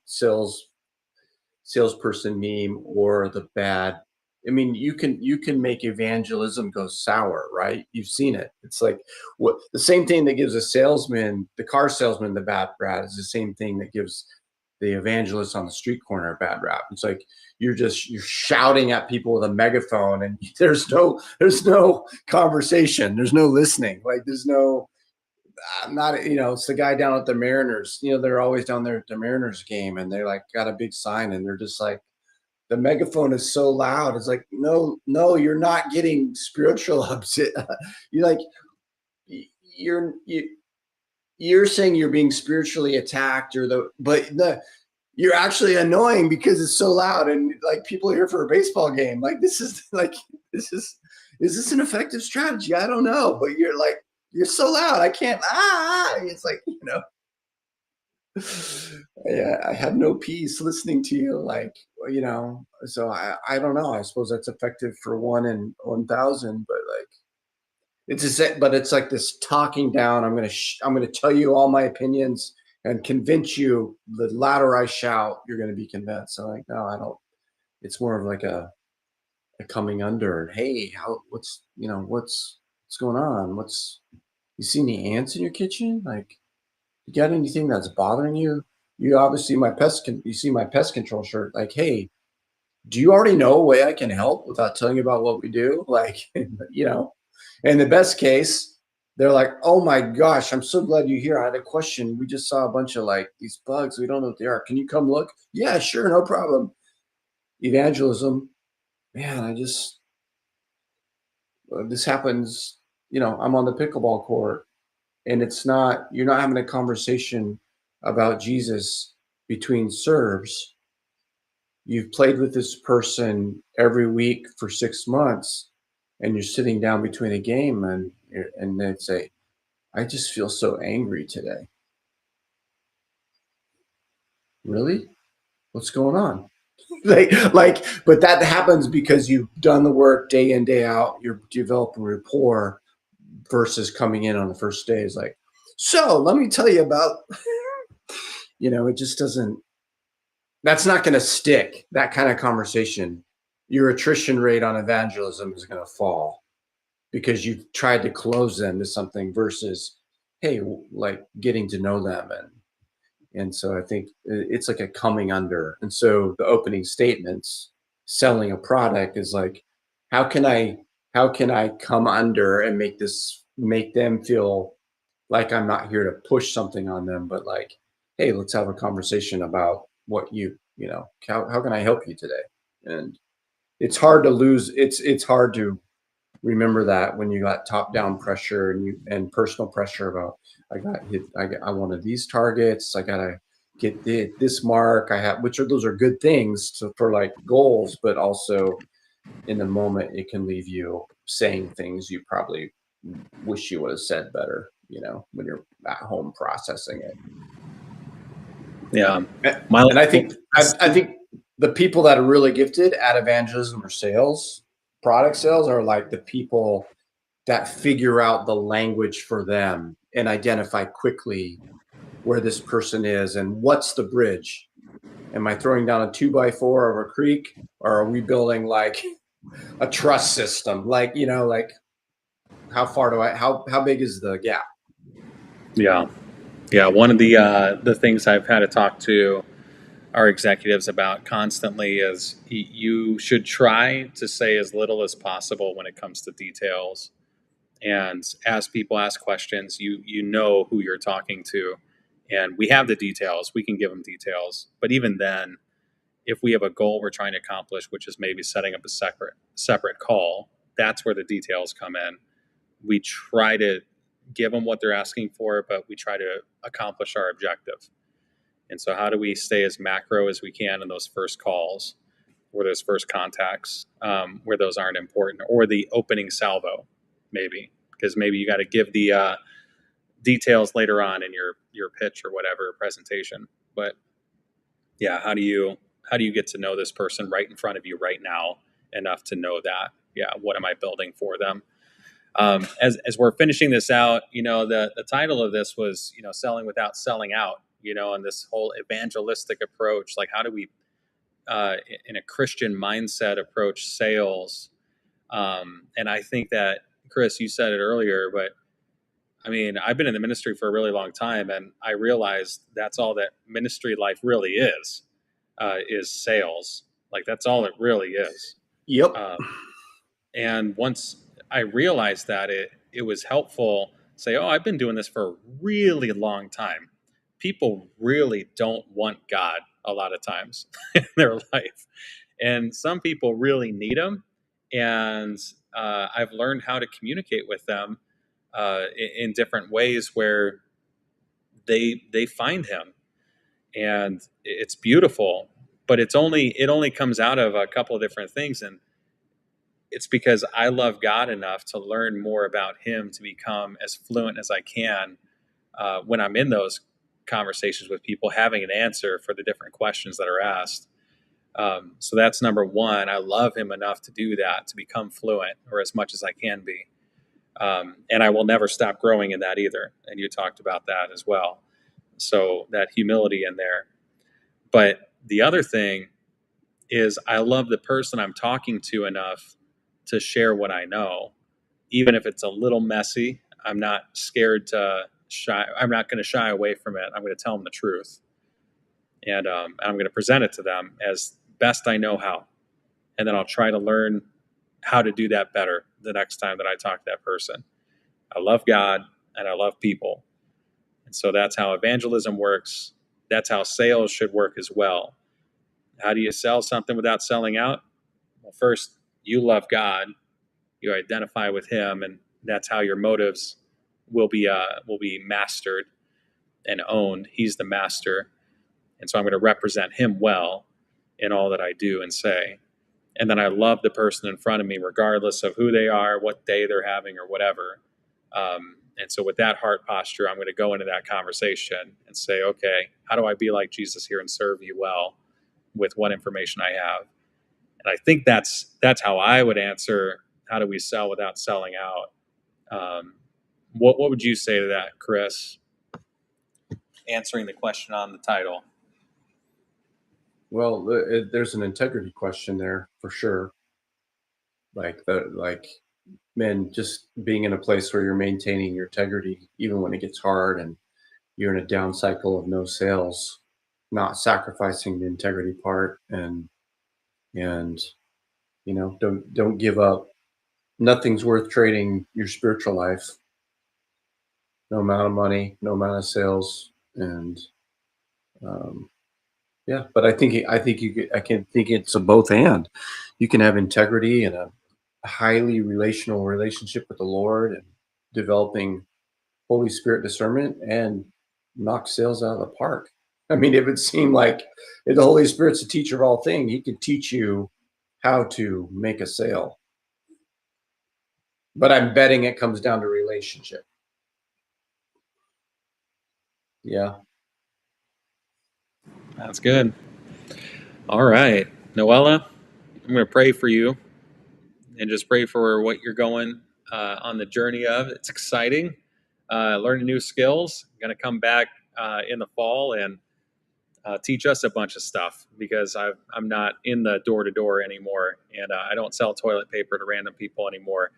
meme, or the bad I mean, you can make evangelism go sour, right? You've seen it. It's like the same thing that gives the car salesman, the bad rap is the same thing that gives the evangelist on the street corner a bad rap. It's like you're shouting at people with a megaphone, and there's no conversation, there's no listening. Like there's no I'm not, it's the guy down at the Mariners. They're always down there at the Mariners game, and they like got a big sign, and they're just like, the megaphone is so loud. It's like, no, you're not getting spiritual upset. You like, you're you're saying you're being spiritually attacked, you're actually annoying because it's so loud, and like people are here for a baseball game. Like is this an effective strategy? I don't know, but you're so loud. I can't. It's like yeah, I have no peace listening to you. Like so I don't know. I suppose that's effective for 1 in 1,000, but like it's like this talking down. I'm gonna tell you all my opinions and convince you. The louder I shout, you're gonna be convinced. So like, no, I don't. It's more of like a coming under. Hey, what's going on? You see any ants in your kitchen? Like, you got anything that's bothering you? You obviously you see my pest control shirt. Like, hey, do you already know a way I can help without telling you about what we do? Like, in the best case, they're like, oh my gosh, I'm so glad you're here. I had a question. We just saw a bunch of like these bugs. We don't know what they are. Can you come look? Yeah, sure. No problem. Evangelism. Man, this happens, I'm on the pickleball court, and you're not having a conversation about Jesus between serves. You've played with this person every week for 6 months, and you're sitting down between a game, and they'd say, I just feel so angry today. Really? What's going on? But that happens because you've done the work day in, day out. You're developing rapport versus coming in on the first day is like, so let me tell you about, it just doesn't, that's not going to stick. That kind of conversation, your attrition rate on evangelism is going to fall because you've tried to close them to something versus, hey, like getting to know them. And so I think it's like a coming under. And so the opening statements, selling a product is like, how can I come under and make them feel like I'm not here to push something on them, but like, hey, let's have a conversation about what how can I help you today? And it's hard to lose. It's hard to remember that when you got top down pressure and personal pressure about, I wanted these targets. I got to get this mark. Those are good things for like goals, but also in the moment, it can leave you saying things you probably wish you would have said better, when you're at home processing it. Yeah. And I think the people that are really gifted at evangelism or sales, product sales, are like the people that figure out the language for them and identify quickly where this person is and what's the bridge. Am I throwing down a 2x4 over a creek, or are we building like a trust system? Like, how far how big is the gap? Yeah. One of the things I've had to talk to our executives about constantly is you should try to say as little as possible when it comes to details. And as people ask questions, you know who you're talking to, and we have the details. We can give them details, but even then, if we have a goal we're trying to accomplish, which is maybe setting up a separate call, that's where the details come in. We try to give them what they're asking for, but we try to accomplish our objective. And so how do we stay as macro as we can in those first calls or those first contacts where those aren't important, or the opening salvo, maybe, because maybe you got to give the details later on in your pitch or whatever presentation. But yeah, how do you get to know this person right in front of you right now enough to know that, what am I building for them? As we're finishing this out, the title of this was, selling without selling out, and this whole evangelistic approach. Like, how do we in a Christian mindset approach sales. And I think that, Chris, you said it earlier, but I mean, I've been in the ministry for a really long time, and I realized that's all that ministry life really is sales. Like, that's all it really is. Yep. And once I realized that, it was helpful to say, oh, I've been doing this for a really long time. People really don't want God a lot of times in their life. And some people really need him. And I've learned how to communicate with them in different ways where they find him. And it's beautiful, but it only comes out of a couple of different things. And it's because I love God enough to learn more about him to become as fluent as I can when I'm in those conversations with people, having an answer for the different questions that are asked. So that's number one. I love him enough to do that, to become fluent, or as much as I can be. And I will never stop growing in that either. And you talked about that as well. So that humility in there. But the other thing is I love the person I'm talking to enough to share what I know, even if it's a little messy. I'm not scared to shy. I'm not going to shy away from it. I'm going to tell them the truth, and I'm going to present it to them as best I know how, and then I'll try to learn how to do that better the next time that I talk to that person. I love God and I love people, and so that's how evangelism works. That's how sales should work as well. How do you sell something without selling out? Well, first, you love God, you identify with him, and that's how your motives will be mastered and owned. He's the master, and so I'm going to represent him well in all that I do and say. And then I love the person in front of me, regardless of who they are, what day they're having, or whatever. And so with that heart posture, I'm going to go into that conversation and say, okay, how do I be like Jesus here and serve you well with what information I have? And I think that's how I would answer, how do we sell without selling out? What would you say to that, Chris? Answering the question on the title. Well, there's an integrity question there for sure. Like man, just being in a place where you're maintaining your integrity, even when it gets hard and you're in a down cycle of no sales, not sacrificing the integrity part, and don't give up. Nothing's worth trading your spiritual life. No amount of money, no amount of sales, and yeah. But I think it's a both and. You can have integrity and a highly relational relationship with the Lord and developing Holy Spirit discernment and knock sales out of the park. I mean, it would seem like if the Holy Spirit's the teacher of all things, he can teach you how to make a sale. But I'm betting it comes down to relationship. Yeah. That's good. All right, Noella, I'm going to pray for you and just pray for what you're going on the journey of. It's exciting. Learning new skills. Going to come back in the fall and teach us a bunch of stuff, because I'm not in the door-to-door anymore, and I don't sell toilet paper to random people anymore.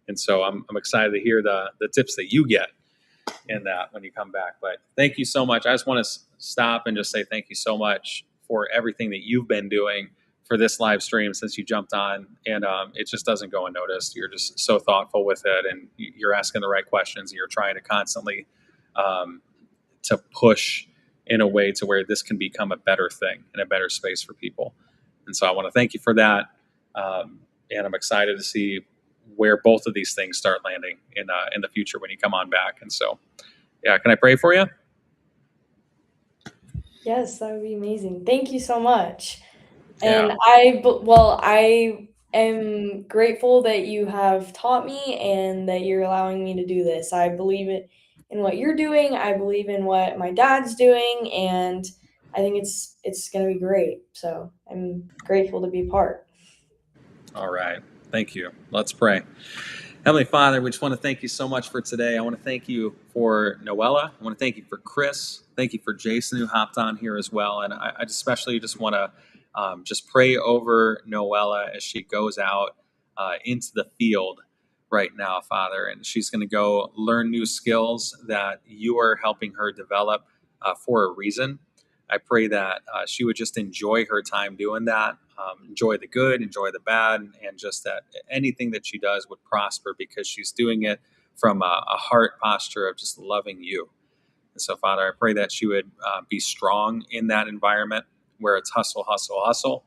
And so I'm excited to hear the tips that you get in that when you come back. But thank you so much. I just want to stop and just say thank you so much for everything that you've been doing for this live stream since you jumped on. And it just doesn't go unnoticed. You're just so thoughtful with it, and you're asking the right questions, and you're trying to constantly to push in a way to where this can become a better thing and a better space for people. And so I want to thank you for that. And I'm excited to see where both of these things start landing in the future when you come on back. And so, yeah, can I pray for you? Yes, that would be amazing. Thank you so much. Yeah. And I am grateful that you have taught me and that you're allowing me to do this. I believe in what you're doing. I believe in what my dad's doing, and I think it's going to be great. So I'm grateful to be part. All right. Thank you. Let's pray. Heavenly Father, we just want to thank you so much for today. I want to thank you for Noella. I want to thank you for Chris. Thank you for Jason, who hopped on here as well. And I especially just want to Just pray over Noella as she goes out into the field right now, Father, and she's going to go learn new skills that you are helping her develop for a reason. I pray that she would just enjoy her time doing that, enjoy the good, enjoy the bad, and just that anything that she does would prosper because she's doing it from a heart posture of just loving you. And so, Father, I pray that she would be strong in that environment where it's hustle, hustle, hustle.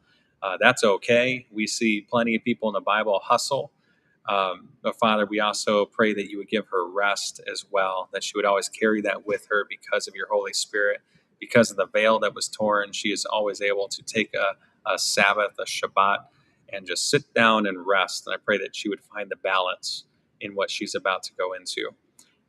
That's okay. We see plenty of people in the Bible hustle. But Father, we also pray that you would give her rest as well, that she would always carry that with her because of your Holy Spirit, because of the veil that was torn. She is always able to take a Sabbath, a Shabbat, and just sit down and rest. And I pray that she would find the balance in what she's about to go into.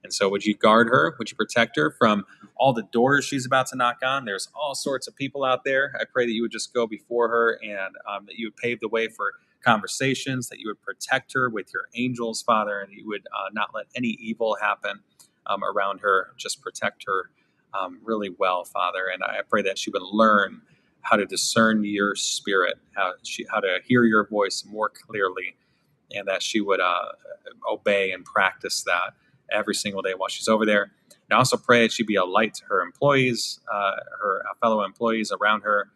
And so would you guard her? Would you protect her from all the doors she's about to knock on? There's all sorts of people out there. I pray that you would just go before her and that you would pave the way for conversations, that you would protect her with your angels, Father, and you would not let any evil happen around her. Just protect her really well, Father. And I pray that she would learn how to discern your spirit, how to hear your voice more clearly, and that she would obey and practice that every single day while she's over there. And I also pray that she be a light to her employees, her fellow employees around her,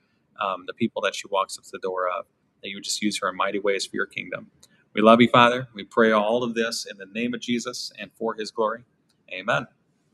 the people that she walks up to the door of, that you would just use her in mighty ways for your kingdom. We love you, Father. We pray all of this in the name of Jesus and for his glory. Amen.